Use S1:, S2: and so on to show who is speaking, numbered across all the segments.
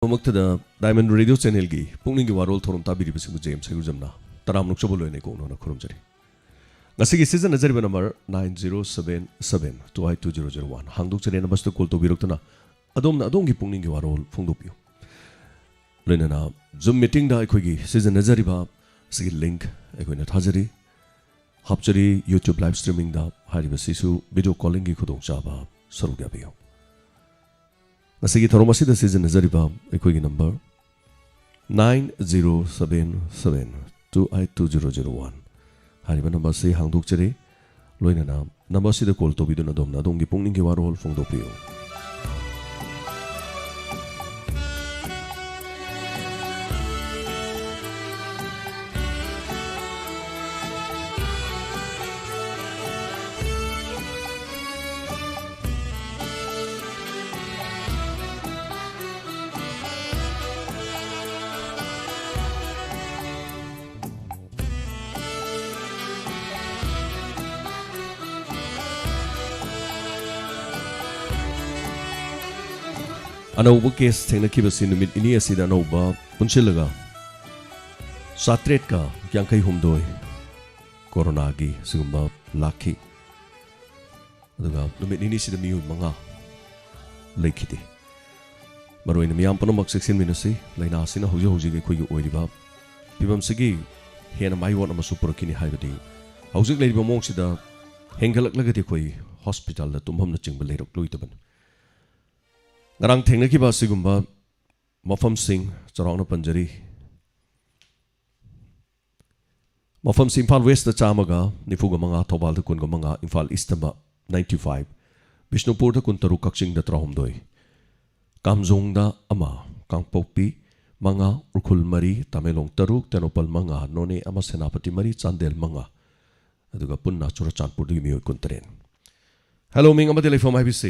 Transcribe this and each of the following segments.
S1: Muktada Diamond Radio Channel gi Pukning gi Warol thorum tabiri bisingu James Hayujamna Taram nukchabu loine ko nona khurumjari Ngasigi season nazariba number 9077 2520001 hangduk chane nabastu call to biruktana adom gi Pukning gi Warol phungdopiu loinana Zoom meeting da akhoi season nazariba sigi link akhoi na thajari hapchari YouTube live streaming da hariba sisu video calling gi khudong chaba sarugya biyo Ngasigi tharomasi da season nazariba akhoi number 9077 2520001 hariba number se hangduk chare loinana number si da call to biduna domna dongi Pukning gi Warol phungdopiu Anauba case thengna kibasi numit ini asida anauba punchilaga satret ka yankai humdoi corona gi sigumba lakhi aduga numit ini sida miu manga lekhiti maroina miyam panamak section minasi laina asina hoji ge khoyu oiriba pibam sigi hena maiwon ama superkini haibadi hojik leiba mong sida hengalak lagati khoi hospital da tumham na chingba leirok loitaban Ngarang thengna ki ba sigumba mafam sing charangna panjari mafam sing Imphal West da chamaga nifuga manga Thobal da kunga manga Imphal East da 95 Bishnupur da kuntaru Kakching da trahumdoi Kamjong da ama Kangpokpi manga Urkhul mari Tamelong taruk Tenopal manga None ama Senapati mari Chandel manga aduga punna Churachandpur da miyo kuntaren Hello ming ama telephone IBC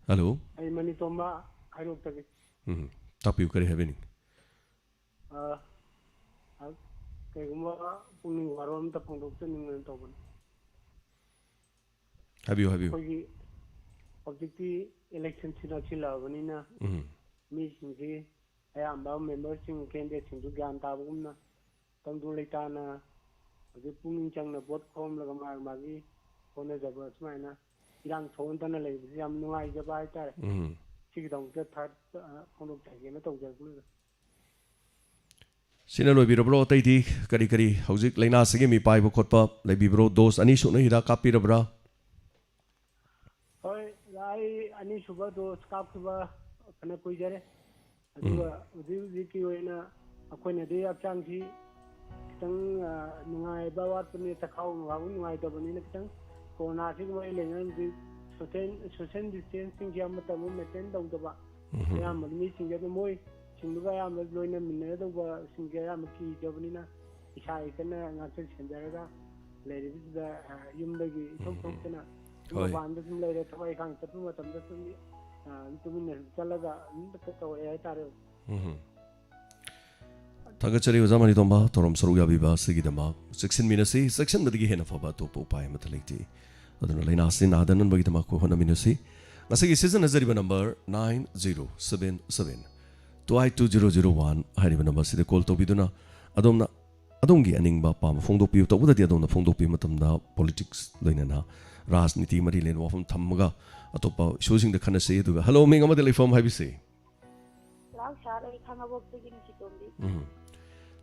S1: Hello.
S2: I mani tomba I look at it.
S1: Top you carry having.
S2: Kaguma Pukning Warol the Pondokan in Toban.
S1: Have you?
S2: Objective election Chila Vanina. Mission I am bound members in candidates into Gantabuna. Tandu Litana. The Pukning Chang the bot home Lagamar Magi. Honor the birds miner. Yang phone tan le yam nungai ja bai ta chi dong ke that phong dok thai na tong ja ku
S1: Sina loi birabro tai di kari hojik laina sigi mi pai bo khotpa lai bibro dos ani su na hira kapi rabra
S2: hoi lai ani suba dos kap suba kana koi jare aduga uji ki oina akoi na de ap chang thi tang nungai ba wat ni ta khau nungai ta bani na tang Corona thing mai lengan di social distancing ya matam maintain dong da ba ya mani singa de moi singa ya ma loina minne da ba singa ya ma ki jabni na isai kana ngate senjara da lere bi da yum da gi thom kana ban da sim lere thai khang tatu matam da sum tumin chalaga ta to ai tare Tagachari uzamani tomba torom saruga biba sigidama 16 minasi section madigi hena faba to po pai mathaliti aduna laina sin adanan bagidama ko hona minasi ngasigi season nazariba number 9077 2520001 hariba number side call to biduna adongi aningba pam phongdopi to budati adona phongdopi matamda politics loinana rajniti mari len wafam thammaga atopa showing the khana se duga hello ming amade form habise
S3: lang shar ai khanga bok tegin si tombi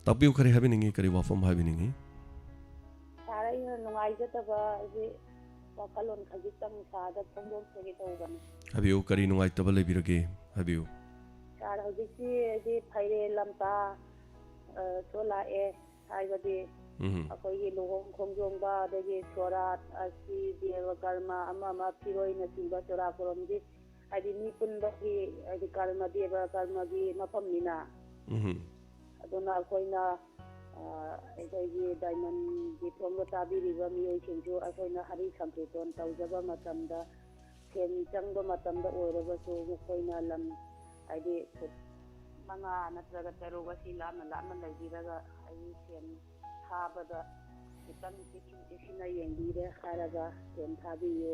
S1: Tapi ukari habiningi kari wafam habiningi.
S3: Sarai nungai jata ba je wakalon khajitang sada pondon segi tawban.
S1: Habiu kari nungai tabale birage habiu.
S3: Sar hojiki je phaire lamta sola e haibadi akoi lohong khongjong ba dege sorat asi deva karma ama piroi na singa sora koromji adi ni punda ki adi karma deva karma gi mapam nina. Aduna akoina aikoigi diamond gi thomba tabiriba miyoi singju akoina hari sampeton tawjaba matamda ken changba matamda oiraba su mukoina lam aidi manga natraga taruga sila na laibiraga ai ken thabada kitang tikina yengbire haraga ken thabiyo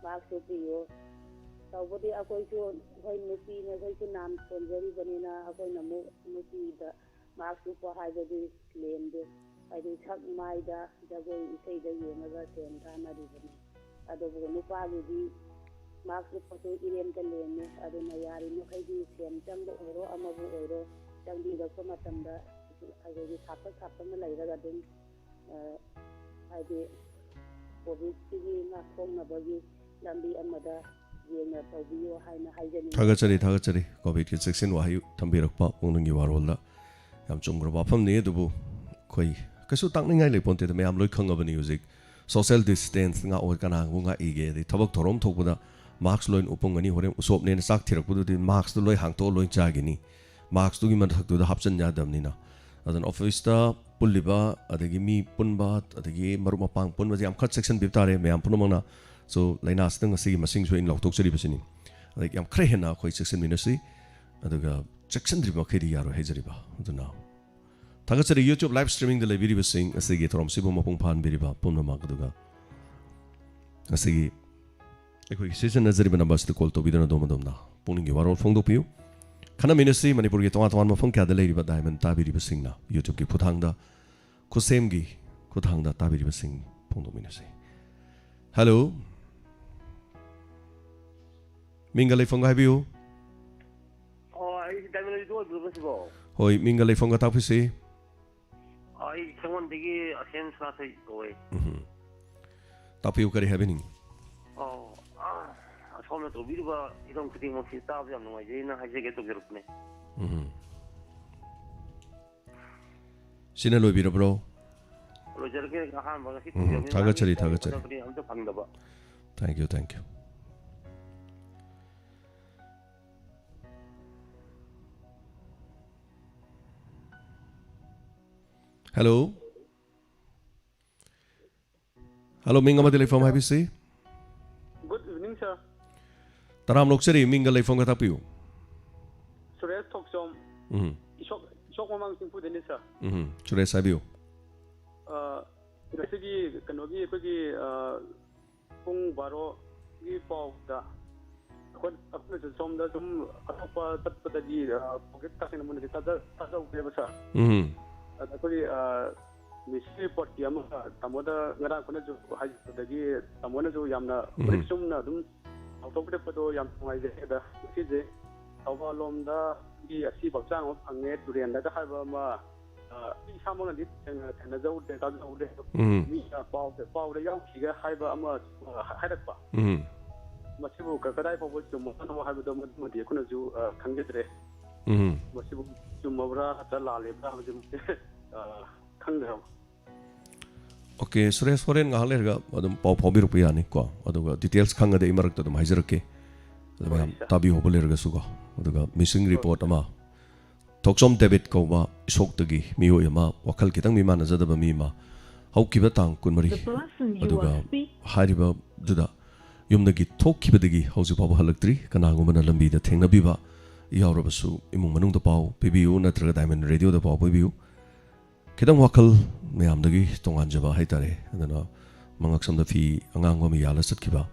S3: maksubiyo ꯇꯧꯕꯗꯤ ꯑꯩꯈꯣꯏꯁꯨ ꯑꯩꯈꯣꯏ ꯅꯨꯄꯤꯅ ꯑꯩꯈꯣꯏꯁꯨ ꯅꯥꯝ ꯁꯣꯟꯖꯔꯤꯕꯅꯤꯅ ꯑꯩꯈꯣꯏꯅ ꯑꯃꯨꯛ ꯅꯨꯄꯤꯗ ꯃꯥꯛꯁ ꯎꯞꯄ ꯍꯥꯏꯕꯗꯤ ꯂꯦꯝꯗꯦ ꯍꯥꯏꯗꯤ ꯁꯛ ꯃꯥꯏꯗ ꯖꯒꯣꯏ ꯏꯁꯩꯗ ꯌꯦꯡꯉꯒ ꯁꯦꯟ ꯊꯥꯅꯔꯤꯕꯅꯤ ꯑꯗꯨꯕꯨ ꯅꯨꯄꯥꯒꯤꯗꯤ ꯃꯥꯛꯁ ꯎꯞꯄꯁꯨ ꯏꯔꯦꯝꯇ ꯂꯦꯝꯃꯤ ꯑꯗꯨꯅ ꯌꯥꯔꯤꯃꯈꯩꯗꯤ ꯁꯦꯟ ꯆꯪꯕ ꯑꯣꯏꯔꯣ ꯑꯃꯕꯨ ꯑꯣꯏꯔꯣ ꯆꯪꯕꯤꯔꯛꯄ ꯃꯇꯝꯗ ꯑꯩꯈꯣꯏꯒꯤ ꯁꯥꯞꯄ ꯂꯩꯔꯒ ꯑꯗꯨꯝ ꯍꯥꯏꯗꯤ ꯀꯣꯚꯤꯗꯁꯤꯒꯤ ꯉꯥꯛꯊꯣꯛꯅꯕꯒꯤ ꯂꯝꯕꯤ ꯑꯃꯗ ꯌꯦꯡꯅ ꯇꯧꯕꯤꯌꯨ ꯍꯥꯏꯅ ꯍꯥꯏꯖꯅꯤꯡꯉꯤ
S1: ꯊꯥꯒꯠꯆꯔꯤ ꯀꯣꯚꯤꯗꯀꯤ ꯆꯦꯛꯁꯤꯟ ꯋꯥꯍꯩ ꯊꯝꯕꯤꯔꯛꯄ ꯄꯨꯛꯅꯤꯡꯒꯤ ꯋꯥꯔꯣꯜꯗ ꯌꯥꯝ ꯆꯨꯝꯈ꯭ꯔꯕ ꯋꯥꯐꯝꯅꯤ ꯑꯗꯨꯕꯨ ꯑꯩꯈꯣꯏ ꯀꯩꯁꯨ ꯇꯥꯛꯅꯤꯡꯉꯥꯏ ꯂꯩꯄꯣꯟꯇꯦꯗ ꯃꯌꯥꯝ ꯂꯣꯏ ꯈꯪꯉꯕꯅꯤ ꯍꯧꯖꯤꯛ ꯁꯣꯁꯤꯌꯦꯜ ꯗꯤꯁꯇꯦꯟꯁ ꯉꯥꯛꯑꯣꯏ ꯀꯅꯥꯕꯨ ꯉꯥꯛꯏꯒꯦ ꯑꯗꯩ ꯊꯕꯛ ꯊꯧꯔꯝ ꯊꯣꯛꯄꯗ ꯃꯥꯛꯁ ꯂꯣꯏ ꯎꯞꯄꯝꯒꯅꯤ ꯍꯣꯔꯦꯟ ꯎꯁꯣꯞꯅꯦꯅ ꯆꯥꯛ ꯊꯤꯔꯛꯄꯗꯨꯗꯤ ꯃꯥꯛꯁꯇꯨ ꯂꯣꯏ ꯍꯥꯡꯇꯣꯛꯑ ꯂꯣꯏ ꯆꯥꯒꯤꯅꯤ ꯃꯥꯛꯁꯇꯨꯒꯤ ꯃꯊꯛꯇꯨꯗ ꯍꯥꯞꯆꯤꯟ ꯌꯥꯗꯕꯅꯤ나 ꯑꯗꯨꯅ ꯑꯣꯐꯤꯁꯇ ꯄꯨꯜꯂꯤꯕ ꯑꯗꯒꯤ ꯃꯤ ꯄꯨꯟꯕ ꯑꯗꯒꯤ ꯃꯔꯨꯞ ꯃꯄꯥꯡ ꯄꯨꯟꯕꯁꯦ ꯌꯥꯝ ꯈꯔ ꯆꯦꯛꯁꯤꯟꯕꯤꯕ ꯇꯥꯔꯦ ꯃꯌꯥꯝ ꯄꯨꯝꯅꯃꯛꯅ ꯁꯣ ꯂꯥꯏꯅꯥꯁꯤꯗ ꯉꯁꯤꯒꯤ ꯃꯁꯤꯡꯁꯨ ꯑꯩꯅ ꯂꯥꯎꯊꯣꯛꯆꯔꯤꯕꯁꯤꯅꯤ ꯑꯗꯒꯤ ꯌꯥꯝ ꯈꯔ ꯍꯦꯟꯅ ꯑꯩꯈꯣꯏ ꯆꯦꯛꯁꯤꯟꯃꯤꯟꯅꯁꯤ ꯑꯗꯨꯒ ꯆꯦꯛꯁꯤꯟꯗ꯭ꯔꯤꯕ ꯃꯈꯩꯗꯤ ꯌꯥꯔꯣꯏ ꯍꯥꯏꯖꯔꯤꯕ ꯑꯗꯨꯅ ꯊꯥꯒꯠꯆꯔꯤ ꯌꯨꯇ꯭ꯌꯨꯕ ꯂꯥꯏꯚ ꯁ꯭ꯇ꯭ꯔꯤꯃꯤꯡꯗ ꯂꯩꯕꯤꯔꯤꯕꯁꯤꯡ ꯑꯁꯤꯒꯤ ꯊꯧꯔꯝꯁꯤꯕꯨ ꯃꯄꯨꯡ ꯐꯥꯍꯟꯕꯤꯔꯤꯕ ꯄꯨꯝꯅꯃꯛ ꯑꯗꯨꯒ ꯑꯁꯤꯒꯤ ꯑꯩꯈꯣꯏꯒꯤ ꯁꯤꯖꯤꯟꯅꯖꯔꯤꯕ ꯅꯝꯕꯔꯁꯤꯗ ꯀꯣꯜ ꯇꯧꯕꯤꯗꯨꯅ ꯑꯗꯣꯝꯅ ꯄꯨꯛꯅꯤꯡꯒꯤ ꯋꯥꯔꯣꯜ ꯐꯣꯡꯗꯣꯛꯄꯤꯌꯨ ꯈꯟꯅꯃꯤꯟꯅꯁꯤ ꯃꯅꯤꯄꯨꯔꯒꯤ ꯇꯣꯉꯥꯟ ꯇꯣꯉꯥꯟꯕ ꯃꯐꯝ ꯀꯌꯥꯗ ꯂꯩꯔꯤꯕ ꯗꯥꯏꯃꯟ ꯇꯥꯕꯤꯔꯤꯕꯁꯤꯡꯅ ꯌꯨꯇ꯭ꯌꯨꯕꯀꯤ ꯈꯨꯠꯊꯥꯡꯗ ꯈꯨꯠꯁꯦꯝꯒꯤ ꯈꯨꯠꯊꯥꯡꯗ ꯇꯥꯕꯤꯔꯤꯕꯁꯤꯡ ꯐꯣꯡꯗꯣꯛꯃꯤꯟꯅꯁꯤ ꯍꯜꯂꯣ ꯃꯤꯡꯒ ꯂꯩꯐꯝꯒ ꯍꯥꯏꯕꯤꯌꯨ
S4: ꯑꯩ ꯗꯥꯏꯃꯟꯒꯤꯗꯣ ꯑꯣꯏꯕꯤꯔꯕꯁꯤꯕꯣ
S1: ꯍꯣꯏ ꯃꯤꯡꯒ ꯂꯩꯐꯝꯒ ꯇꯥꯛꯄꯤꯁꯤ
S4: ꯑꯩ ꯁꯦꯡꯃꯟꯗꯒꯤ ꯑꯁꯦꯟ ꯁꯅꯥꯊꯣꯏ ꯀꯧꯋꯦ
S1: ꯇꯥꯛꯄꯤꯌꯨ ꯀꯔꯤ ꯍꯥꯏꯕꯤꯅꯤꯡꯉꯤ
S4: ꯑꯁꯣꯝꯅ ꯇꯧꯕꯤꯔꯤꯕ ꯍꯤꯔꯝ ꯈꯨꯗꯤꯡꯃꯛꯁꯤ ꯇꯥꯕ ꯌꯥꯝ ꯅꯨꯡꯉꯥꯏꯖꯩꯅ ꯍꯥꯏꯖꯒꯦ ꯇꯧꯖꯔꯛꯄꯅꯦ
S1: ꯁꯤꯅ ꯂꯣꯏꯕꯤꯔꯕ꯭ꯔꯣ
S4: ꯂꯣꯏꯖꯔꯒꯦ ꯑꯍꯥꯟꯕ ꯉꯁꯤ
S1: ꯊꯥꯒꯠꯆꯔꯤ
S4: ꯑꯝꯇ ꯐꯪꯗꯕ
S1: thank you Hello. Hello, Minga Madi Leifam Habisi.
S5: Good evening, sir.
S1: Taram Lokseri, Minga Leifam Gatapiu.
S5: Suresh Toksom. Ishok Mamang Singpu Deni, sir.
S1: Suresh Sabiu.
S5: Nasigi Kanogi Pagi Pung Baro Gi Pau da. Aku Som da Som apa Tadi Pocket Kasin Mun Tada Ubeba, sir. ꯑꯩꯈꯣꯏ ꯃꯤꯁꯤ ꯔꯤꯄꯣꯔꯠꯀꯤ ꯑꯃ ꯇꯥꯃꯣꯗ ꯉꯔꯥꯡ ꯑꯩꯈꯣꯏꯅꯁꯨ ꯍꯥꯏꯖꯕꯗꯒꯤ ꯇꯥꯃꯣꯅꯁꯨ ꯌꯥꯝꯅ ꯃꯔꯤꯛ ꯆꯨꯝꯅ ꯑꯗꯨꯝ ꯂꯥꯎꯊꯣꯛꯄꯤꯔꯛꯄꯗꯣ ꯌꯥꯝ ꯅꯨꯡꯉꯥꯏꯖꯩ ꯑꯗ ꯉꯁꯤꯁꯦ ꯊꯧꯕꯥꯜꯂꯣꯝꯗꯒꯤ ꯑꯁꯤꯕ ꯍꯛꯆꯥꯡ ꯑꯃ ꯐꯪꯉꯦ ꯇꯨꯔꯦꯟꯗꯒ ꯍꯥꯏꯕ ꯑꯃ ꯑꯩ ꯏꯁꯥꯃꯛꯅꯗꯤ ꯊꯦꯡꯅꯖꯍꯧꯗꯦ ꯇꯥꯖꯍꯧꯗꯦ ꯃꯤꯅ ꯄꯥꯎꯗ ꯌꯥꯎꯈꯤꯒ ꯍꯥꯏꯕ ꯑꯃ ꯍꯥꯏꯔꯛꯄ ꯃꯁꯤꯕꯨ ꯀꯗꯥꯏ ꯐꯥꯎꯕ ꯆꯨꯝꯃꯕꯅꯣ ꯍꯥꯏꯕꯗꯣ ꯃꯗꯨꯃꯗꯤ ꯑꯩꯈꯣꯏꯅꯁꯨ ꯈꯪꯖꯗ꯭ꯔꯦ ꯃꯁꯤꯕꯨ ꯆꯨꯝꯃꯕ꯭ꯔꯥ ꯅꯠꯇ꯭ꯔ ꯂꯥꯜꯂꯤꯕ꯭ꯔꯥ ꯍꯧꯖꯤꯛ ꯈꯪꯗ꯭ꯔꯕ
S1: ꯑꯣꯀꯦ ꯁꯨꯔꯦꯁ ꯍꯣꯔꯦꯟ ꯉꯥꯏꯍꯥꯛ ꯂꯩꯔꯒ ꯑꯗꯨꯝ ꯄꯥꯎ ꯐꯥꯎꯕꯤꯔꯛꯄ ꯌꯥꯅꯤꯀꯣ ꯑꯗꯨꯒ ꯗꯤꯇꯦꯜꯁ ꯈꯪꯉꯗꯤ ꯑꯩ ꯃꯔꯛꯇ ꯑꯗꯨꯝ ꯍꯥꯏꯖꯔꯛꯀꯦ ꯑꯗꯨ ꯃꯌꯥꯝ ꯇꯥꯕꯤꯍꯧꯕ ꯂꯩꯔꯒꯁꯨꯀꯣ ꯑꯗꯨꯒ ꯃꯤꯁꯤꯡ ꯔꯤꯄꯣꯔꯠ ꯑꯃ ꯊꯣꯛꯆꯣꯝ ꯗꯦꯕꯤꯠ ꯀꯧꯕ ꯏꯁꯣꯛꯇꯒꯤ ꯃꯤꯑꯣꯏ ꯑꯃ ꯋꯥꯈꯜ ꯈꯤꯇꯪ ꯃꯤꯃꯥꯟꯅꯖꯗꯕ ꯃꯤ ꯑꯃ ꯍꯧꯈꯤꯕ ꯇꯥꯡ 23 ꯑꯗꯨꯒ ꯍꯥꯏꯔꯤꯕꯗꯨꯗ ꯌꯨꯝꯗꯒꯤ ꯊꯣꯛꯈꯤꯕꯗꯒꯤ ꯍꯧꯖꯤꯛ ꯐꯥꯎꯕ ꯍꯜꯂꯛꯇ꯭ꯔꯤ ꯀꯅꯥꯒꯨꯝꯕꯅ ꯂꯝꯕꯤꯗ ꯊꯦꯡꯅꯕꯤꯕ ꯌꯥꯎꯔꯕꯁꯨ ꯏꯃꯨꯡ ꯃꯅꯨꯡꯗ ꯄꯥꯎ ꯄꯤꯕꯤꯌꯨ ꯅꯠꯇ꯭ꯔꯒ ꯗꯥꯏꯃꯟ ꯔꯦꯗꯤꯑꯣꯗ ꯄꯥꯎ ꯄꯤꯕꯤꯌꯨ ꯈꯤꯇꯪ ꯋꯥꯈꯜ ꯃꯌꯥꯝꯗꯒꯤ ꯇꯣꯉꯥꯟꯖꯕ ꯍꯥꯏꯇꯥꯔꯦ ꯑꯗꯨꯅ ꯃꯉꯛꯁꯝꯗ ꯐꯤ ꯑꯉꯥꯡꯕ ꯑꯃ ꯌꯥꯜꯂ ꯆꯠꯈꯤꯕ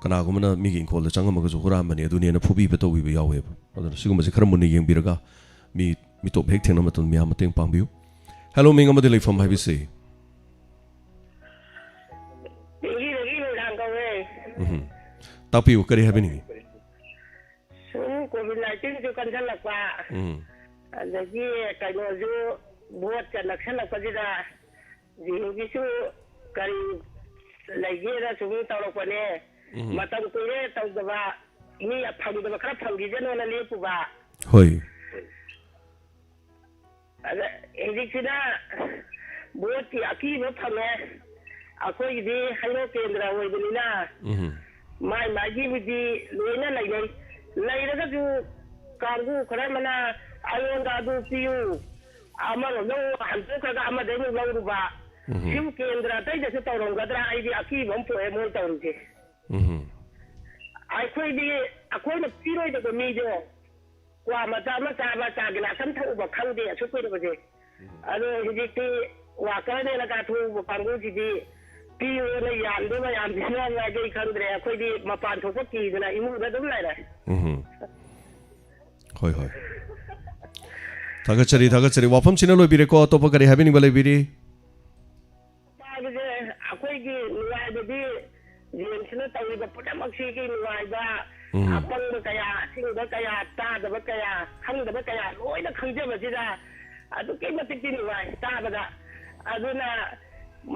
S1: ꯀꯅꯥꯒꯨꯝꯕꯅ ꯃꯤꯒꯤ ꯏꯪꯈꯣꯜꯗ ꯆꯪꯉꯝꯃꯒꯁꯨ ꯍꯨꯔꯥꯟꯕꯅꯤ ꯑꯗꯨꯅꯦꯅ ꯐꯨꯕꯤꯕ ꯇꯧꯕꯤꯕ ꯌꯥꯎꯋꯦꯕ ꯑꯗꯨꯅ ꯁꯤꯒꯨꯝꯕꯁꯦ ꯈꯔ ꯃꯨꯟꯅ ꯌꯦꯡꯕꯤꯔꯒ ꯃꯤꯇꯣꯞ ꯍꯦꯛ ꯊꯦꯡꯅꯕ ꯃꯇꯝꯗ ꯃꯌꯥꯝ ꯃꯇꯦꯡ ꯄꯥꯡꯕꯤꯌꯨ ꯍꯦꯜꯂꯣ ꯃꯤꯡ ꯑꯃꯗꯤ ꯂꯩꯐꯝ ꯍꯥꯏꯕꯤꯁꯤ ꯇꯥꯛꯄꯤꯌꯨ ꯀꯔꯤ ꯍꯥꯏꯕꯤꯅꯤꯡꯉꯤ
S6: COVID-19 ꯀꯟꯁꯜꯂꯛꯄ ꯑꯗꯒꯤ ꯀꯩꯅꯣꯁꯨ ꯚꯣꯠꯀ ꯅꯛꯁꯜꯂꯛꯄꯁꯤꯗ ꯖꯤꯍꯨꯒꯤꯁꯨ ꯀꯔꯤ ꯂꯩꯒꯦꯅ ꯁꯨꯝ ꯇꯧꯔꯛꯄꯅꯦ ꯃꯇꯝ ꯀꯨꯏꯔꯦ ꯇꯧꯗꯕ ꯃꯤ ꯐꯪꯗꯕ ꯈꯔ ꯐꯪꯈꯤꯖꯅꯣꯅ ꯂꯦꯞꯄꯨꯕ
S1: ꯍꯣꯏ
S6: ꯑꯗ ꯍꯧꯖꯤꯛꯁꯤꯅ ꯚꯣꯠꯀꯤ ꯑꯀꯤꯕ ꯐꯪꯉꯦ ꯑꯩꯈꯣꯏꯒꯤꯗꯤ ꯍꯩꯔꯣꯛ ꯀꯦꯟꯗ꯭ꯔ ꯑꯣꯏꯕꯅꯤꯅ ꯃꯥꯒꯤꯕꯨꯗꯤ ꯂꯣꯏꯅ ꯂꯩꯅꯩ ꯂꯩꯔꯒꯁꯨ ꯀꯥꯡꯕꯨ ꯈꯔ ꯑꯃꯅ ꯑꯩꯉꯣꯟꯗ ꯑꯗꯨ ꯄꯤꯌꯨ ꯑꯃꯔꯣꯝꯗ ꯍꯟꯗꯣꯛꯈ꯭ꯔꯒ ꯑꯃꯗꯩ ꯑꯃꯨꯛ ꯂꯧꯔꯨꯕ ꯁꯤꯕꯨ ꯀꯦꯟꯗ꯭ꯔ ꯑꯇꯩꯗꯁꯨ ꯇꯧꯔꯝꯒꯗ꯭ꯔꯥ ꯑꯩꯗꯤ ꯑꯀꯤꯕ ꯑꯃ ꯄꯣꯛꯑꯦ ꯃꯣꯏ ꯇꯧꯔꯤꯁꯦ ꯑꯩꯈꯣꯏꯅ ꯄꯤꯔꯣꯏꯗꯕ ꯃꯤꯗꯣ ꯀ꯭ꯋꯥ ꯃꯆꯥ ꯑꯃ ꯆꯥꯕ ꯆꯥ ꯒꯤꯂꯥꯁ ꯑꯃ ꯊꯛꯎꯕ ꯈꯪꯗꯦ ꯑꯁꯨꯛ ꯀꯨꯏꯔꯕꯁꯦ ꯑꯗꯣ ꯍꯧꯖꯤꯛꯇꯤ ꯋꯥꯀꯔꯅꯦꯅ ꯀꯥꯊꯣꯛꯎꯕ ꯀꯥꯡꯕꯨꯁꯤꯗꯤ ꯀꯤꯌꯣꯅ ꯌꯥꯝꯗꯦ ꯃꯌꯥꯝꯁꯤꯅ ꯀꯩ ꯈꯪꯗ꯭ꯔꯦ ꯑꯩꯈꯣꯏꯗꯤ ꯃꯄꯥꯟ ꯊꯣꯛꯄ ꯀꯤꯗꯅ ꯏꯃꯨꯡꯗ ꯑꯗꯨꯝ ꯂꯩꯔꯦ
S1: ꯍꯣꯏ ꯍꯣꯏ ꯊꯥꯒꯠꯆꯔꯤ ꯋꯥꯐꯝꯁꯤꯅ ꯂꯣꯏꯕꯤꯔꯦꯀꯣ ꯑꯇꯣꯞꯄ ꯀꯔꯤ ꯍꯥꯏꯕꯤꯅꯤꯡꯕ ꯂꯩꯕꯤꯔꯤ
S6: ꯍꯥꯏꯕꯁꯦ ꯑꯩꯈꯣꯏꯒꯤ ꯅꯨꯡꯉꯥꯏꯕꯗꯤ ꯖꯦꯝꯁꯅ ꯇꯧꯔꯤꯕ ꯄꯨꯝꯅꯃꯛꯁꯤꯒꯤ ꯅꯨꯡꯉꯥꯏꯕ ꯑꯄꯪꯕ ꯀꯌꯥ ꯑꯁꯤꯡꯕ ꯀꯌꯥ ꯇꯥꯗꯕ ꯀꯌꯥ ꯈꯪꯗꯕ ꯀꯌꯥ ꯂꯣꯏꯅ ꯈꯪꯖꯕꯁꯤꯗ ꯑꯗꯨꯛꯀꯤ ꯃꯇꯤꯛꯇꯤ ꯅꯨꯡꯉꯥꯏ ꯇꯥꯕꯗ ꯑꯗꯨꯅ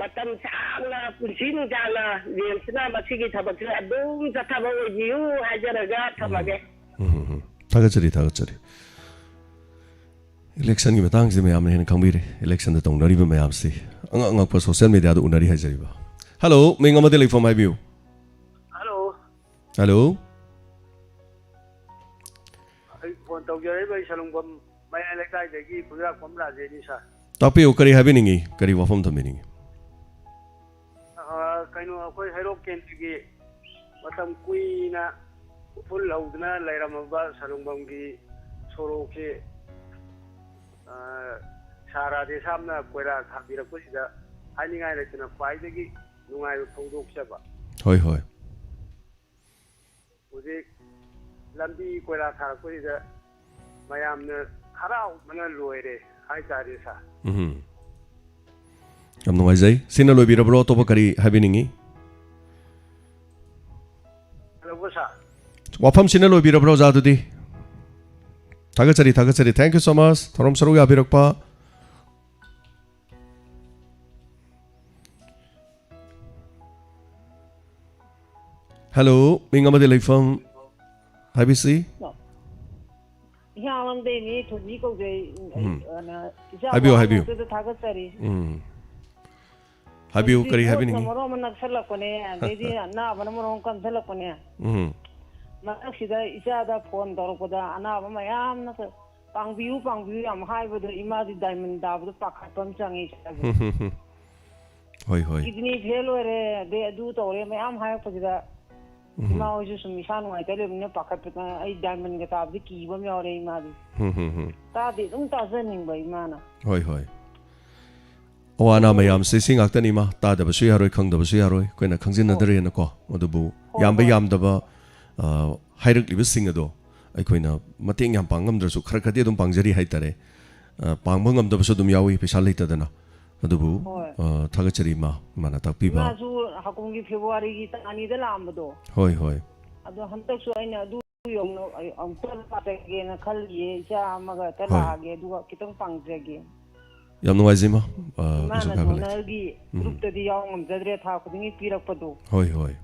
S6: ꯃꯇꯝ ꯁꯥꯡꯅ ꯄꯨꯟꯁꯤ ꯅꯨꯡꯁꯥꯡꯅ ꯖꯦꯝꯁꯅ ꯃꯁꯤꯒꯤ ꯊꯕꯛꯁꯦ ꯑꯗꯨꯝ ꯆꯠꯊꯕ ꯑꯣꯏꯕꯤꯌꯨ ꯍꯥꯏꯖꯔꯒ ꯊꯝꯃꯒꯦ
S1: ꯊꯥꯒꯠꯆꯔꯤ ꯏꯂꯦꯛꯁꯟꯒꯤ ꯃꯇꯥꯡꯁꯤ ꯃꯌꯥꯝꯅ ꯍꯦꯟꯅ ꯈꯪꯕꯤꯔꯦ ꯏꯂꯦꯛꯁꯟꯗ ꯇꯧꯅꯔꯤꯕ ꯃꯌꯥꯝꯁꯤ ꯑꯉꯛꯄ ꯁꯣꯁꯤꯌꯦꯜ ꯃꯤꯗꯤꯌꯥꯗ ꯎꯅꯔꯤ ꯍꯥꯏꯖꯔꯤꯕ ꯍꯜꯂꯣ ꯃꯤꯡ ꯑꯃꯗꯤ ꯂꯩꯐꯝ ꯍꯥꯏꯕꯤꯌꯨ ꯍꯜꯂꯣ
S5: ꯑꯩ ꯐꯣꯟ ꯇꯧꯖꯔꯛꯏꯕ ꯑꯩ ꯁꯂꯨꯡꯐꯝ ꯃꯌꯥꯏ ꯂꯩꯀꯥꯏꯗꯒꯤ ꯈꯨꯖꯥꯛꯐꯝ ꯔꯥꯖꯦꯅꯤ ꯁꯥꯔ
S1: ꯇꯥꯛꯄꯤꯌꯨ ꯀꯔꯤ ꯍꯥꯏꯕꯤꯅꯤꯡꯉꯤ ꯀꯔꯤ ꯋꯥꯐꯝ ꯊꯝꯕꯤꯅꯤꯡꯉꯤ
S5: ꯀꯩꯅꯣ ꯑꯩꯈꯣꯏ ꯍꯩꯔꯣꯛ ꯀꯦꯟꯗ꯭ꯔꯒꯤ ꯃꯇꯝ ꯀꯨꯏꯅ ꯎꯐꯨꯜ ꯍꯧꯗꯨꯅ ꯂꯩꯔꯝꯃꯕ ꯁꯂꯨꯡꯐꯝꯒꯤ ꯁꯣꯔꯣꯛꯁꯤ ꯁꯥꯔ ꯔꯥꯙꯦꯁ꯭ꯌꯥꯝꯅ ꯀꯣꯏꯂꯥ ꯊꯥꯕꯤꯔꯛꯄꯁꯤꯗ ꯍꯥꯏꯅꯤꯡꯉꯥꯏ ꯂꯩꯇꯅ ꯈ꯭ꯋꯥꯏꯗꯒꯤ ꯅꯨꯡꯉꯥꯏꯕ ꯐꯣꯡꯗꯣꯛꯆꯕ
S1: ꯍꯣꯏ
S5: ꯍꯧꯖꯤꯛ ꯂꯝꯕꯤ ꯀꯣꯏꯂꯥ ꯊꯥꯔꯛꯄꯁꯤꯗ ꯃꯌꯥꯝꯅ ꯍꯔꯥꯎꯕꯅ ꯂꯣꯏꯔꯦ ꯍꯥꯏꯇꯥꯔꯦ ꯁꯥꯔ
S1: ꯌꯥꯝ ꯅꯨꯡꯉꯥꯏꯖꯩ ꯁꯤꯅ ꯂꯣꯏꯕꯤꯔꯕ꯭ꯔꯣ ꯑꯇꯣꯞꯄ ꯀꯔꯤ ꯍꯥꯏꯕꯤꯅꯤꯡꯉꯤ ꯋꯥꯐꯝꯁꯤꯅ ꯂꯣꯏꯕꯤꯔꯕ꯭ꯔꯣ ꯑꯣꯖꯥ ꯑꯗꯨꯗꯤ ꯊꯥꯒꯠꯆꯔꯤ ꯊꯦꯡꯛ ꯌꯨ ꯁꯣ ꯃꯆ ꯊꯧꯔꯝ ꯁꯔꯨꯛ ꯌꯥꯕꯤꯔꯛꯄ ꯍꯜꯂꯣ ꯃꯤꯡ ꯑꯃꯗꯤ ꯂꯩꯐꯝ ꯍꯥꯏꯕꯤꯁꯤ
S7: ꯏꯍꯥꯡꯂꯝꯗꯩꯅꯤ ꯊꯣꯏꯕꯤ ꯀꯧꯖꯩ
S1: ꯍꯥꯏꯕꯤꯌꯨ
S7: ꯊꯥꯒꯠꯆꯔꯤ
S1: ꯍꯥꯏꯕꯤꯌꯨ ꯀꯔꯤ ꯍꯥꯏꯕꯤꯅꯤꯡꯉꯤ
S7: ꯃꯔꯣ ꯑꯃ ꯅꯛꯁꯜꯂꯛꯄꯅꯦ ꯑꯗꯩꯗꯤ ꯑꯅꯥꯕꯅ ꯃꯔꯣ ꯑꯃ ꯀꯟꯁꯜꯂꯛꯄꯅꯦ ꯃꯔꯛꯁꯤꯗ ꯏꯆꯥꯗ ꯐꯣꯟ ꯇꯧꯔꯛꯄꯗ ꯑꯅꯥꯕ ꯃꯌꯥꯝꯅ ꯄꯥꯡꯕꯤꯌꯨ ꯌꯥꯝ ꯍꯥꯏꯕꯗꯣ ꯏꯃꯥꯗꯤ ꯗꯥꯏꯃꯟ ꯇꯥꯕꯗꯣ ꯄꯥꯈꯠꯄ ꯑꯃ ꯆꯪꯉꯤ
S1: ꯍꯣꯏ
S7: ꯀꯤꯗꯅꯤ ꯐꯦꯜ ꯑꯣꯏꯔꯦ ꯑꯗꯩ ꯑꯗꯨ ꯇꯧꯔꯦ ꯃꯌꯥꯝ ꯍꯥꯏꯔꯛꯄꯁꯤꯗ ꯏꯃꯥ ꯍꯣꯏꯁꯨ ꯁꯨꯝ ꯏꯁꯥ ꯅꯨꯡꯉꯥꯏꯇ ꯂꯩꯕꯅꯤꯅ ꯄꯥꯈꯠꯄ ꯑꯩ ꯗꯥꯏꯃꯟꯒ ꯇꯥꯕꯗꯤ ꯀꯤꯕ ꯑꯃ ꯌꯥꯎꯔꯦ ꯏꯃꯥꯗꯤ ꯇꯥꯗꯤ ꯑꯗꯨꯝ ꯇꯥꯖꯅꯤꯡꯕ ꯏꯃꯥꯅ
S1: ꯍꯣꯏ ꯑꯋꯥ ꯑꯅꯥ ꯃꯌꯥꯝꯁꯦ ꯁꯤ ꯉꯥꯛꯇꯅꯤ ꯃꯥ ꯇꯥꯗꯕꯁꯨ ꯌꯥꯔꯣꯏ ꯈꯪꯗꯕꯁꯨ ꯌꯥꯔꯣꯏ ꯑꯩꯈꯣꯏꯅ ꯈꯪꯖꯤꯟꯅꯗ꯭ꯔꯦꯅꯀꯣ ꯑꯗꯨꯕꯨ ꯌꯥꯝꯕ ꯌꯥꯝꯗꯕ ꯍꯥꯏꯔꯛꯂꯤꯕꯁꯤꯡ ꯑꯗꯣ ꯑꯩꯈꯣꯏꯅ ꯃꯇꯦꯡ ꯌꯥꯝ ꯄꯥꯡꯉꯝꯗ꯭ꯔꯁꯨ ꯈꯔꯗꯤ ꯑꯗꯨꯝ ꯄꯥꯡꯖꯔꯤ ꯍꯥꯏꯇꯥꯔꯦ ꯄꯥꯡꯕ ꯉꯝꯗꯕꯁꯨ ꯑꯗꯨꯝ ꯌꯥꯎꯏ ꯄꯩꯁꯥ ꯂꯩꯇꯗꯅ ꯑꯗꯨꯕꯨ ꯊꯥꯒꯠꯆꯔꯤ ꯃꯥꯅ ꯇꯥꯛꯄꯤꯕ
S7: ꯏꯃꯥꯁꯨ ꯍꯀꯨꯝꯒꯤ ꯐꯦꯕꯋꯥꯔꯤꯒꯤ ꯇꯥꯡ 2ꯗ ꯂꯥꯛꯑꯝꯕꯗꯣ
S1: ꯍꯣꯏ
S7: ꯑꯗꯣ ꯍꯟꯗꯛꯁꯨ ꯑꯩꯅ ꯑꯗꯨ ꯌꯧꯅ ꯑꯃꯨꯛꯇ ꯂꯥꯛꯆꯒꯦꯅ ꯈꯜꯂꯤꯌꯦ ꯏꯆꯥ ꯑꯃꯒ ꯂꯥꯛꯑꯒꯦ ꯑꯗꯨꯒ ꯈꯤꯇꯪ ꯄꯥꯡꯖꯒꯦ
S1: ꯌꯥꯝ ꯅꯨꯡꯉꯥꯏꯖꯩ
S7: ꯏꯃꯥꯅ ꯗꯣꯅꯔꯒꯤ ꯒ꯭ꯔꯨꯞꯇꯗꯤ ꯌꯥꯎ ꯉꯝꯖꯗ꯭ꯔꯦ ꯊꯥ ꯈꯨꯗꯤꯡꯒꯤ ꯄꯤꯔꯛꯄꯗꯣ
S1: ꯍꯣꯏ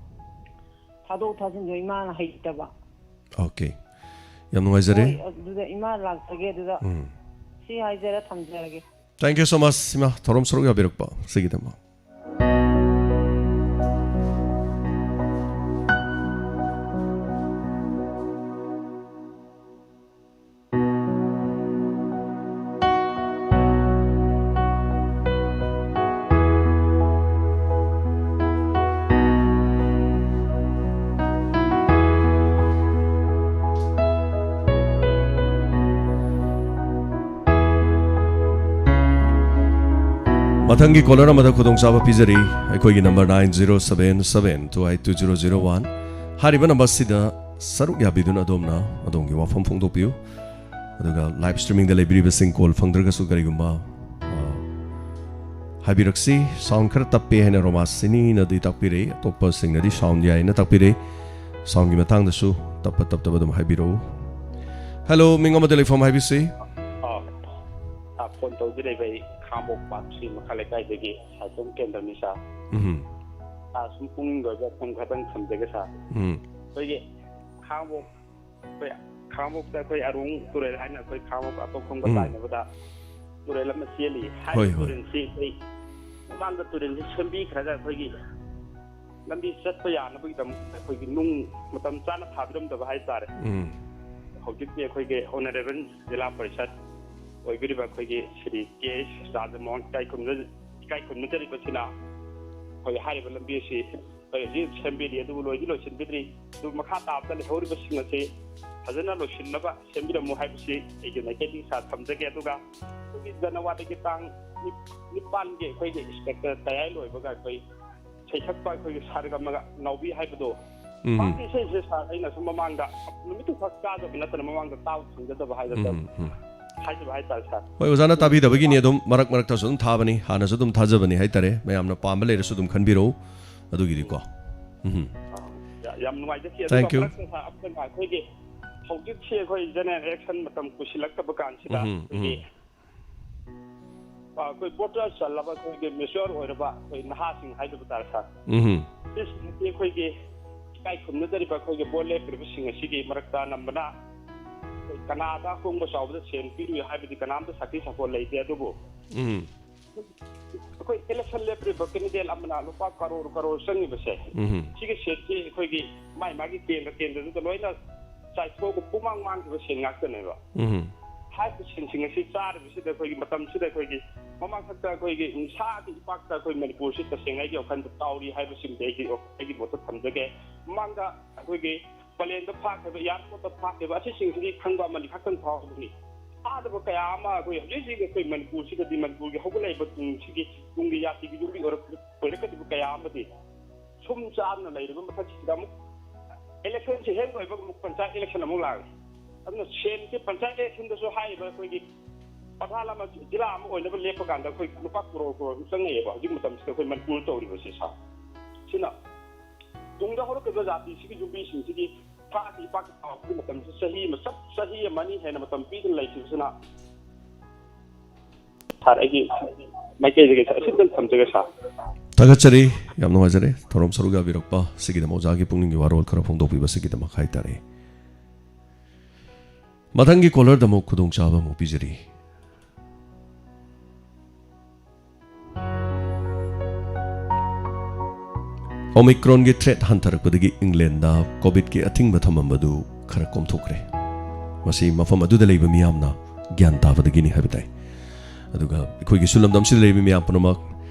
S7: ꯊꯥꯗꯣꯛ ꯊꯥꯖꯤꯟꯗꯣ ꯏꯃꯥꯅ ꯍꯩꯇꯕ
S1: ꯑꯣꯀꯦ ꯌꯥꯝ ꯅꯨꯡꯉꯥꯏꯖꯔꯦ
S7: ꯑꯗꯨꯗ ꯏꯃꯥ ꯂꯥꯛꯆꯒꯦ ꯑꯗꯨꯗ ꯁꯤ ꯍꯥꯏꯖꯔ ꯊꯝꯖꯔꯒꯦ
S1: ꯊꯦꯡꯛ ꯌꯨ ꯁꯣ ꯃꯆ ꯏꯃꯥ ꯊꯧꯔꯝ ꯁꯔꯨꯛ ꯌꯥꯕꯤꯔꯛꯄ ꯁꯤꯒꯤꯗꯃꯛ ꯃꯊꯪꯒꯤ ꯀꯣꯂꯔ ꯑꯃꯗ ꯈꯨꯗꯣꯡꯆꯥꯕ ꯄꯤꯖꯔꯤ ꯑꯩꯈꯣꯏꯒꯤ ꯅꯝꯕꯔ 9077282001 ꯍꯥꯏꯔꯤꯕ ꯅꯝꯕꯔꯁꯤꯗ ꯁꯔꯨꯛ ꯌꯥꯕꯤꯗꯨꯅ ꯑꯗꯣꯝꯅ ꯑꯗꯣꯝꯒꯤ ꯋꯥꯐꯝ ꯐꯣꯡꯗꯣꯛꯄꯤꯌꯨ ꯑꯗꯨꯒ ꯂꯥꯏꯚ ꯁ꯭ꯇ꯭ꯔꯤꯃꯤꯡꯗ ꯂꯩꯕꯤꯔꯤꯕꯁꯤꯡ ꯀꯣꯜ ꯐꯪꯗ꯭ꯔꯒꯁꯨ ꯀꯔꯤꯒꯨꯝꯕ ꯍꯥꯏꯕꯤꯔꯛꯁꯤ ꯁꯥꯎꯟ ꯈꯔ ꯇꯞꯄꯦ ꯍꯥꯏꯅ ꯔꯣꯃꯥꯁꯤꯅꯤꯅꯗꯤ ꯇꯥꯛꯄꯤꯔꯛꯏ ꯑꯇꯣꯞꯄꯁꯤꯡꯅꯗꯤ ꯁꯥꯎꯟ ꯌꯥꯏꯅ ꯇꯥꯛꯄꯤꯔꯛꯏ ꯁꯥꯎꯟꯒꯤ ꯃꯇꯥꯡꯗꯁꯨ ꯇꯞꯄ ꯑꯗꯨꯝ ꯍꯥꯏꯕꯤꯔꯛꯎ ꯍꯜꯂꯣ ꯃꯤꯡ ꯑꯃꯗ ꯂꯩꯐꯝ ꯍꯥꯏꯕꯤꯁꯤ
S8: ꯐꯣꯟ ꯇꯧꯖꯔꯛꯏꯕ ꯑꯩ ꯈꯥꯡꯕꯣꯛ ꯄꯥꯠꯁꯤ ꯃꯈꯥ ꯂꯩꯀꯥꯏꯗꯒꯤ ꯁꯥꯏꯀꯜ ꯀꯦꯟꯗ꯭ꯔꯅꯤ ꯁꯥꯔ ꯁꯨꯝ ꯄꯨꯛꯅꯤꯡ ꯑꯣꯏꯕ ꯄꯨꯡ ꯈꯛꯇꯪ ꯊꯝꯖꯒꯦ ꯁꯥꯔ ꯑꯩꯈꯣꯏꯒꯤ ꯈꯥꯡꯕꯣꯛꯇ ꯑꯩꯈꯣꯏ ꯑꯔꯨꯡ ꯇꯨꯔꯦꯜ ꯍꯥꯏꯅ ꯑꯩꯈꯣꯏ ꯈꯥꯡꯕꯣꯛ ꯑꯇꯣꯞꯄꯒ ꯇꯥꯏꯅꯕꯗ ꯇꯨꯔꯦꯜ ꯑꯃ ꯆꯦꯜꯂꯤ ꯍꯥꯏꯔꯤꯕ ꯇꯨꯔꯦꯜꯁꯤ ꯑꯩꯈꯣꯏ ꯃꯃꯥꯡꯗ ꯇꯨꯔꯦꯜꯁꯤ ꯁꯦꯝꯕꯤꯈ꯭ꯔꯒ ꯑꯩꯈꯣꯏꯒꯤ ꯂꯝꯕꯤ ꯆꯠꯄ ꯌꯥꯅꯕꯒꯤꯗꯃꯛꯇ ꯑꯩꯈꯣꯏꯒꯤ ꯅꯨꯡ ꯃꯇꯝ ꯆꯥꯅ ꯊꯥꯕꯤꯔꯝꯗꯕ ꯍꯥꯏꯇꯥꯔꯦ ꯍꯧꯖꯤꯛꯇꯤ ꯑꯩꯈꯣꯏꯒꯤ ꯑꯣꯅꯔꯦꯕꯜ ꯖꯤꯂꯥ ꯄꯔꯤꯁꯠ ꯑꯣꯏꯕꯤꯔꯤꯕ ꯑꯩꯈꯣꯏꯒꯤ ꯁ꯭ꯔꯤ ꯀꯦ ꯑꯦꯁ ꯔꯥꯖꯃꯣꯍꯟ ꯏꯀꯥꯏ ꯈꯨꯝꯅꯖꯔꯤꯕꯁꯤꯅ ꯑꯩꯈꯣꯏ ꯍꯥꯏꯔꯤꯕ ꯂꯝꯕꯤ ꯑꯁꯤ ꯑꯩꯈꯣꯏ ꯍꯧꯖꯤꯛ ꯁꯦꯝꯕꯤꯔꯤ ꯑꯗꯨꯕꯨ ꯂꯣꯏꯁꯤꯟꯕꯤꯗ꯭ꯔꯤ ꯑꯗꯨ ꯃꯈꯥ ꯇꯥꯕꯗ ꯂꯩꯍꯧꯔꯤꯕꯁꯤꯡ ꯑꯁꯤ ꯐꯖꯅ ꯂꯣꯏꯁꯤꯟꯅꯕ ꯁꯦꯝꯕꯤꯔꯝꯃꯨ ꯍꯥꯏꯕꯁꯤ ꯑꯩꯒꯤ ꯃꯥꯏꯀꯩꯗꯒꯤ ꯁꯥꯔ ꯊꯝꯖꯒꯦ ꯑꯗꯨꯒ ꯑꯩꯈꯣꯏꯒꯤ ꯖꯅꯋꯥꯔꯤꯒꯤ ꯇꯥꯡ 9ꯒꯤ ꯑꯩꯈꯣꯏꯒꯤ ꯏꯟꯁꯄꯦꯛꯇꯔ ꯇꯌꯥꯏ ꯂꯣꯏꯕꯒ ꯑꯩꯈꯣꯏ ꯁꯩꯁꯛꯄ ꯑꯩꯈꯣꯏꯒꯤ ꯁꯥꯔꯒꯝꯃꯒ ꯅꯥꯎꯕꯤ ꯍꯥꯏꯕꯗꯣ ꯃꯥꯒꯤ ꯏꯁꯩꯁꯦ ꯁꯥꯔ ꯑꯩꯅ ꯁꯨꯝ ꯃꯃꯥꯡꯗ ꯅꯨꯃꯤꯠꯇꯨ ꯈꯛ ꯇꯥꯗꯕ ꯅꯠꯇꯅ ꯃꯃꯥꯡꯗ ꯇꯥꯕ ꯐꯪꯖꯗꯕ ꯍꯥꯏꯖꯕ ꯍꯥꯏꯇꯥꯔꯦ ꯁꯥꯔ
S1: ꯍꯣꯏ ꯑꯣꯖꯥꯅ ꯇꯥꯕꯤꯗꯕꯒꯤꯅꯤ ꯑꯗꯨꯝ ꯃꯔꯛ ꯃꯔꯛꯇꯁꯨ ꯑꯗꯨꯝ ꯊꯥꯕꯅꯤ ꯍꯥꯟꯅꯁꯨ ꯑꯗꯨꯝ ꯊꯥꯖꯕꯅꯤ ꯍꯥꯏꯇꯥꯔꯦ ꯃꯌꯥꯝꯅ ꯄꯥꯝꯕ ꯂꯩꯔꯁꯨ ꯑꯗꯨꯝ ꯈꯟꯕꯤꯔꯛꯎ ꯑꯗꯨꯒꯤꯗꯤꯀꯣ
S8: ꯌꯥꯝ ꯅꯨꯡꯉꯥꯏꯖꯈꯤ ꯑꯗꯨꯒ ꯃꯔꯛꯇ ꯑꯩꯈꯣꯏꯒꯤ ꯍꯧꯖꯤꯛꯁꯤ ꯑꯩꯈꯣꯏ ꯖꯦꯅꯔꯦꯜ ꯑꯦꯂꯦꯛꯁꯟ ꯃꯇꯝ ꯀꯨꯏꯁꯤꯜꯂꯛꯇꯕ ꯀꯥꯟꯁꯤꯗ ꯑꯩꯈꯣꯏ ꯚꯣꯇꯔ ꯆꯜꯂꯕ ꯑꯩꯈꯣꯏꯒꯤ ꯃꯦꯆꯣꯔ ꯑꯣꯏꯔꯕ ꯑꯩꯈꯣꯏ ꯅꯍꯥꯁꯤꯡ ꯍꯥꯏꯖꯕ ꯇꯥꯔꯦ ꯁꯥꯔ ꯁꯤꯁꯤꯡꯁꯤ ꯑꯩꯈꯣꯏꯒꯤ ꯏꯀꯥꯏ ꯈꯨꯝꯅꯗꯔꯤꯕ ꯑꯩꯈꯣꯏꯒꯤ ꯚꯣꯠ ꯂꯦꯞꯄꯤꯔꯤꯕꯁꯤꯡ ꯑꯁꯤꯒꯤ ꯃꯔꯛꯇ ꯑꯅꯝꯕꯅ ꯑꯩꯈꯣꯏ ꯀꯅꯥꯗ ꯍꯣꯡꯕ ꯆꯥꯎꯕꯗ ꯁꯦꯟ ꯄꯤꯔꯨꯏ ꯍꯥꯏꯕꯗꯤ ꯀꯅꯥꯝꯇ ꯁꯥꯈꯤ ꯁꯥꯄꯣꯠ ꯂꯩꯇꯦ ꯑꯗꯨꯕꯨ ꯑꯩꯈꯣꯏ ꯏꯂꯦꯛꯁꯟ ꯂꯦꯞꯄꯤꯔꯤꯕ ꯀꯦꯟꯗꯤꯗꯦꯠ ꯑꯃꯅ ꯂꯨꯄꯥ ꯀꯔꯣꯔ ꯆꯪꯉꯤꯕꯁꯦ ꯁꯤꯒꯤ ꯁꯦꯟꯁꯤ ꯑꯩꯈꯣꯏꯒꯤ ꯃꯥꯒꯤ ꯀꯦꯟꯗ꯭ꯔꯗꯨꯗ ꯂꯣꯏꯅ ꯆꯥꯏꯊꯣꯛꯑꯒ ꯄꯨꯡꯃꯥꯡ ꯃꯥꯡꯈꯤꯕ ꯁꯦꯟ ꯉꯥꯛꯇꯅꯦꯕ ꯍꯥꯏꯔꯤꯕ ꯁꯦꯟꯁꯤꯡ ꯑꯁꯤ ꯆꯥꯔꯤꯕꯁꯤꯗ ꯑꯩꯈꯣꯏꯒꯤ ꯃꯇꯝꯁꯤꯗ ꯑꯩꯈꯣꯏꯒꯤ ꯃꯃꯥꯡꯊꯛꯇ ꯑꯩꯈꯣꯏꯒꯤ ꯅꯤꯁꯥꯒꯤ ꯏꯄꯥꯛꯇ ꯑꯩꯈꯣꯏ ꯃꯅꯤꯄꯨꯔꯁꯤ ꯇꯁꯦꯡꯅ ꯑꯩꯒꯤ ꯋꯥꯈꯜꯗ ꯇꯥꯎꯔꯤ ꯍꯥꯏꯕꯁꯤꯃꯗꯤ ꯑꯩꯒꯤ ꯃꯣꯠꯇ ꯊꯝꯖꯒꯦ ꯃꯃꯥꯡꯗ ꯑꯩꯈꯣꯏꯒꯤ ꯄꯂꯦꯟꯗ ꯐꯥꯈꯤꯕ ꯏꯌꯥꯔꯄꯣꯔꯠꯇ ꯐꯥꯈꯤꯕ ꯑꯁꯤꯁꯤꯡꯁꯤꯗꯤ ꯈꯪꯕ ꯑꯃꯅꯤ ꯈꯛꯇꯪ ꯐꯥꯎꯕꯅꯤ ꯊꯥꯗꯕ ꯀꯌꯥ ꯑꯃ ꯑꯩꯈꯣꯏ ꯍꯧꯖꯤꯛ ꯍꯧꯖꯤꯛ ꯑꯩꯈꯣꯏ ꯃꯅꯤꯄꯨꯔꯁꯤꯗꯗꯤ ꯃꯅꯤꯄꯨꯔꯒꯤ ꯍꯧꯒꯠꯂꯛꯏꯕ ꯇꯨꯡꯒꯤ ꯖꯥꯇꯤꯒꯤ ꯌꯨꯝꯕꯤ ꯑꯣꯏꯔꯛꯀꯗꯕ ꯀꯌꯥ ꯑꯃꯗꯤ ꯁꯨꯝ ꯆꯥꯗꯅ ꯂꯩꯔꯤꯕ ꯃꯊꯛꯁꯤꯗ ꯑꯃꯨꯛ ꯏꯂꯦꯛꯁꯟꯁꯤ ꯍꯦꯛ ꯂꯣꯏꯕꯒ ꯑꯃꯨꯛ ꯄꯟꯆꯥꯌꯠ ꯏꯂꯦꯛꯁꯟ ꯑꯃꯨꯛ ꯂꯥꯛꯑꯦ ꯑꯗꯨꯅ ꯁꯦꯟꯁꯤ ꯄꯟꯆꯥꯌꯠ ꯏꯂꯦꯛꯁꯟꯗꯁꯨ ꯍꯥꯏꯔꯤꯕ ꯑꯩꯈꯣꯏꯒꯤ ꯄꯊꯥꯜ ꯑꯃ ꯖꯤꯂꯥ ꯑꯃ ꯑꯣꯏꯅꯕ ꯂꯦꯞꯄ ꯀꯥꯟꯗ ꯑꯩꯈꯣꯏ ꯂꯨꯄꯥ ꯀꯔꯣꯔ ꯆꯪꯉꯛꯑꯦꯕ ꯍꯧꯖꯤꯛ ꯃꯇꯝꯁꯤꯗ ꯑꯩꯈꯣꯏ ꯃꯅꯤꯄꯨꯔ ꯇꯧꯔꯤꯕꯁꯤ ꯁꯥ ꯁꯤꯅ ꯇꯨꯡꯗ ꯍꯧꯔꯛꯀꯗꯕ ꯖꯥꯇꯤꯁꯤꯒꯤ ꯌꯨꯝꯕꯤꯁꯤꯡꯁꯤꯒꯤ ꯐꯥꯒꯤ ꯏꯄꯥꯛꯀꯤ ꯄꯥꯎꯒꯤ ꯃꯇꯝꯁꯤ ꯆꯍꯤ ꯑꯃ ꯑꯅꯤ ꯍꯦꯟꯅ ꯃꯇꯝ ꯄꯤꯗꯨꯅ ꯂꯩꯈꯤꯕꯁꯤꯅ ꯁꯥꯔ ꯑꯩꯒꯤ ꯃꯥꯏꯀꯩꯗꯒꯤ ꯑꯁꯤꯇꯪ ꯊꯝꯖꯒꯦ ꯁꯥꯔ
S1: ꯊꯥꯒꯠꯆꯔꯤ ꯌꯥꯝ ꯅꯨꯡꯉꯥꯏꯖꯔꯦ ꯊꯧꯔꯝ ꯁꯔꯨꯛ ꯌꯥꯕꯤꯔꯛꯄ ꯁꯤꯒꯤꯗꯃꯛ ꯑꯣꯖꯥꯒꯤ ꯄꯨꯛꯅꯤꯡꯒꯤ ꯋꯥꯔꯣꯜ ꯈꯔ ꯐꯣꯡꯗꯣꯛꯄꯤꯕꯁꯤꯒꯤꯗꯃꯛ ꯍꯥꯏꯇꯥꯔꯦ ꯃꯊꯪꯒꯤ ꯀꯣꯂꯔꯗꯃꯨꯛ ꯈꯨꯗꯣꯡꯆꯥꯕ ꯑꯃꯨꯛ ꯄꯤꯖꯔꯤ ओमिक्रॉन की थ्रेट हंथरकपदगी इंग्लैंड दा कोविड की अथिंग थमंबदु खरा कोमथोखरे मसी मफम अदुदा लेबा मियामना ज्ञान ताबदगिनी हाबिताई अदुगा इखोइगी सुलमदम सि लेबा मियाम पुनमक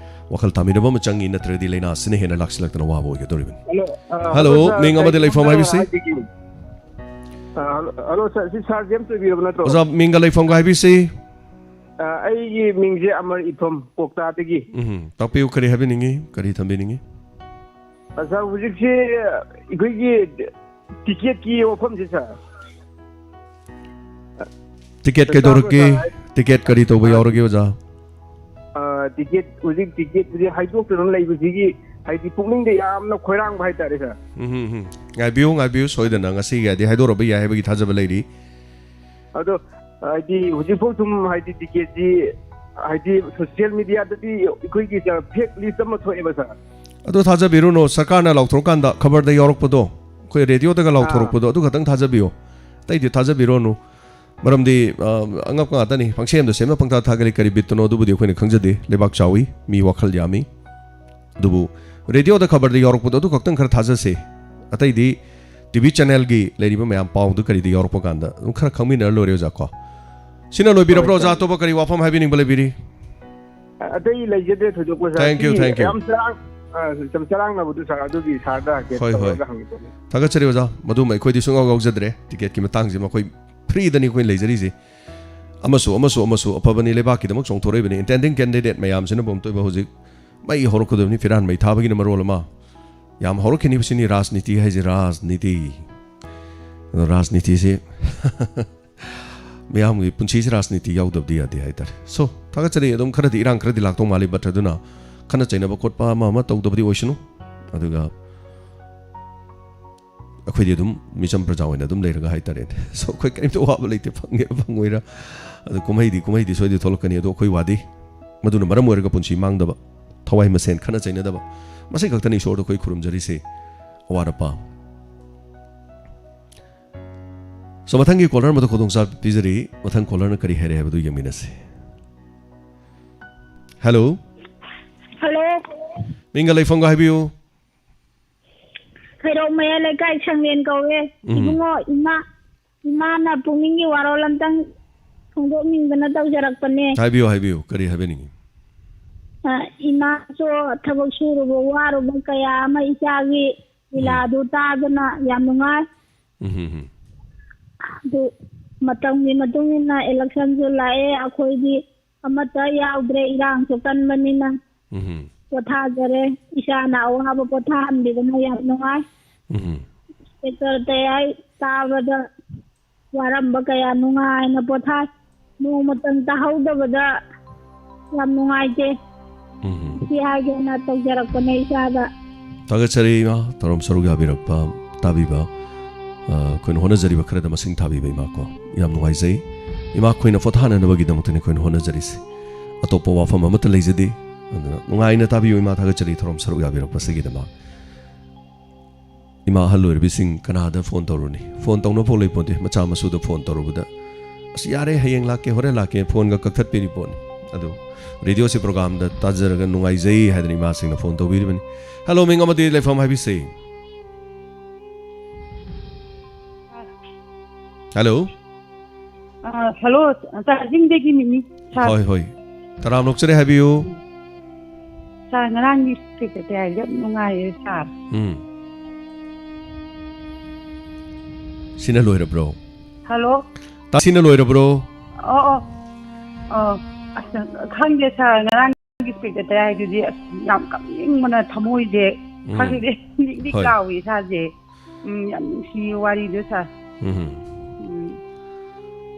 S1: वखल तामिनबा मचंगी नत्रदि लेना सिने हेना लाक्सिलक्तना वाबो ओगे दोरिबन हेलो मिंग अमदि लेफम हाबिसि
S6: हेलो सर सि सर जेम्स बिरब नत्रो
S1: ओजा मिंग लेफम गा हाबिसि
S6: अैगी मिंगजे अमर इथम कोक्तादगी
S1: तापिउ करि हाबिनिंगी करि थंबिनिंगी
S6: सर हुजिकसे इखोइगी टिकेट की वफम से सर
S1: टिकेट के दौरके टिकेट करी तो यावरगे ओजा
S6: टिकेट हुजिक टिकेट दि हाइदोक्तन लैबसिगी हाइदि पुकनिंग दे यामना खोइरांग भाई तारे sir
S1: ngaibiu soidana ngasi ga di haidoro ba ya hebagi thajaba leiri
S6: ado हाइदि हुजिफो तुम हाइदि टिकेट दि हाइदि सोशल मीडिया दि इखोइगी फेक लिस्ट अमा थोएबा सर
S1: अदो थाजबिरुनो सरकारना लाउथ्रोकांदा खबर दा यावरकपदो कोइ रेडियो दगा लाउथ्रोकपदो अदु खतंग थाजबियो तैदि थाजबिरोनु मरमदि अंगप गातनी फंक्शन दो सेम पंक्ता थागली करी बितनो दुबुदि खोइने खंजदे लेबाक चावी मी वखल यामी दुबु रेडियो दा खबर दा यावरकपदो अदु खतंग खर थाजसे अतैदि टीवी चैनल गी लेरिबा मयाम पाउ दु करी दा यावरकपकांदा खर खमिनर लोरे जाको सिना लोबिरब्रो जा तो बकरी वाफम हाबिनिंग बलेबिरी
S6: अतै लैजदे थोजोको सर
S1: थैंक यू
S6: चमचरांग नबुदु सर अदुगी सारदा के
S1: थागचरी ओजा मदुम अखोइदि सुंगाव गावजद्रे टिकेट की मतंग जे मखोइ फ्री दनी कोइ लेजरी जे अमसु अपबनी लेबाकी दमक चोंथोरेबनी इंटेंडिंग कैंडिडेट मयाम सिना बम तोइबा होजिक मै हरकोदबनी फिरान मै थाबगी न मरोल मा याम हरखिनि बिसिनि राजनीति है जे राजनीति से मयाम की पुंसी से राजनीति याउदबदि यादे हाइतार सो थागचरी एकदम खरदि इरांग खरदि लाक्तो माली बथदुना खना चैनबा खोटपा मा तौदबदि ओइसनु अदुगा अखोइदि दुम मिचम प्रजा ओइना दुम लेरगा हाइतारे सो खोइ करिमतो वाबा लेते फंगोइरा अदु कुमैदि सोइदि थोलकनी अदु खोइ वादि मदुना मरम ओइरगा पुंसी मांगदबा थवाइ मसेन खना चैनदबा मसे खक्तनि ईश्वर खोइ खुरुमजरिसे अवारपा सो मथंगी कॉलर मद खोदोंसा पिजरी मथंग कॉलर न करी हेरे हबदु यमिनसे हेलो
S3: हेलो
S1: मिंगा लेफंगा हाबियो
S3: खैरो मया लेकाय संगेन कौवे इबुंगो इमा ना पुंगिंगी वारोलंतंग फोंदोनिंगना तौजरकपने
S1: हाबियो करी हाबेनिंगी
S3: इमा सो थबक सुरुबो वारुबो कया अमा इचागी इलादु तादना याम नुंगाय दु मतंगी मतुंगिना इलेक्शन जो लाए अखोइदी अमता याउद्रे इरांग सो कनबनिना
S9: ꯄꯣꯊꯥꯖꯔꯦ ꯏꯁꯥꯅ ꯑꯋꯥꯕ ꯄꯣꯊꯥꯍꯟꯕꯤꯗꯅ ꯌꯥꯝ ꯅꯨꯡꯉꯥꯏ ꯏꯟꯁꯄꯦꯛꯇꯔ ꯇꯌꯥꯏ ꯇꯥꯕꯗ ꯋꯥꯔꯝꯕ ꯀꯌꯥ ꯅꯨꯡꯉꯥꯏꯅ ꯄꯣꯊꯥꯏ ꯅꯣꯡꯃꯇꯪ ꯇꯥꯍꯧꯗꯕꯗ ꯌꯥꯝ ꯅꯨꯡꯉꯥꯏꯇꯦ ꯁꯤ ꯍꯥꯏꯒꯦꯅ ꯇꯧꯖꯔꯛꯄꯅꯦ ꯏꯁꯥꯗ
S1: ꯊꯥꯒꯠꯆꯔꯤ ꯏꯃꯥ ꯊꯧꯔꯝ ꯁꯔꯨꯛ ꯌꯥꯕꯤꯔꯛꯄ ꯇꯥꯕꯤꯕ ꯑꯩꯈꯣꯏꯅ ꯍꯣꯠꯅꯖꯔꯤꯕ ꯈꯔꯗ ꯃꯁꯤꯡ ꯊꯥꯕꯤꯕ ꯏꯃꯥ ꯀꯣ ꯌꯥꯝ ꯅꯨꯡꯉꯥꯏꯖꯩ ꯏꯃꯥ ꯑꯩꯈꯣꯏꯅ ꯄꯣꯊꯥꯅꯅꯕꯒꯤꯗꯃꯛꯇꯅꯤ ꯑꯩꯈꯣꯏꯅ ꯍꯣꯠꯅꯖꯔꯤꯁꯤ ꯑꯇꯣꯞꯄ ꯋꯥꯐꯝ ꯑꯃꯠꯇ ꯂꯩꯖꯗꯦ ꯑꯗꯨꯅ ꯅꯨꯡꯉꯥꯏꯅ ꯇꯥꯕꯤꯌꯨ ꯏꯃꯥ ꯊꯥꯒꯠꯆꯔꯤ ꯊꯧꯔꯝ ꯁꯔꯨꯛ ꯌꯥꯕꯤꯔꯛꯄꯁꯤꯒꯤꯗꯃꯛ ꯏꯃꯥ ꯑꯍꯜ ꯑꯣꯏꯔꯕꯤꯁꯤꯡ ꯀꯅꯥꯗ ꯐꯣꯟ ꯇꯧꯔꯨꯅꯤ ꯐꯣꯟ ꯇꯧꯅꯐꯥꯎ ꯂꯩꯄꯣꯟꯇꯦ ꯃꯆꯥ ꯃꯁꯨꯗ ꯐꯣꯟ ꯇꯧꯔꯨꯕꯗ ꯑꯁ ꯌꯥꯔꯦ ꯍꯌꯦꯡ ꯂꯥꯛꯀꯦ ꯍꯣꯔꯦꯟ ꯂꯥꯛꯀꯦ ꯐꯣꯟꯒ ꯀꯛꯊꯠꯄꯤꯔꯤ ꯄꯣꯠꯅꯤ ꯑꯗꯨ ꯔꯦꯗꯤꯑꯣꯁꯤ ꯄ꯭रोग्राꯝꯗ ꯇꯥꯖꯔꯒ ꯅꯨꯡꯉꯥꯏꯖꯩ ꯍꯥꯏꯗꯅ ꯏꯃꯥꯁꯤꯡꯅ ꯐꯣꯟ ꯇꯧꯕꯤꯔꯤꯕꯅꯤ ꯍꯜꯂꯣ ꯃꯤꯡ ꯑꯃꯗꯤ ꯂꯩꯐꯝ ꯍꯥꯏꯕꯤꯁꯤ ꯍꯜꯂꯣ
S10: ꯍꯜꯂꯣ ꯆꯥꯔꯖꯤꯡꯗꯒꯤ ꯃꯤꯅꯤ
S1: ꯍꯣꯏ ꯍꯣꯏ ꯇꯔꯥꯝ ꯅꯣꯛꯆꯔꯦ ꯍꯥꯏꯕꯤꯌꯨ
S10: ꯁꯥꯔ ꯉꯔꯥꯡꯒꯤ ꯁꯦꯀ꯭ꯔꯦꯇꯔꯤꯌꯥꯗ ꯌꯥꯝ ꯅꯨꯡꯉꯥꯏꯌꯦ ꯁꯥꯔ
S1: ꯁꯤꯅ ꯂꯣꯏꯔꯕ꯭ꯔꯣ
S10: ꯍꯜꯂꯣ
S1: ꯁꯤꯅ ꯂꯣꯏꯔꯕ꯭ꯔꯣ
S10: ꯑꯁ ꯈꯪꯗꯦ ꯁꯥꯔ ꯉꯔꯥꯡꯒꯤ ꯁꯦꯀ꯭ꯔꯦꯇꯔꯤꯌꯥꯗꯨꯗꯤ ꯑꯁ ꯌꯥꯝ ꯀꯞꯅꯤꯡꯕꯅ ꯊꯃꯣꯏꯁꯦ ꯈꯪꯗꯦ ꯅꯤꯛ ꯂꯥꯎꯏ ꯏꯁꯥꯁꯦ ꯌꯥꯝ ꯅꯨꯡꯁꯤꯌꯦ ꯋꯥꯔꯤꯗꯣ ꯁꯥꯔ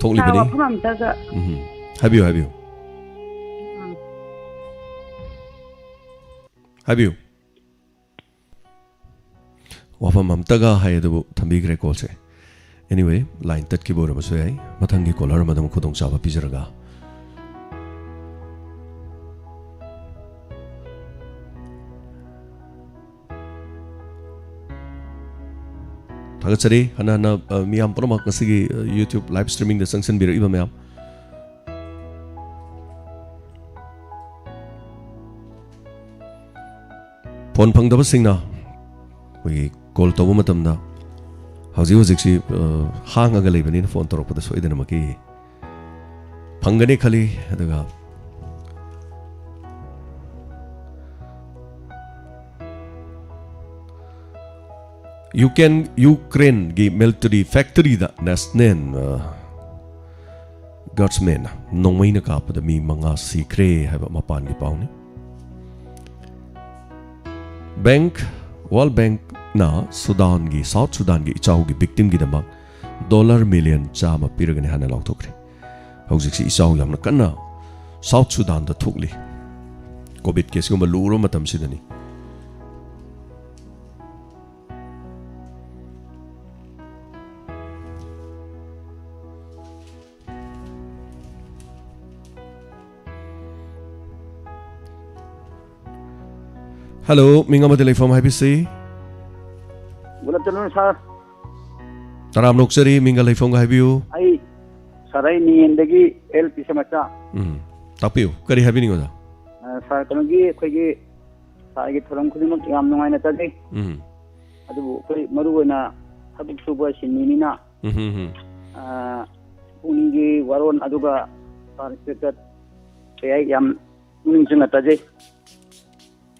S1: ꯊꯣꯛꯂꯤꯕꯅꯤ
S10: ꯋꯥꯐꯝ ꯑꯝꯇꯒ
S1: ꯍꯥꯏꯕꯤꯌꯨ ꯍꯥꯏꯕꯤꯌꯨ ꯍꯥꯏꯕꯤꯌꯨ ꯋꯥꯐꯝ ꯑꯝꯇꯒ ꯍꯥꯏ ꯑꯗꯨꯕꯨ ꯊꯝꯕꯤꯈ꯭ꯔꯦ ꯀꯣꯜꯁꯦ ꯑꯦꯅꯤꯋꯦ ꯂꯥꯏꯟ ꯇꯠꯈꯤꯕ ꯑꯣꯏꯔꯕꯁꯨ ꯌꯥꯏ ꯃꯊꯪꯒꯤ ꯀꯣꯂꯔ ꯑꯃꯗ ꯑꯃꯨꯛ ꯈꯨꯗꯣꯡꯆꯥꯕ ꯄꯤꯖꯔꯒ ꯊꯥꯒꯠꯆꯔꯤ ꯍꯟꯅ ꯍꯟꯅ ꯃꯤꯌꯥꯝ ꯄꯨꯝꯅꯃꯛ ꯉꯁꯤꯒꯤ ꯌꯨꯇ꯭ꯌꯨꯕ ꯂꯥꯏꯚ ꯁ꯭ꯇ꯭ꯔꯤꯃꯤꯡꯗ ꯆꯪꯁꯤꯟꯕꯤꯔꯛꯏꯕ ꯃꯌꯥꯝ ꯐꯣꯟ ꯐꯪꯗꯕꯁꯤꯡꯅ ꯑꯩꯈꯣꯏꯒꯤ ꯀꯣꯜ ꯇꯧꯕ ꯃꯇꯝꯗ ꯍꯧꯖꯤꯛ ꯍꯧꯖꯤꯛꯁꯤ ꯍꯥꯡꯉꯒ ꯂꯩꯕꯅꯤꯅ ꯐꯣꯟ ꯇꯧꯔꯛꯄꯗ ꯁꯣꯏꯗꯅꯃꯛꯀꯤ ꯐꯪꯒꯅꯤ ꯈꯜꯂꯤ ꯑꯗꯨꯒ ꯌꯨꯀ꯭ꯔꯦꯟꯒꯤ ꯃꯤꯂꯤꯇꯔꯤ ꯐꯦꯛꯇꯔꯤꯗ ꯅꯦꯁꯅꯦꯜ ꯒꯥꯔꯗꯁꯃꯦꯟ ꯅꯣꯡꯃꯩꯅ ꯀꯥꯞꯄꯗ ꯃꯤ 5 ꯁꯤꯈ꯭ꯔꯦ ꯍꯥꯏꯕ ꯃꯄꯥꯟꯒꯤ ꯄꯥꯎꯅꯤ ꯋꯥꯔꯜ ꯕꯦꯡꯛꯅ ꯁꯨꯗꯥꯟꯒꯤ ꯁꯥꯎꯠ ꯁꯨꯗꯥꯟꯒꯤ ꯏꯆꯥꯎꯒꯤ ꯕꯤꯛꯇꯤꯝꯒꯤꯗꯃꯛ $100 ꯃꯤꯂꯤꯌꯟ ꯄꯤꯔꯒꯅꯤ ꯍꯥꯏꯅ ꯂꯥꯎꯊꯣꯛꯈ꯭ꯔꯦ ꯍꯧꯖꯤꯛꯁꯤ ꯏꯆꯥꯎ ꯌꯥꯝꯅ ꯀꯟꯅ ꯁꯥꯎꯠ ꯁꯨꯗꯥꯟꯗ ꯊꯣꯛꯂꯤ COVID ꯀꯦꯁꯒꯨꯝꯕ ꯂꯨꯔꯕ ꯃꯇꯝꯁꯤꯗꯅꯤ Hello, ming amadi leifam haibisi.
S11: Good afternoon, sir.
S1: Taram noksari minga leifam ga haibiu.
S11: Ai sarai ni endagi LP samacha.
S1: Tapiu, kari haibini ngoda.
S11: Sir kanagi khoigi sagi thoram khudimok yam nungai na tadi. Adu koi maru na habuk suba sinini na. Pukning Warol aduga parketat kaya yam ning singa tadi.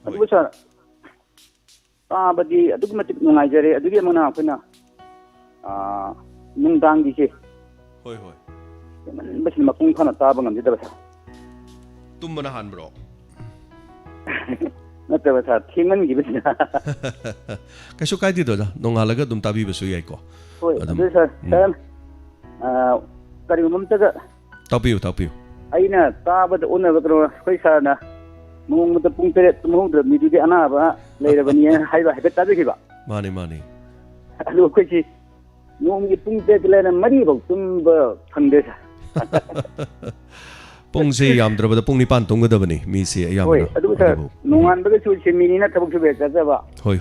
S11: Aduh sir, bagi aduh matik nungajari aduh dia mana apa na, nungdang di sini.
S1: Hoi.
S11: Masih makung kan atau apa ngambil terus.
S1: Tum mana han bro?
S11: Nanti terus, thiman gitu sih.
S1: Kasu kaya itu dah, nongalaga tum tabi besu ya iko.
S11: Hoi, aduh sir, saya, kari umum tu.
S1: Tapiu.
S11: Aina, tabat owner betul, kau sah na. Mung mata pung teret mung dra midu di ana ba leira bania haiba hebet tadi kiba
S1: mani
S11: alu ko chi mung gi pung teret lena mari ba tum ba thande sa
S1: pung se yam dra ba pung ni pan tung ga bani mi se yam
S11: hoi adu sa nungan ba chu chi mini na thabuk chu be cha ba
S1: hoi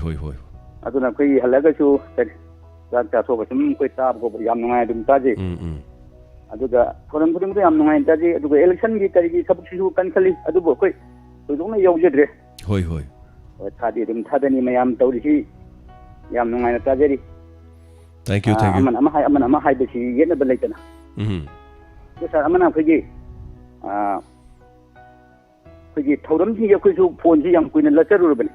S11: adu na koi halaga chu ta ta so ba tum koi ta ko yam nungai dum ta ji adu ga thoram thudum yam nungai ta ji adu ga election gi kari gi thabuk chu kan khali adu bo koi Tujuh yaudah deh.
S1: Hoi.
S11: Tadi tadi ni macam tahu di sini, yang nungai nata jadi.
S1: Thank you.
S11: Aman hai besi, ye na belai cina. Terus aman apa pergi thoram sih ya kuis phone sih yang kuis nelajar dulu bani.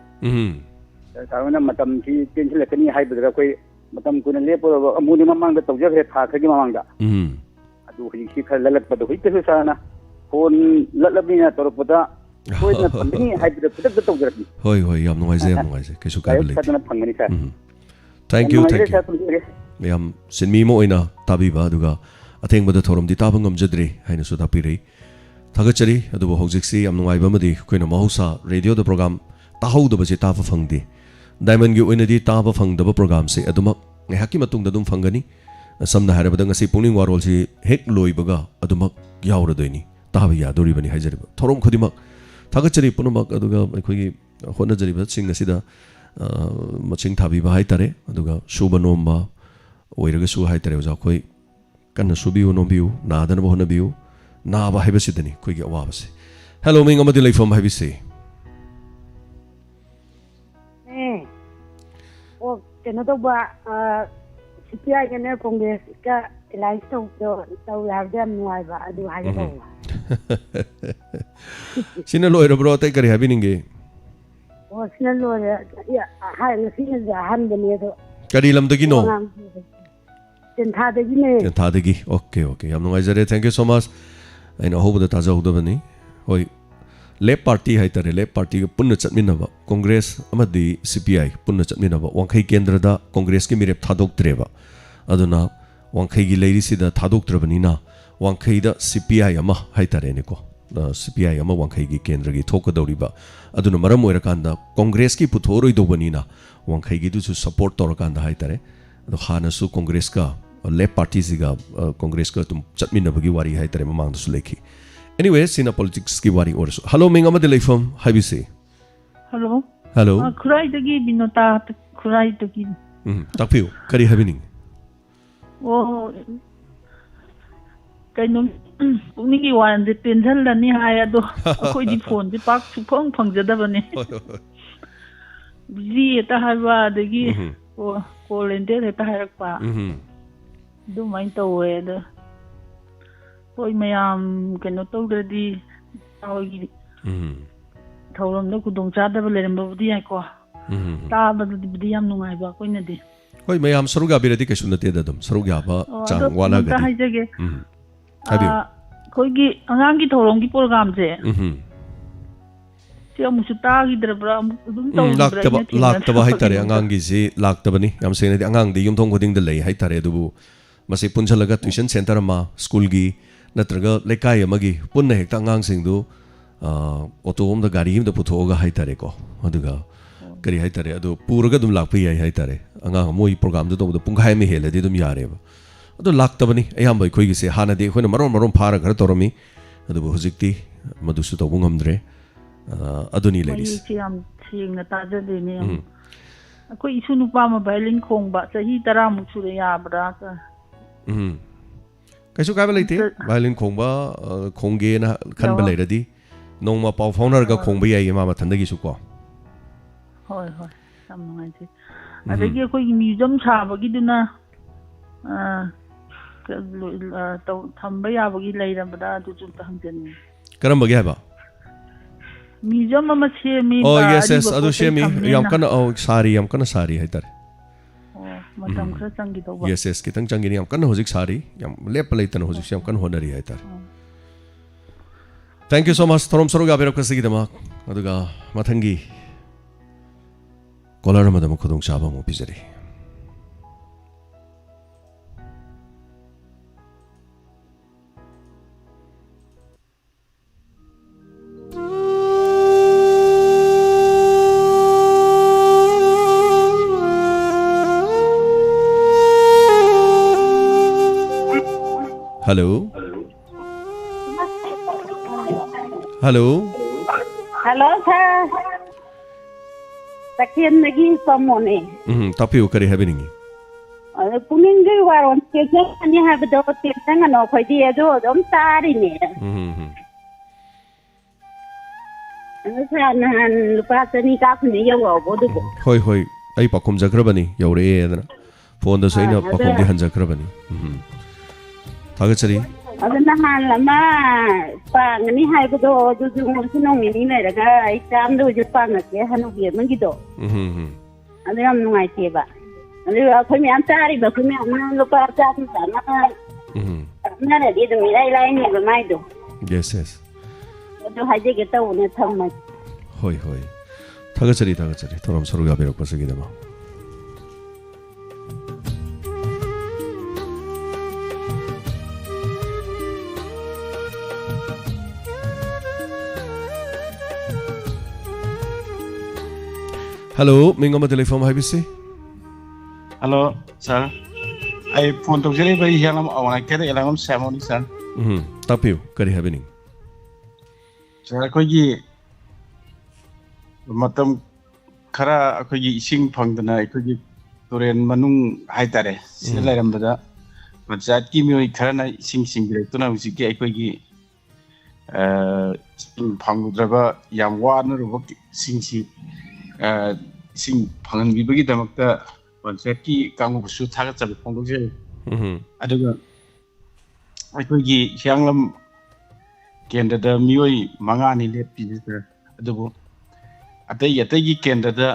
S11: Sekarang macam sih tensi lekani hai berada kuis macam kuis nelajar pun muni mamang dah tahu je thah kerja mamang dah. Aduh sih kalau lelat pada kuis tu sana phone lelat ni na terus pada ꯁꯣꯏꯗꯅ ꯐꯪꯒꯅꯤ ꯍꯥꯏꯕꯗ ꯈꯨꯗꯛꯇ ꯇꯧꯖꯔꯛꯏ
S1: ꯍꯣꯏ ꯍꯣꯏ ꯌꯥꯝ ꯅꯨꯡꯉꯥꯏꯖꯩ ꯌꯥꯝ ꯅꯨꯡꯉꯥꯏꯖꯩ ꯀꯩꯁꯨ ꯀꯥꯏꯕ ꯂꯩꯇꯦ
S11: ꯐꯖꯅ ꯐꯪꯒꯅꯤ ꯁꯥꯔ
S1: ꯊꯦꯡꯛ ꯌꯨ ꯃꯌꯥꯝ ꯁꯤꯟꯃꯤ ꯑꯃ ꯑꯣꯏꯅ ꯇꯥꯕꯤꯕ ꯑꯗꯨꯒ ꯑꯊꯦꯡꯕꯗ ꯊꯧꯔꯝꯗꯤ ꯇꯥꯕ ꯉꯝꯖꯗ꯭ꯔꯤ ꯍꯥꯏꯅꯁꯨ ꯇꯥꯛꯄꯤꯔꯛꯏ ꯊꯥꯒꯠꯆꯔꯤ ꯑꯗꯨꯕꯨ ꯍꯧꯖꯤꯛꯁꯤ ꯌꯥꯝ ꯅꯨꯡꯉꯥꯏꯕ ꯑꯃꯗꯤ ꯑꯩꯈꯣꯏꯅ ꯃꯍꯧꯁꯥ ꯔꯦꯗꯤꯑꯣꯗ ꯄ꯭ꯔꯣꯒ꯭ꯔꯥꯝ ꯇꯥꯍꯧꯗꯕꯁꯦ ꯇꯥꯕ ꯐꯪꯗꯦ ꯗꯥꯏꯃꯟꯒꯤ ꯑꯣꯏꯅꯗꯤ ꯇꯥꯕ ꯐꯪꯗꯕ ꯄ꯭ꯔꯣꯒ꯭ꯔꯥꯝꯁꯦ ꯑꯗꯨꯃꯛ ꯉꯥꯏꯍꯥꯛꯀꯤ ꯃꯇꯨꯡꯗ ꯑꯗꯨꯝ ꯐꯪꯒꯅꯤ ꯁꯝꯅ ꯍꯥꯏꯔꯕꯗ ꯉꯁꯤ ꯄꯨꯛꯅꯤꯡ ꯋꯥꯔꯣꯜꯁꯤ ꯍꯦꯛ ꯂꯣꯏꯕꯒ ꯑꯗꯨꯃꯛ ꯌꯥꯎꯔꯗꯣꯏꯅꯤ ꯇꯥꯕ ꯌꯥꯗꯣꯔꯤꯕꯅꯤ ꯍꯥꯏꯖꯔꯤꯕ ꯊꯧꯔꯝ ꯈꯨꯗꯤꯡꯃꯛ ꯊꯥꯒꯠꯆꯔꯤ ꯄꯨꯝꯅꯃꯛ ꯑꯗꯨꯒ ꯑꯩꯈꯣꯏꯒꯤ ꯍꯣꯠꯅꯖꯔꯤꯕꯁꯤꯡ ꯑꯁꯤꯗ ꯃꯁꯤꯡ ꯊꯥꯕꯤꯕ ꯍꯥꯏꯇꯥꯔꯦ ꯑꯗꯨꯒ ꯁꯨꯕ ꯅꯣꯝꯕ ꯑꯣꯏꯔꯒꯁꯨ ꯍꯥꯏꯇꯥꯔꯦ ꯑꯣꯖꯥ ꯑꯩꯈꯣꯏ ꯀꯟꯅ ꯁꯨꯕꯤꯌꯨ ꯅꯣꯝꯕꯤꯌꯨ ꯅꯥꯗꯅꯕ ꯍꯣꯠꯅꯕꯤꯌꯨ ꯅꯥꯕ ꯍꯥꯏꯕꯁꯤꯗꯅꯤ ꯑꯩꯈꯣꯏꯒꯤ ꯑꯋꯥꯕꯁꯦ ꯍꯦꯜꯂꯣ ꯃꯤꯡ ꯑꯃꯗꯤ ꯂꯩꯐꯝ ꯍꯥꯏꯕꯤꯁꯤ
S7: ꯑꯣ ꯀꯩꯅꯣ ꯇꯧꯕ CPIꯒꯅꯦ ꯀꯣꯡꯒ꯭ꯔꯦꯁꯀ ꯑꯦꯂꯥꯏꯟꯁ ꯇꯧꯋꯦ ꯍꯥꯏꯕꯗ ꯌꯥꯝ ꯅꯨꯡꯉꯥꯏꯕ ꯑꯗꯨ ꯍꯥꯏꯒꯦ ꯇꯧꯕ
S1: sina lo era bro tai kari habininge
S7: o sina lo ha sina han bani do
S1: kari lamdagi no
S7: tentadagi ne
S1: tentadagi okay yam ngai jare thank you so much aina hobda taja hudabani hoi left party haitare left party ge punna chatminaba congress amadi CPI punna chatminaba wankhai kendra da congress ki mirep thadok treba aduna wankhai gi leiri sida thadok trabani na wankhai da CPI ama haitare ne ko CPI ama wankhai gi kendra gi thokadoriba aduna maram oirakanda congress ki puthoroi dobani na wankhai gi du su support torakanda haitare ado hana su congress ka left party siga congress ka tum chatminaba gi wari haitare mamang su lekhi anyway sina politics ki wari orso hello minga ma delay from habisi hello
S12: khurai dagi binota khurai dagi
S1: takpiu kari habini
S12: oh kaino pukning gi wan de tension la ni hai ado akoi di phone di pak su phang phangjadabane busy eta haiba dagi call ende eta hairakpa du main tawe da hoi mayam kaino tawdadi hoigi thauram da kudong chadaba leramba budi ai ko taba budi yam nungai ba koina di
S1: hoi mayam saruga biradi kesu nate da dum saruga ba chang wala ga
S12: di haijage koigi angang gi thauram gi program je ti amusu ta gi drabra dum tawdra
S1: laktaba haitare angang gi ji laktabani yam sene di angang di yumthong goding da lei haitare dubu masi punjalaga tuition center ma school gi natraga lekai amagi punna hekta angang singdu auto om da gari im da puthoga haitare ko aduga kari haitare adu puraga dum lakpa yai haitare angang moi program da do punghai me hele di dum yare ba adu laktabani ayam bai khoi gi se hana de khoina marom phara gar torami adu hujikti madu su tobung amdre aduni ladies
S12: yam singna taja de ne akoi isu nupa ma violin khongba sahi 10 muk sure ya bra ka
S1: kaisu ka ba leite violin khongba khongge na khan ba leiradi nongma pau faunar ga khongba yai ma ma thandagi su ko
S12: hoi sam ngai ji adagi akoi museum sabagi duna thamba yabagi leirabada du chu hangjani
S1: karam bagi haba
S12: museum ma semi
S1: oh yes adu semi yam kana sari yam kana sari haitar
S12: matam khara changi do
S1: yes kitang changi ni yam kana hojik sari yam lep leitana hojik yam kana honari haitar thank you so much thorom saruga berok kasigi dama aduga mathangi kolar madam khodong chaba mo pijari hello
S3: sir takin nagi somone
S1: tapiu kari happening
S3: puning gi waron ke ani have do te tanga no khoi di do dom tari ne nan lupa sani ka khuni yawo bodu
S1: hoi ai pakhum jakrabani yaure edana phone da saina pakhum di hanjakrabani thagachari
S3: adana han lama pang ni hai do du ngom sinong ni ne daga ai tam do ju pang ke hanu bi mangi do adu am nungai te ba adu khoi mi am tari ba khoi mi am lupa ta ta na na de mi lai lai ni ba mai do
S1: yes
S9: ꯑꯗꯨ ꯍꯥꯏꯖꯒꯦ ꯇꯧꯕꯅꯦ ꯊꯝꯃꯒꯦ.
S1: ꯍꯣꯏ ꯍꯣꯏ. ꯊꯥꯒꯠꯆꯔꯤ ꯊꯧꯔꯝ ꯁꯔꯨꯛ ꯌꯥꯕꯤꯔꯛꯄꯁꯤꯒꯤꯗꯃꯛ. Hello, ming ama telephone haibisi.
S13: Hello, sir. I phone to jeli bai hialam awana kede elangam ceremony sir.
S1: Tapiu kari happening.
S13: Sir koi gi matam khara koi gi ising phangdana koi gi turen manung haitare sida lairam panchayat की मियोई खरना सिंग सिंग बिरेक्तुना हुजिके अखोगी फंगुद्रबा याम वानरुब सिंगसी सिंग फंगनबिबगी दमकता पंचायत की कांगुबसु थागतब फोंदोजे अदुगा अखोगी हियांगलम केंद्रदा मियोई मंगानी लेपिजिदा अदुबो अतै यतैगी केंद्रदा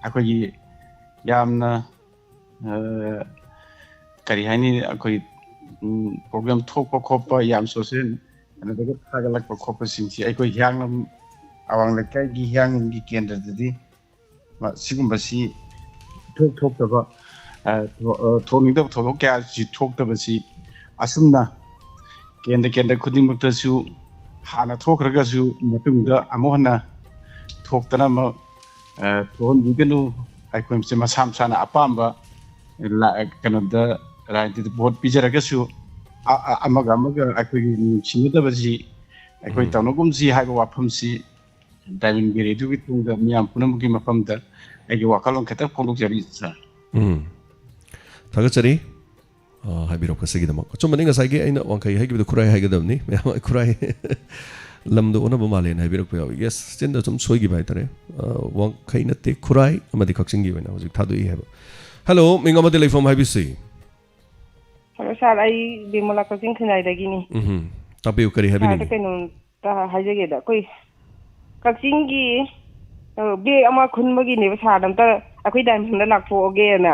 S13: अखोगी यामना करी हानी अखोई program thokpa khoppa yam social anadaga thagalakpa khoppa singsi अखोई हियांगलम awang lekai gi hiang gi kendra dadi ma sigumba si thok taba thoning da thok kya si thok taba si asumna kendra khuding makta su hana thokraga su matungda amohna thoktana ma thon bigenu अखोई से masam sana apamba la kanada right बहुत पिजरगा सु अमगा अखोई सिंगदबसी अखोई तौनगुमसी हाइबा वाफमसी diving बेरेदु की तुंग मियाम पुनमुकी मफमदा अगे वाखलों खता फोंदोकजरी sir
S1: थागचरी हाइबिरोकसगिदमक चुमनि ngसाइगे अइना वांखै हाइगिबदु खुराइ हाइगदबनि ma'am खुराइ लमदो ओनबो मालेन हाइबिरोक याव यस चिन्द चुम सोइगि बाइतरे वांखै नते खुराइ अमदि खक्सिंगि वना हुजिक थादुइ हेबो hello मिंगमदि लेफम हाइबिसि
S7: Hello sir, I Bimala Kacing Kinaidagini.
S1: Tapi ukari habini.
S7: I can Hajageda. Koi Kacingi be ama Kunmagi never had them. I quit them from the luck for again.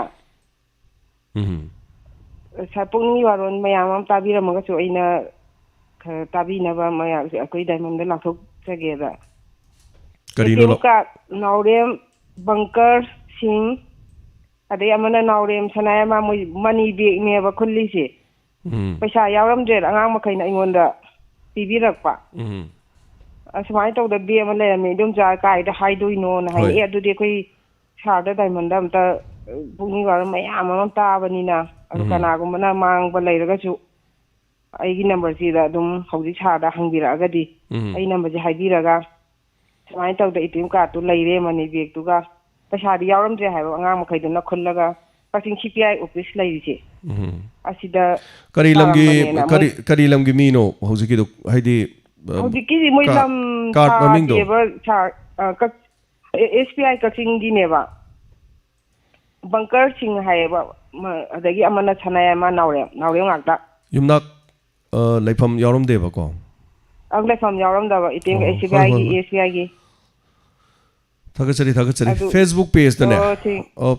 S7: Sapuni or on my arm, Tabira Magaso in a Tabi never my I quit them from the luck together. Karino Naurem Bunker Sing. अदे अमना नावरेम सनाय मा money bag नेबा खुल्लिसे पैसा यावरम जे अंगांग मखैना इंगोंदा पिबिरकपा असमाय तौदा बे अमा लेरमे दुम जा कायदा हाइदोइनो ना high ए अदुदे कोइ सारदा डायमंड अमता बुनी वार मयाम अम ताबनिना अदु कनागुमना मांगबा लेरगासु आइगी नंबर सीदा दुम हौजि सारदा हंगिरागदी आई नंबर जे हाइदिरागा समाय तौदा एटीएम कार्ड तु लेरे मनी बेग तुगा पैसादी यावरमजे हाइबो अंगांग मखैदुना खुल्लगा कसिंग सीपीआई ऑफिस लैरिसे असिदा करीलमगी मीनो हौजिकिदो हाइदि हौजिकि मोइलम कार्ड ममिंगदो एसपीआई कसिंगी नेबा बंकर सिंग हाइबा अदगी अमना छनाय मा नावरे ngakta yumnak leifam yawaromdeba ko ang leifam yawaromdaba iting SBI gi थागचरी फेसबुक पेज दने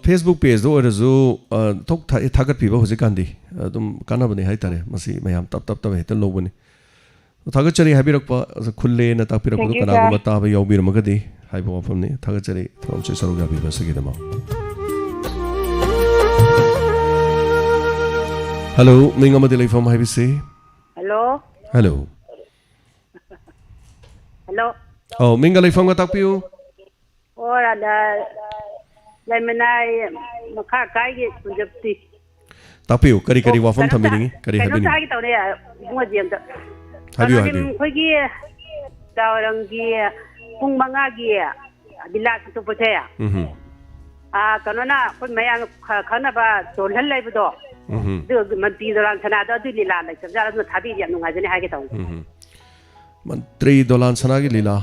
S7: फेसबुक पेज दो ओरजु थोक थागत पिबा होजे कांदी तुम कानाबने हाय तारे मसी मयाम तप हेत लोबनी थागचरी हाबिरकपा खुल्ले न तापिरकदो कनागुम ताबा यौबिरमगदी हाइबो वफमनी थागचरी थोम से सरुगा बिबा सगिदमा हेलो मिंगमदि लेफम हाइबिसे
S3: हेलो
S1: हेलो
S3: हेलो
S1: ओ मिंगा लेफम का तापियो
S3: और ada lemenai makha kai ge punjapti
S1: tapiu kari wafam thamini kari habini
S3: kano tagi tawne ya ngojiem da habiu khoi gi tawrang gi pung manga gi bilas tu pothaya kano na khoi mayam khana ba tolhal lai bdo du manti dolan sana da du lila lai sabja na thabi ya nunga jane ha ge taw मंत्री दोलान सनागी लीला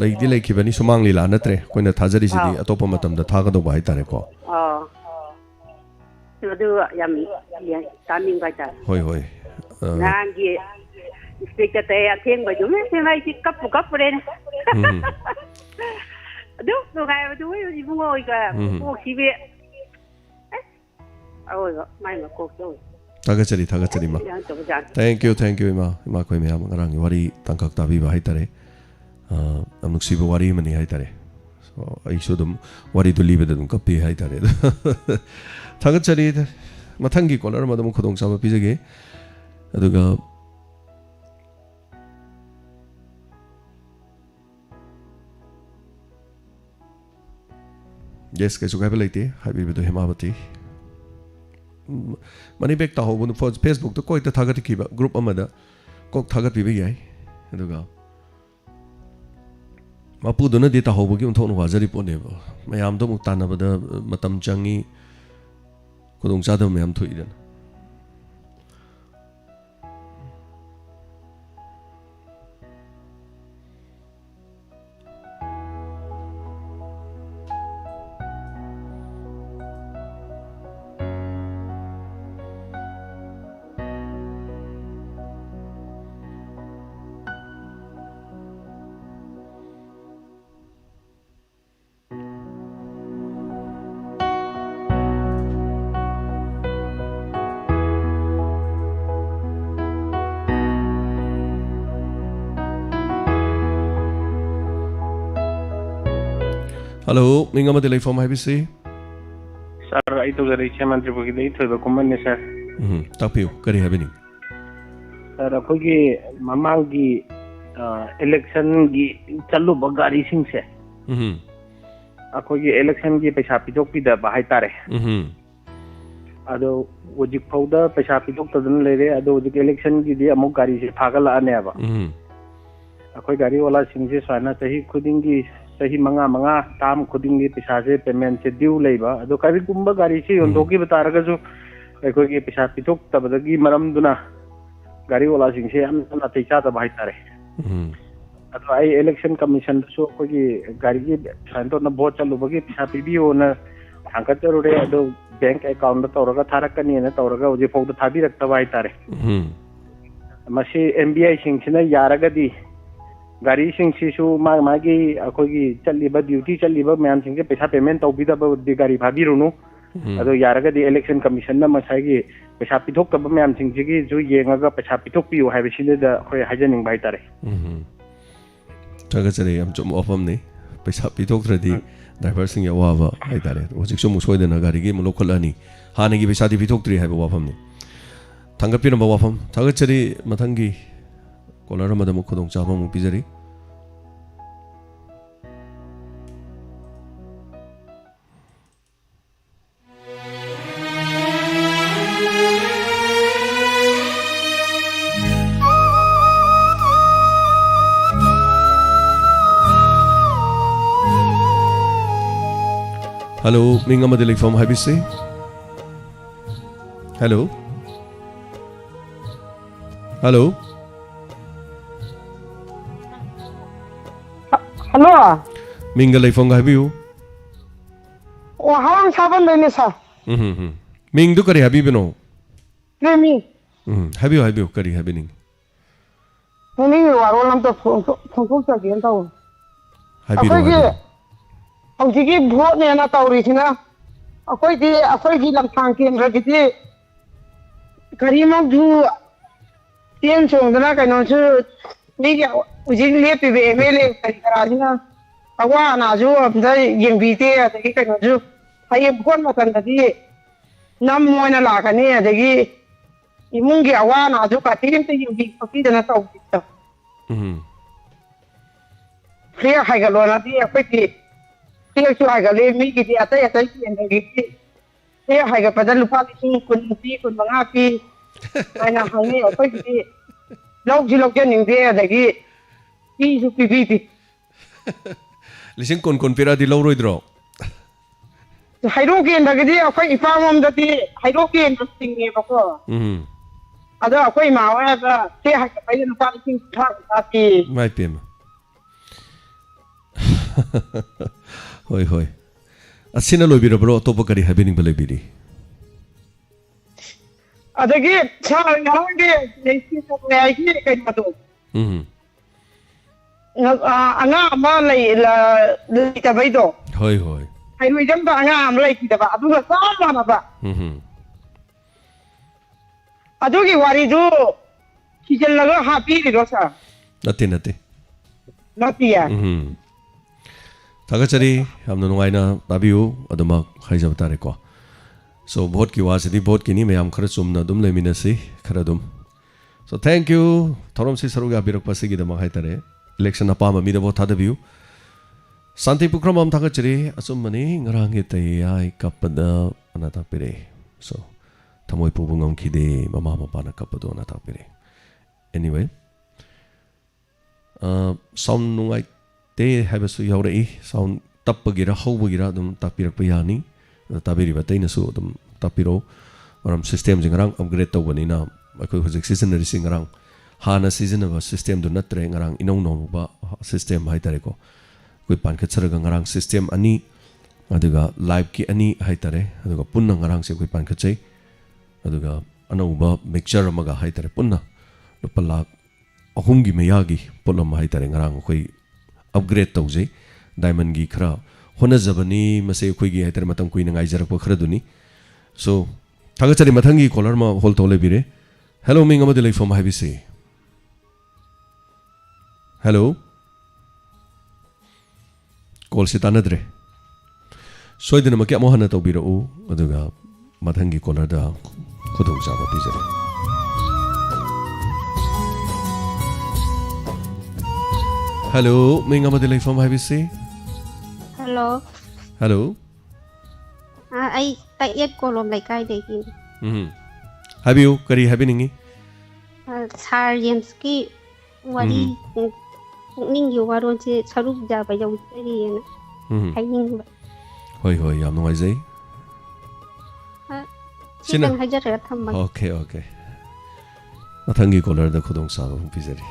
S3: लेदी लेखिबनी सुमांग लीला नत्रे कोइना थाजरी सिदी अतोप मतम the थागदो bye तारे को अदु याम timing bye ता
S1: होय होय
S3: नांगी स्पीकर ते अथेंग बजु में से लाई ति कप रे अदु तो गाय बदु इ बुंगो इ का को खिबे ओय माय मा को तो
S1: Tagachari Tagachari ma. Thank you ima koi me am ngarang wari tangkak tabi ba haitare. Amnuk sibo wari mani haitare. So ai sudum wari to libe dum kapi haitare. Tagachari mathangi kolar madam khodong sama pijage. Aduga Yes, kaso kaya pala iti. Habi bito himabati. Mani bek taho buno Facebook to koi ta thagat kiba group amada kok thagat biba yai. Aduga mapu dona di taho bugi unthon wajari pone ba. Mayam to muktana bada matam changi kudong chada mayam thuidan. Hello, minga ma delay from IBC.
S8: Sir, I to the Richa Mantri Pukide to the common, sir.
S1: Tapiu, kari happening.
S8: Sir, Apugi, Mamangi election Chalu Bagari Singh. Akogi election gi Peshapidoki the Bahaitare. Ado Wujik powder, Peshapidok doesn't lay ado the election gi the Amogari Pagala Neva. Akogari Ola Singh Sana, he couldn't give. Sahi manga tam khudingi pisase payment se due leiba ado kari kumba gari si ondoki bataraga jo ekoi ge pisa pitok tabadagi maram duna gari wala sing se am na teicha ta bhai tare ado ai election commission so ko gi gari gi santo na vote chalu bagi pisa pibio na hangkat re ado bank account ta toraga tharakani na toraga oje fog ta thabi rakta bhai tare masi MBI sing sina yaraga di Gari sing sisu magi akogi chaliba duty chaliba man sing pesa payment tawbida ba di gari bhabirunu ado yaraga di election commission na masagi pesa pithok ta man sing gi ju yengaga pesa pithok piu haibisine da khoi hajaning bai tare
S1: taga chare am chum ofam ni pesa pithok tradi driver sing yawa ba hai tare hojik sum soi dena gari gi mulokol ani hanagi pesa di pithok tri haiba wafam ni thangapi na ba wafam taga chare mathangi Kolara madam khodong chaba mu pijari. Hello, Minga Madili from IBC. Hello. Hello.
S14: Hello.
S1: Minga Leifong have you?
S14: Oh, how long have you, sir?
S1: Ming do Kari Habibino.
S14: Me.
S1: Have you Kari happening?
S14: Only you are all on the phone again. Ông chỉ cái vote này là tàu gì nữa, tôi đi làm thang kiện rồi cái gì mà du tiền xong rồi cái nó chứ bây giờ uji liệp về về cái ra chứ na, qua nào chứ ông thấy dùng vị thế thì cái nó chứ hay vote mà cần gì năm mươi là cái này thì cái mung cái qua nào chứ cái tiền thì dùng vị cái đó là tàu gì đó, khi hay cái lo là thì cái Tiga cuai kali mi kita atas yang lagi. Tiga harga pada lupa kisah kun mengapi. Aina hangi apa kita. Log jenis dia lagi. Isu pipi.
S1: Listen kon pera di lau roidro.
S14: Hydrogen lagi dia apa ifamam tadi hydrogen tinggi apa. Ada apa mau apa. Tiga harga pada lupa kisah tapi.
S1: Mai pem. Hoi. Asina lobira bro topo kari happening balebiri.
S14: Adagi char ngange leisi sa lagi kai matu. Anga ama la kita baido.
S1: Hoi.
S14: Hai lui jam ba anga am lai kita ba adu sa ma ba. ꯑꯗꯨꯒꯤ ꯋꯥꯔꯤꯗꯨ ꯊꯤꯖꯤꯜꯂꯒ ꯍꯥꯞꯄꯤꯔꯤꯔꯣ ꯁꯥꯔ
S1: ꯅꯠꯇꯦ
S14: ꯅꯠꯇꯤꯌꯦ
S1: ꯊꯥꯒꯠꯆꯔꯤ ꯌꯥꯝꯅ ꯅꯨꯡꯉꯥꯏꯅ ꯇꯥꯕꯤꯌꯨ ꯑꯗꯨꯃꯛ ꯍꯥꯏꯖꯕ ꯇꯥꯔꯦꯀꯣ ꯁꯣ ꯚꯣꯠꯀꯤ ꯋꯥꯁꯤꯗꯤ ꯚꯣꯠꯀꯤꯅꯤ ꯃꯌꯥꯝ ꯈꯔ ꯆꯨꯝꯅ ꯑꯗꯨꯝ ꯂꯩꯃꯤꯟꯅꯁꯤ ꯈꯔ ꯑꯗꯨꯝ ꯁꯣ ꯊꯦꯡꯛ ꯌꯨ ꯊꯧꯔꯝꯁꯤ ꯁꯔꯨꯛ ꯌꯥꯕꯤꯔꯛꯄꯁꯤꯒꯤꯗꯃꯛ ꯍꯥꯏꯇꯥꯔꯦ ꯏꯂꯦꯛꯁꯟ ꯑꯄꯥꯝꯕ ꯃꯤꯗ ꯚꯣꯠ ꯊꯥꯗꯕꯤꯌꯨ ꯁꯥꯟꯇꯤ ꯄꯨꯈ꯭ꯔꯝꯕꯝ ꯊꯥꯒꯠꯆꯔꯤ ꯑꯆꯨꯝꯕꯅꯤ ꯉꯔꯥꯡꯒꯤ ꯇꯩꯌꯥꯏ ꯀꯞꯄꯗ ꯑꯅ ꯇꯥꯛꯄꯤꯔꯛꯏ ꯁꯣ ꯊꯃꯣꯏ ꯄꯨꯕ ꯉꯝꯈꯤꯗꯦ ꯃꯃꯥ ꯃꯄꯥꯅ ꯀꯞꯄꯗꯣ ꯑꯅ ꯇꯥꯛꯄꯤꯔꯛꯏ anyway ꯁꯥꯎꯟ ꯅꯨꯡꯉꯥꯏꯇꯦ ꯍꯥꯏꯕꯁꯨ ꯌꯥꯎꯔꯛꯏ ꯁꯥꯎꯟ ꯇꯞꯄꯒꯤꯔ ꯍꯧꯕꯒꯤꯔ ꯑꯗꯨꯝ ꯇꯥꯛꯄꯤꯔꯛꯄ ꯌꯥꯅꯤ ꯇꯥꯕꯤꯔꯤꯕ ꯑꯇꯩꯅꯁꯨ ꯑꯗꯨꯝ ꯇꯥꯛꯄꯤꯔꯛꯎ ꯃꯔꯝ ꯁꯤꯁꯇꯦꯝꯁꯤ ꯉꯔꯥꯡ ꯑꯞꯒ꯭ꯔꯦꯗ ꯇꯧꯕꯅꯤꯅ ꯑꯩꯈꯣꯏ ꯍꯧꯖꯤꯛ ꯁꯤꯖꯤꯟꯅꯔꯤꯁꯤ ꯉꯔꯥꯡ ꯍꯥꯟꯅ ꯁꯤꯖꯤꯟꯅꯕ ꯁꯤꯁꯇꯦꯝꯗꯨ ꯅꯠꯇ꯭ꯔꯦ ꯉꯔꯥꯡ ꯏꯅꯧ ꯅꯧꯕ ꯁꯤꯁꯇꯦꯝ ꯍꯥꯏꯇꯥꯔꯦꯀꯣ ꯑꯩꯈꯣꯏ ꯄꯥꯟꯈꯠꯆꯔꯒ ꯉꯔꯥꯡ ꯁꯤꯁꯇꯦꯝ ꯑꯅꯤ ꯑꯗꯨꯒ ꯂꯥꯏꯚꯀꯤ ꯑꯅꯤ ꯍꯥꯏꯇꯥꯔꯦ ꯑꯗꯨꯒ ꯄꯨꯟꯅ ꯉꯔꯥꯡꯁꯦ ꯑꯩꯈꯣꯏ ꯄꯥꯟꯈꯠꯆꯩ ꯑꯗꯨꯒ ꯑꯅꯧꯕ ꯃꯤꯛꯆꯔ ꯑꯃꯒ ꯍꯥꯏꯇꯥꯔꯦ ꯄꯨꯟꯅ ꯂꯨꯄꯥ ꯂꯥꯛ 3ꯒꯤ ꯃꯌꯥꯒꯤ ꯄꯣꯠ ꯑꯃ ꯍꯥꯏꯇꯥꯔꯦ ꯉꯔꯥꯡ ꯑꯩꯈꯣꯏ ꯑꯞꯒ꯭ꯔꯦꯗ ꯇꯧꯖꯩ ꯗꯥꯏꯃꯟꯒꯤ ꯈꯔ ꯍꯣꯠꯅꯖꯕꯅꯤ ꯃꯁꯤ ꯑꯩꯈꯣꯏꯒꯤ ꯍꯥꯏꯇꯥꯔꯦ ꯃꯇꯝ ꯀꯨꯏꯅ ꯉꯥꯏꯖꯔꯛꯄ ꯈꯔꯗꯨꯅꯤ ꯁꯣ ꯊꯥꯒꯠꯆꯔꯤ ꯃꯊꯪꯒꯤ ꯀꯣꯂꯔ ꯑꯃ ꯍꯣꯜ ꯇꯧ ꯂꯩꯕꯤꯔꯦ ꯍꯦꯜꯂꯣ ꯃꯤꯡ ꯑꯃꯗꯤ ꯂꯩꯐꯝ ꯍꯥꯏꯕꯤꯁꯤ ꯍꯦꯜꯂꯣ ꯀꯣꯜꯁꯤ ꯇꯥꯟꯅꯗ꯭ꯔꯦ ꯁꯣꯏꯗꯅꯃꯛꯀꯤ ꯑꯃꯨꯛ ꯍꯟꯅ ꯇꯧꯕꯤꯔꯛꯎ ꯑꯗꯨꯒ ꯃꯊꯪꯒꯤ ꯀꯣꯂꯔꯗ ꯈꯨꯗꯣꯡꯆꯥꯕ ꯄꯤꯖꯔꯦ ꯍꯦꯜꯂꯣ ꯃꯤꯡ ꯑꯃꯗꯤ ꯂꯩꯐꯝ ꯍꯥꯏꯕꯤꯁꯤ
S15: ꯍꯜꯂꯣ
S1: ꯍꯦꯜꯂꯣ
S15: ꯑꯩ ꯇꯥꯛꯌꯦꯠ ꯀꯣꯂꯣꯝ ꯂꯩꯀꯥꯏꯗꯒꯤ
S1: ꯍꯥꯏꯕꯤꯌꯨ ꯀꯔꯤ ꯍꯥꯏꯕꯤꯅꯤꯡꯉꯤ
S15: ꯁꯥꯔ ꯖꯦꯝꯁꯀꯤ ꯋꯥꯔꯤ ꯄꯨꯛꯅꯤꯡꯒꯤ ꯋꯥꯔꯣꯜꯁꯦ ꯁꯔꯨꯛ ꯌꯥꯕ ꯌꯧꯖꯔꯤꯑꯅ ꯍꯥꯏꯅꯤꯡꯕ
S1: ꯍꯣꯏ ꯍꯣꯏ ꯌꯥꯝ ꯅꯨꯡꯉꯥꯏꯖꯩ
S15: ꯁꯤꯇꯪ ꯍꯥꯏꯖꯔꯒ ꯊꯝꯃꯒꯦ
S1: ꯑꯣꯀꯦ ꯃꯊꯪꯒꯤ ꯀꯣꯂꯔꯗ ꯈꯨꯗꯣꯡꯆꯥꯕ ꯄꯤꯖꯔꯤ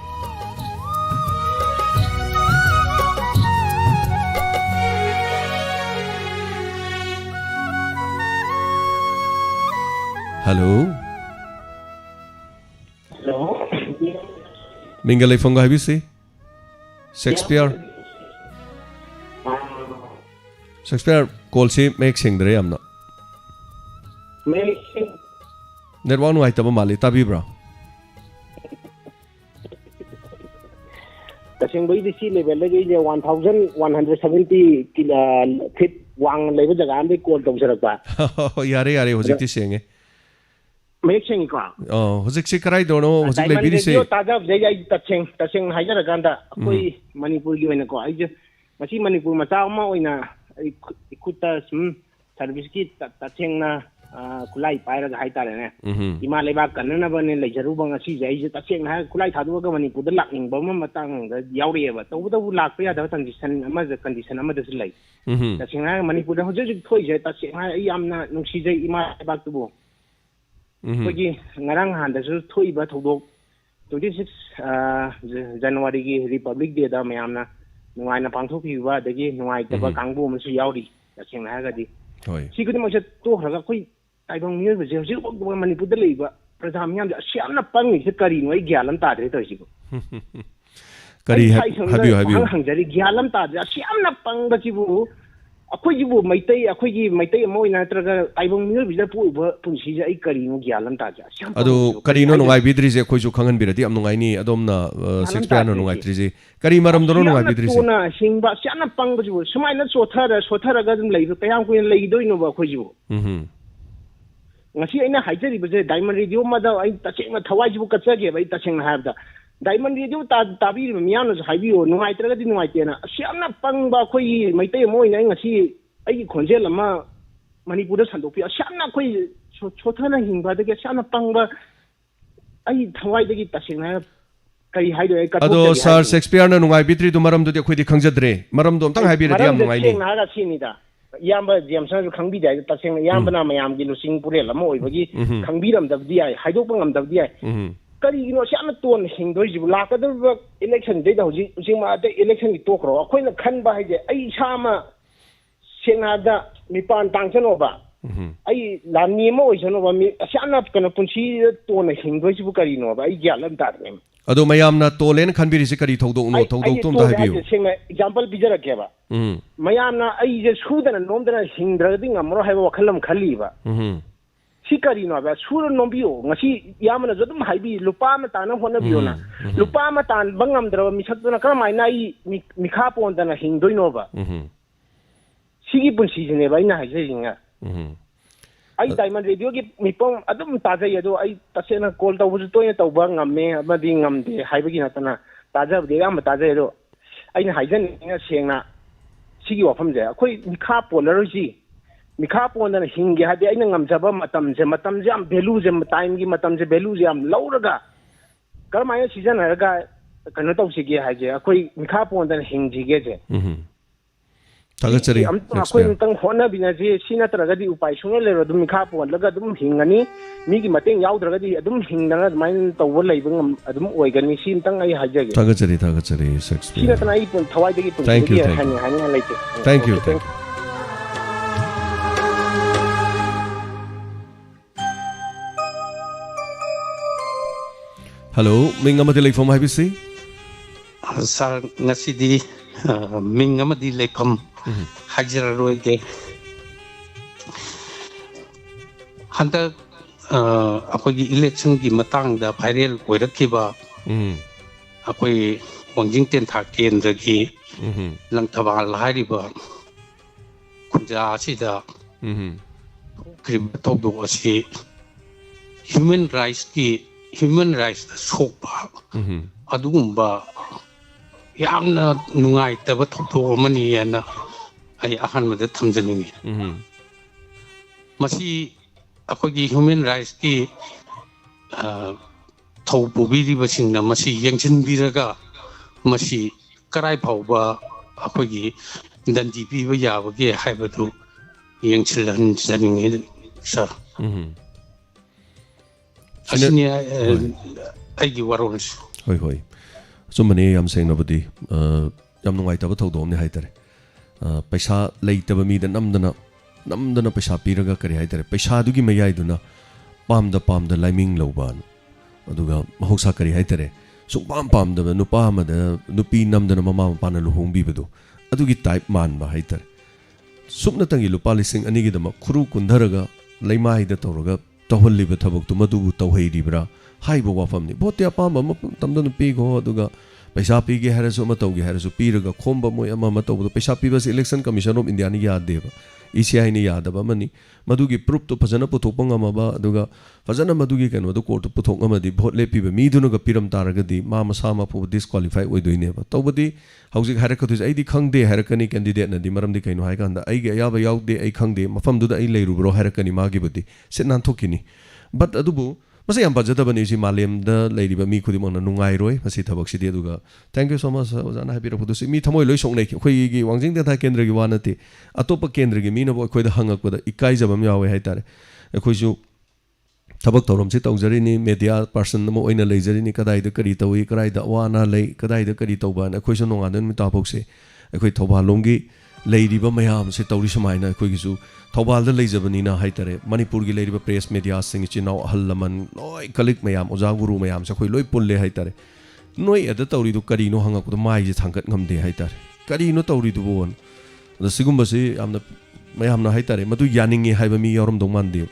S1: Hello.
S6: Hello.
S1: Minga lay fonga habisi. Shakespeare. Shakespeare call si make sing dre amna.
S6: Make sing.
S1: Network nu aitaba mali tabi bra.
S6: Tasing bai disi level lagi je 1170 feet wang level jaga amde call tong sarak ba.
S1: Yare hojik ti senge.
S6: Make sing ka.
S1: Hojik si karai dono hojik le biri se.
S6: Taja jaya tasing hajar ganda koi Manipur gi wena ko ai je masi Manipur macha ma oina ikuta sum service ki tasing na kulai paira ga haitare ne ima leba kanna ba ne le jaru bang asi jai je tasing na kulai thadu ga Manipur da lakning ba ma matang ga yauri ba to lak pa ya da condition ama da silai tasing na Manipur da hojik thoi je tasing na yamna nungsi je ima leba tu bo Pagi ngarang handa su thui ba thodok 26 January gi Republic Day da mayamna nungai na pangthok pi ba dagi nungai ta ba kangbu mu su yauri tasing na ga di si gudi ma to hraga koi taibang mi ba je ji ba Manipur da leiba pradham yam ja siamna pangi se kari noi gyalam ta de to si ko
S1: kari habiu
S6: hang jari gyalam ta ja siamna pang ba chi bu akhoi ji bu maitai moi na traga taibang mi bi da pu ba punsi ja ai kari no gyalam ta ja
S1: ado kari no ngai bidri je khoi ju khangan birati am ngai ni adomna Shakespeare no ngai tri je kari maram do no ngai bidri je
S6: na singba siamna pang ba ji bu sumai na sothara ga dum lei ba kayam ko lei doi no ba khoi ji bu ngasi aina haijari ba je diamond radio ma da ai taseng thawai ji bu ka chage ba ai taseng ha da Diamond radio tabi miyano haibiyo nungai traga di nungai tena siamna pangba khoi maitai moi na ngasi ai khonjel ama Manipur da sandopi siamna khoi chothana hingba da siamna pangba ai thawai da gi tasena kai haido ai ka
S1: ado sir Shakespeare na nungai bitri du maram du de khoi di khangjadre maram du amtang haibi radi am nungai ni
S6: na ga sini da yamba James na khangbi dai tasena yamba na mayam gi lusing pure lama oi bagi khangbiram da di ai haido pangam da di ai Karigino siya ton hingdoi jibu lakadaba election day da hujing ma ate election ki tokro akoina khanba haije ai sama senada mipan tangchano ba ai lani mo oisano ba mi siana kana punchi ton hingdoi jibu karino ba ai gyalam ta ne
S1: ado mayamna tolen khanbiri se kari thodok no thodok tum da habiu
S6: example bijara ke ba mayamna ai je sudana nomdana hingdra ding amro haiba wakhalam khali ba si karino ba sur nombio ngasi yamana jodum haibi lupa ma tana hona biona lupa ma tan bangam dra mi sakna kramai nai mi kha pon dana hingdoino ba sigi punsi jine ba ina haije jinga ai diamond radio gi mi pong adum taja yado ai tasena call ta wuju toya to ba ngamme amadi ngamde haibagi natana taja de am taja yado ai na haijan nga sengna sigi wafam je akoi mi kha polarji mikha pon na hinge hadi aina ngamjaba matam je am value je time gi matam je value je am lauraga karmaya season haraga kanu taw sige haje akoi mikha pon na hingji ge je
S1: tagachari
S6: am akoi tang hona bina je sina taraga di upai sunga le ro dum mikha pon laga dum hingani mi gi mateng yaudраga di adum hingdana main taw leibang adum oigani sin tang ai haje ge
S1: tagachari Shakespeare
S6: sina tana ai pon thawai de gi pon
S1: thank you thank you Hello, Ming amadi leifam haibisi?
S16: Sar ngasidi Ming amadi leifam hajar roige. Handa akogi election gi matang da viral oirakiba. Akoi wangjing ten thak kendra gi langthawal hariba kunja asida krib togdo asi human rights sokpa adugumba yamna nungai taba thokto mani yana ai ahan mada thamjaningi masi akogi human rights ki thau pubiri basingna masi yengchin biraga masi karai phauba akogi danji piba yabage haibadu yengchilan janingi sir Asini aigi Warol.
S1: Hoi. So many am saying nobody. Yam nungai taba thau dom ni haitare. Paisa lei taba mi da namdana paisa piraga kari haitare. Paisa dugi mayai duna pam da liming lauban. Aduga mahoksa kari haitare. So pam da nupa ma da nupi namdana mama pana luhong bibado. Adugi type man ba haitare. Supna tangi lupa lising anigi dama kuru kundharaga laimai da tawraga tawhalliba thabak tu madu tawhairibra haiba wafamni bote apamba tamda nu pigo aduga paisa pige harasu matawgi harasu piraga khomba moi ama tawdo paisa pibas election commission of India ni yadeba ECI ni yadaba mani madugi proof to phajana puthokpa ngamaba aduga phajana madugi kano do court puthok ngamadi vote lepiba mi dunuga piram taragadi ma masama pu disqualify oidoineba tawbadi hauzik harakatu aidi khangde harakani candidate na di maramdi kaino haiganda aigi ayaba yaude ai khangde mafamduda ai leirubro harakani magi budi setnan thokini but adubu masa yam bajadabani si malem da leiriba mi khudi mona nungai roi masi thabak sidi aduga thank you so much ojana habira phudu si mi thamoi loi songnai khoi gi wangjing da tha kendra gi wanati atopa kendra gi mi na boi khoi da hangak da ikai jabam yawe haitare khoi ju thabak tawram si tawjari ni media person mo oina leijari ni kadai da kari tawi kadai da wana lei kadai da kari tawba na khoi su nonga den mi tapok se khoi thobalomgi leiriba mayam se tawri samaina khoi gi su thobal da leijabani na haitare manipur gi leiriba press media sing chinaw hallaman loi kalik mayam oja guru mayam sa khoi loi pulle haitare noi ada tawri du kari no hanga ku mai je thangat ngamde haitare kari no tawri du bon da sigumba se amna mayam na haitare madu yaningi haiba mi yorom dong mande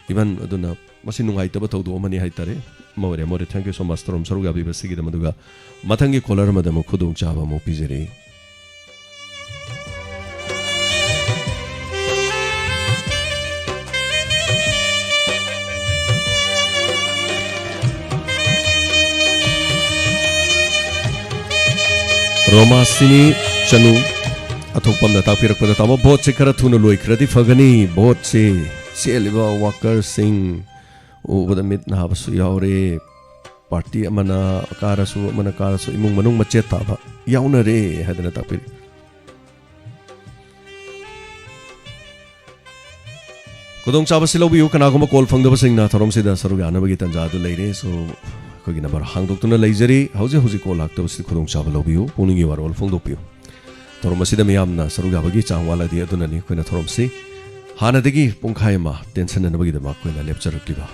S1: even aduna masi nungai taba thawdo mani haitare more thank you so much from saruga bi basigi da maduga mathangi caller madam khudung chaba mo pijere Roma Sini Chanu Athokpam da takpirak pada tama vote se khara thuna loi khradi phagani vote se seliba worker sing over the mid na basu yaure party amana karasu imung manung machet taba yauna re hadana takpir kodong chaba silobi u kana goma call phangda basing na thorom sida saruga na bagi tanja du leire so kogi number hangdok tuna leijari hauji call hakta basi kodong chaba lobi u Pukning Warol phongdok piu thorom sida miyam na saruga bagi changwala di aduna ni koina thorom si hana degi pongkhai ma tension na bagi da ma koina lecture kiba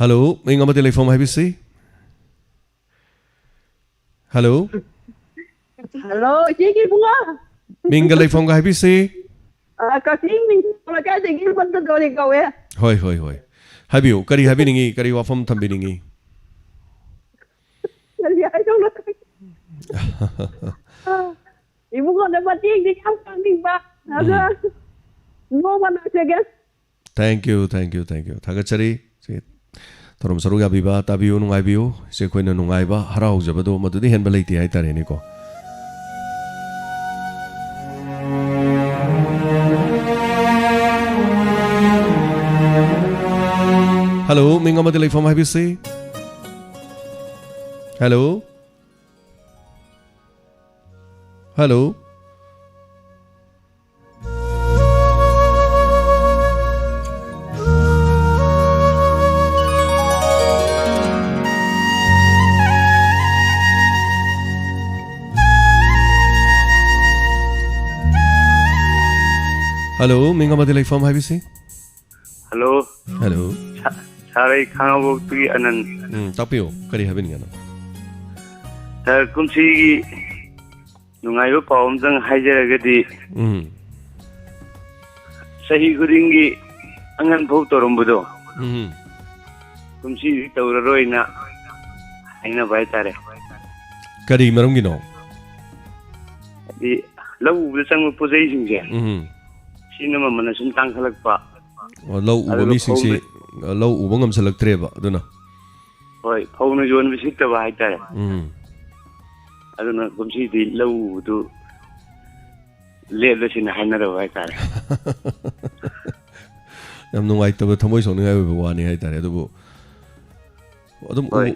S1: Hello, Ming amadi leifam habisi Hello
S9: Hello, chị Bunga.
S1: Minga leifong ka happy si.
S9: Kasi mình là cái gì cái vấn đề đó thì cậu ấy.
S1: Hoi. Habiu, kari habi ningi, kari wafam thambi ningi.
S9: I don't know. Ibu ko na batik di kam kang ba. Aga. No man again.
S1: Thank you. Thagachari. Thorom saruga biba tabiu nungai biu. Se koina nungai ba harau jabado madudi hen balaiti ai tare ni ko. Hello, minga madilai from IBC. Hello. Hello, minga madilai from IBC.
S17: Hello. Sarai khangabo tui anan.
S1: Tapio, kari habin ngana.
S17: Ta kumsi nungai ba pawm jang haijaragadi. Sahi guringi angan phau torombudo. Kumsi tauraroina aina bai tare.
S1: Kari maram gino.
S17: Di lau bu sang pujai singje. Sinama mana sum tangkhalak pa.
S1: Lau uba mi singsi lau uba ngam salaktreba aduna.
S17: Hoi, phawna jon bisita ba hai tare. Aduna kumsi di lau du le sin haina da bai tare.
S1: Yam nungai taba thamoi song ngai ba wani hai tare adubu. Adum hoi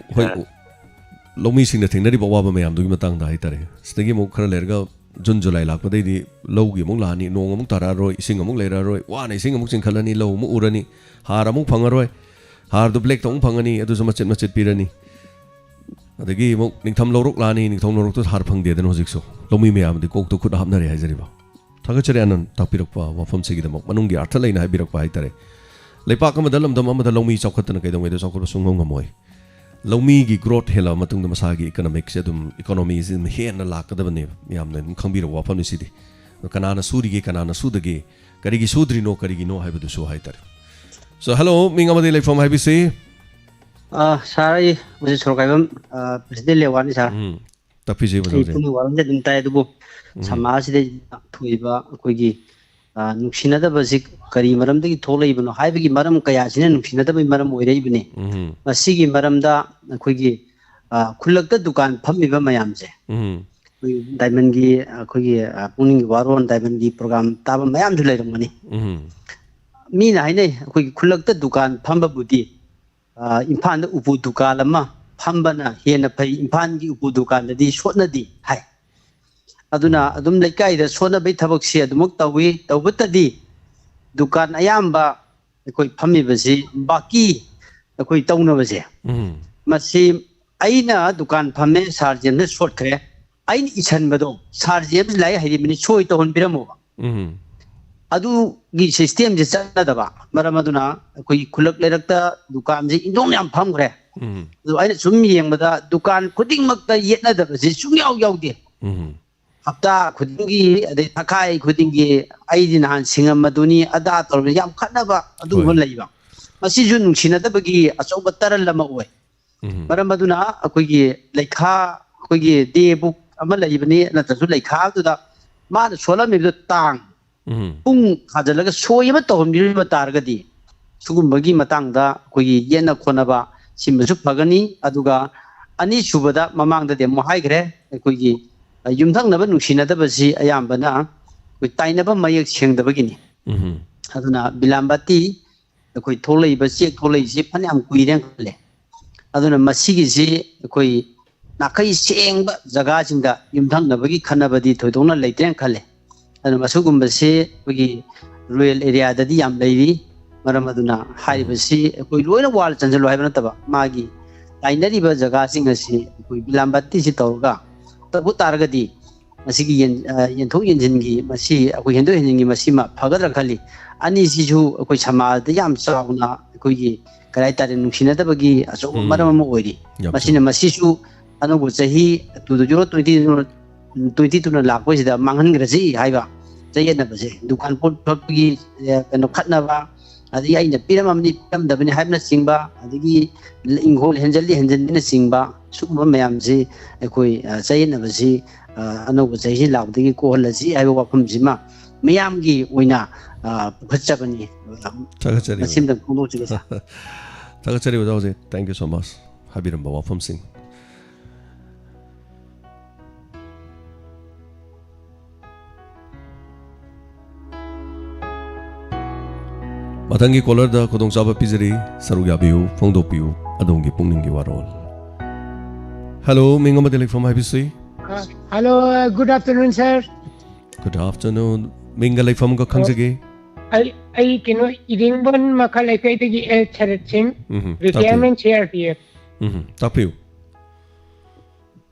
S1: lomi sing na thengna ri ba wa ba mayam du matang da hai tare. Stegi mo khara lerga Jun July lakpa dai di lau gi mong lani nong mong tara roi ising mong leira roi wa nei sing mong khalani lau mu urani har mong phangaroi har du black tong phangani adu sama machet pirani adagi mong ningtham lorok lani ningtham lorok tu har phang de den hojik so lomi me am di kok tu khut hamna re haijari ba thaga chare anan takpirak pa wa phom segi dam manung gi artha leina habirak pa haitare leipa ka madalam dam amada lomi chawkhatna kai dam we chawkhat sungong ngamoi lomi gi growth hela matung da masagi economic se dum economy is in hen la ka da bane yamna khangbira wa pham si di kanana suri gi kanana sudagi kari gi sudri no kari gi no haibu du so haitare so hello minga madi lai from IBC
S18: sarai musi sorkaibam president lewani sar
S1: tapi je bajo
S18: puni waram de dum tai dubu samaj de thuiba koi gi nuksina da basic kari maram de gi tholei bano haibi gi maram kaya sine nuksina da bai maram oirei bine masi gi maram da koi gi khulak da dukan phammi ba mayam je diamond gi koi gi pukning Warol diamond gi program ta ba mayam du leiram mani mi na haine koi gi khulak da dukan phamba budi impan da upu dukan lama phamba na hena pai impan gi upu dukan da di sotna di hai aduna adum leikai da sona bai thabak si adumuk tawi tawbutadi dukan ayamba koi phammi basi baki koi tawna base masi aina dukan phamme sarjem ne short khre ain ichan bado sarjem lai hairi mini choi to hon biramo adu gi system je chana daba maramaduna koi khulak lerakta dukan je indong yam pham khre adu aina sum yengmada dukan khuding makta yetna daba je chungyaw yawde hafta khudingi adai thakai khudingi aidi nan singam maduni ada tor yam khanaba adu hon leiba masi ju nungsina dabagi achoba taral lama oi maramaduna akoigi leikha akoigi de book ama leibani natasu leikha du da ma na solami du tang pung khajalaga soyama tohmi ma targadi sugum bagi matang da akoigi yena khonaba simsu phagani aduga ani subada mamang da de mo hai gre akoigi yumthaknaba nungsinadabasi ayambana koi tainaba mayak sengdabagini aduna bilambati koi tholaiba chek tholaisi phanyam kuireng le aduna masigi si koi nakai sengba jaga jingda yumthaknabagi khanabadi thoidongna leiteng khale aduna masugumbasi koi rural area dadi yam leiri maram aduna haibasi koi loina wal chanjalo haibana taba magi tainariba jaga singasi koi bilambati si tawga tabu targadi masigi yenthok yenjingi masi akoi hendo yenjingi masi ma phagadra khali ani sisu akoi samaj da yam chauna akoi gi karai tare nungsina dabagi aso maram ma oiri masina masisu anu bu chahi 2020 22 ꯂꯥꯛꯄꯁꯤꯗ ꯃꯥꯡꯍꯟꯈ꯭ꯔꯁꯤ ꯍꯥꯏꯕ ꯆꯌꯦꯠꯅꯕꯁꯦ ꯗꯨꯀꯥꯟ ꯄꯣꯠ ꯊꯣꯛꯄꯒꯤ ꯀꯩꯅꯣ ꯈꯠꯅꯕ ꯑꯗꯒꯤ ꯑꯩꯅ ꯄꯤꯔꯝꯃꯕꯅꯤ ꯄꯤꯔꯝꯗꯕꯅꯤ ꯍꯥꯏꯕꯅꯆꯤꯡꯕ ꯑꯗꯒꯤ ꯏꯪꯈꯣꯜ ꯍꯦꯟꯖꯟꯕꯅꯆꯤꯡꯕ ꯁꯤꯒꯨꯝꯕ ꯃꯌꯥꯝꯁꯤ ꯑꯩꯈꯣꯏ ꯆꯌꯦꯠꯅꯕꯁꯤ ꯑꯅꯧꯕ ꯆꯍꯤꯁꯤ ꯂꯥꯛꯄꯗꯒꯤ ꯀꯣꯛꯍꯜꯂꯁꯤ ꯍꯥꯏꯕ ꯋꯥꯐꯝꯁꯤꯃ ꯃꯤꯌꯥꯝꯒꯤ ꯑꯣꯏꯅ ꯄꯨꯈꯠꯆꯕꯅꯤ ꯃꯁꯤꯃꯇꯪ ꯐꯣꯡꯗꯣꯛꯆꯒꯦ ꯁꯥꯔ
S1: ꯊꯥꯒꯠꯆꯔꯤ ꯑꯣꯖꯥ ꯊꯦꯡꯛ ꯌꯨ ꯁꯣ ꯃꯆ ꯍꯥꯏꯕꯤꯔꯝꯕ ꯋꯥꯐꯝꯁꯤꯡ ꯃꯊꯪꯒꯤ ꯀꯣꯂꯔꯗ ꯈꯨꯗꯣꯡꯆꯥꯕ ꯄꯤꯖꯔꯤ ꯁꯔꯨꯛ ꯌꯥꯕꯤꯌꯨ ꯐꯣꯡꯗꯣꯛꯄꯤꯌꯨ ꯑꯗꯣꯝꯒꯤ ꯄꯨꯛꯅꯤꯡꯒꯤ ꯋꯥꯔꯣꯜ ꯍꯜꯂꯣ ꯃꯤꯡ ꯑꯃꯗꯤ ꯂꯩꯐꯝ ꯍꯥꯏꯕꯤꯁꯤ
S19: hello good afternoon sir
S1: good afternoon ꯃꯤꯡꯒ ꯂꯩꯐꯝꯒ ꯈꯪꯖꯒꯦ
S19: ꯑꯩ ꯀꯩꯅꯣ ꯏꯔꯤꯡꯕꯟ ꯃꯈꯥ ꯂꯩꯀꯥꯏꯗꯒꯤ ꯑꯦꯜ ꯁꯔꯠ ꯁꯤꯡ ꯔꯤꯇꯥꯌꯔꯃꯦꯟ CRPF
S1: ꯇꯥꯛꯄꯤꯌꯨ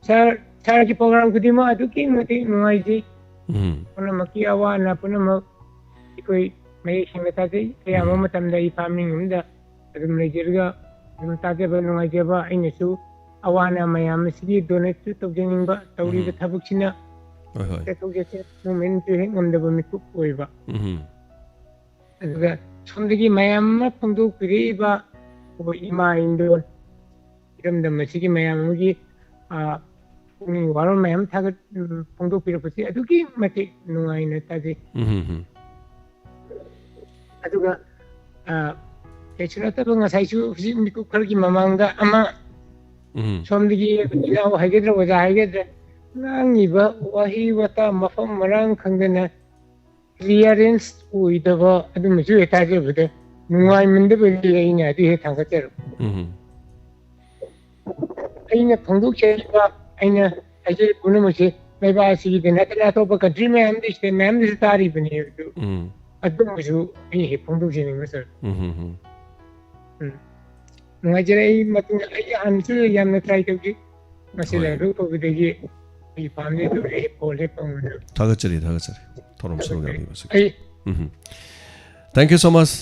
S19: ꯁꯔꯒꯤ ꯄ꯭ꯔꯣꯒ꯭ꯔꯥꯝ ꯈꯨꯗꯤꯡꯃꯛ ꯑꯗꯨꯛꯀꯤ ꯃꯇꯤꯛ ꯅꯨꯡꯉꯥꯏꯖꯩ ꯄꯨꯝꯅꯃꯛꯀꯤ ꯑꯋꯥ ꯑꯅꯥ ꯄꯨꯝꯅꯃꯛ ꯑꯩꯈꯣꯏ ꯃꯌꯦꯛ ꯁꯦꯡꯅ ꯇꯥꯖꯩ ꯑꯌꯥꯝꯕ ꯃꯇꯝꯗ ꯑꯩ ꯐꯥꯔꯃꯤꯡ ꯑꯃꯗ ꯑꯗꯨꯝ ꯂꯩꯖꯔꯒ ꯑꯗꯨꯝ ꯇꯥꯖꯕ ꯅꯨꯡꯉꯥꯏꯖꯕ ꯑꯩꯅꯁꯨ ꯑꯋꯥ ꯑꯅꯥ ꯃꯌꯥꯝ ꯑꯁꯤꯒꯤ ꯗꯣꯅꯦꯠꯁꯨ ꯇꯧꯖꯅꯤꯡꯕ ꯇꯧꯔꯤꯕ ꯊꯕꯛꯁꯤꯅ ꯆꯠꯊꯣꯛ ꯆꯠꯁꯤꯟ ꯃꯨꯞꯃꯦꯟꯁꯨ ꯍꯦꯛ ꯉꯝꯗꯕ ꯃꯤꯀꯨꯞ ꯑꯣꯏꯕ ꯑꯗꯨꯒ ꯁꯣꯝꯗꯒꯤ ꯃꯌꯥꯝ ꯑꯃ ꯐꯣꯡꯗꯣꯛꯄꯤꯔꯛꯏꯕ ꯑꯩꯈꯣꯏ ꯏꯃꯥ ꯏꯟꯗꯣꯜ ꯏꯔꯝꯗꯝ ꯑꯁꯤꯒꯤ ꯃꯌꯥꯝ ꯑꯃꯒꯤ ꯄꯨꯛꯅꯤꯡ ꯋꯥꯔꯣꯜ ꯃꯌꯥꯝ ꯐꯣꯡꯗꯣꯛꯄꯤꯔꯛꯄꯁꯤ ꯑꯗꯨꯛꯀꯤ ꯃꯇꯤꯛ ꯅꯨꯡꯉꯥꯏꯅ ꯇꯥꯖꯩ ꯑꯗꯨꯒ ꯀꯩꯁꯨ ꯅꯠꯇꯕ ꯉꯁꯥꯏꯁꯨ ꯍꯧꯖꯤꯛ ꯃꯤꯀꯨꯞ ꯈꯔꯒꯤ ꯃꯃꯥꯡꯗ ꯑꯃ ꯁꯣꯝꯗꯒꯤ ꯏꯅꯥꯎ ꯍꯥꯏꯒꯗ꯭ꯔꯥ ꯑꯣꯖꯥ ꯍꯥꯏꯒꯗ꯭ꯔꯥ ꯉꯥꯡꯉꯤꯕ ꯋꯥꯍꯩ ꯋꯥꯇꯥ ꯃꯐꯝ ꯃꯔꯥꯡ ꯈꯪꯗꯅ ꯀ꯭ꯂꯤꯌꯥꯔꯦꯟꯁ ꯑꯣꯏꯗꯕ ꯑꯗꯨꯃꯁꯨ ꯍꯦꯛ ꯇꯥꯖꯕꯗ ꯅꯨꯡꯉꯥꯏꯃꯟꯗꯕꯒꯤ ꯑꯩꯅ ꯑꯗꯨ ꯍꯦꯛ ꯊꯥꯡꯒꯠꯆꯔꯛꯄ ꯑꯩꯅ ꯐꯣꯡꯗꯣꯛꯆꯔꯤꯕ ꯑꯩꯅ ꯍꯥꯏꯖꯔꯤꯕ ꯄꯨꯝꯅꯃꯛꯁꯦ ꯂꯩꯕꯥꯛ ꯑꯁꯤꯒꯤꯗ ꯅꯠꯇꯅ ꯑꯇꯣꯞꯄ ꯀꯟꯇ꯭ꯔꯤ ꯃꯌꯥꯝꯗ ꯏꯁꯇꯦꯠ ꯃꯌꯥꯝꯗꯁꯨ ꯇꯥꯔꯤꯕꯅꯤ ꯑꯗꯨ ꯑꯗꯨꯝꯕꯁꯨ ꯑꯩ ꯍꯦꯛ ꯐꯣꯡꯗꯣꯛꯆꯅꯤꯡꯕ ꯁꯥꯔ ꯅꯨꯡꯉꯥꯏꯖꯔꯦ ꯑꯩ ꯃꯇꯨꯡꯗ ꯑꯩ ꯍꯥꯟꯅꯁꯨ ꯌꯥꯝꯅ ꯇ꯭ꯔꯥꯏ ꯇꯧꯈꯤ ꯃꯁꯤ ꯂꯥꯏꯕꯛ ꯐꯕꯗꯒꯤ ꯑꯩ ꯄꯥꯝꯖꯩ ꯑꯗꯨ ꯑꯩ ꯐꯣꯜ ꯍꯦꯛ ꯐꯪꯕꯗ
S1: ꯊꯥꯒꯠꯆꯔꯤ ꯊꯧꯔꯝ ꯁꯔꯨꯛ ꯌꯥꯕꯤꯕꯁꯤ ꯊꯦꯡꯛ ꯌꯨ ꯁꯣ ꯃꯆ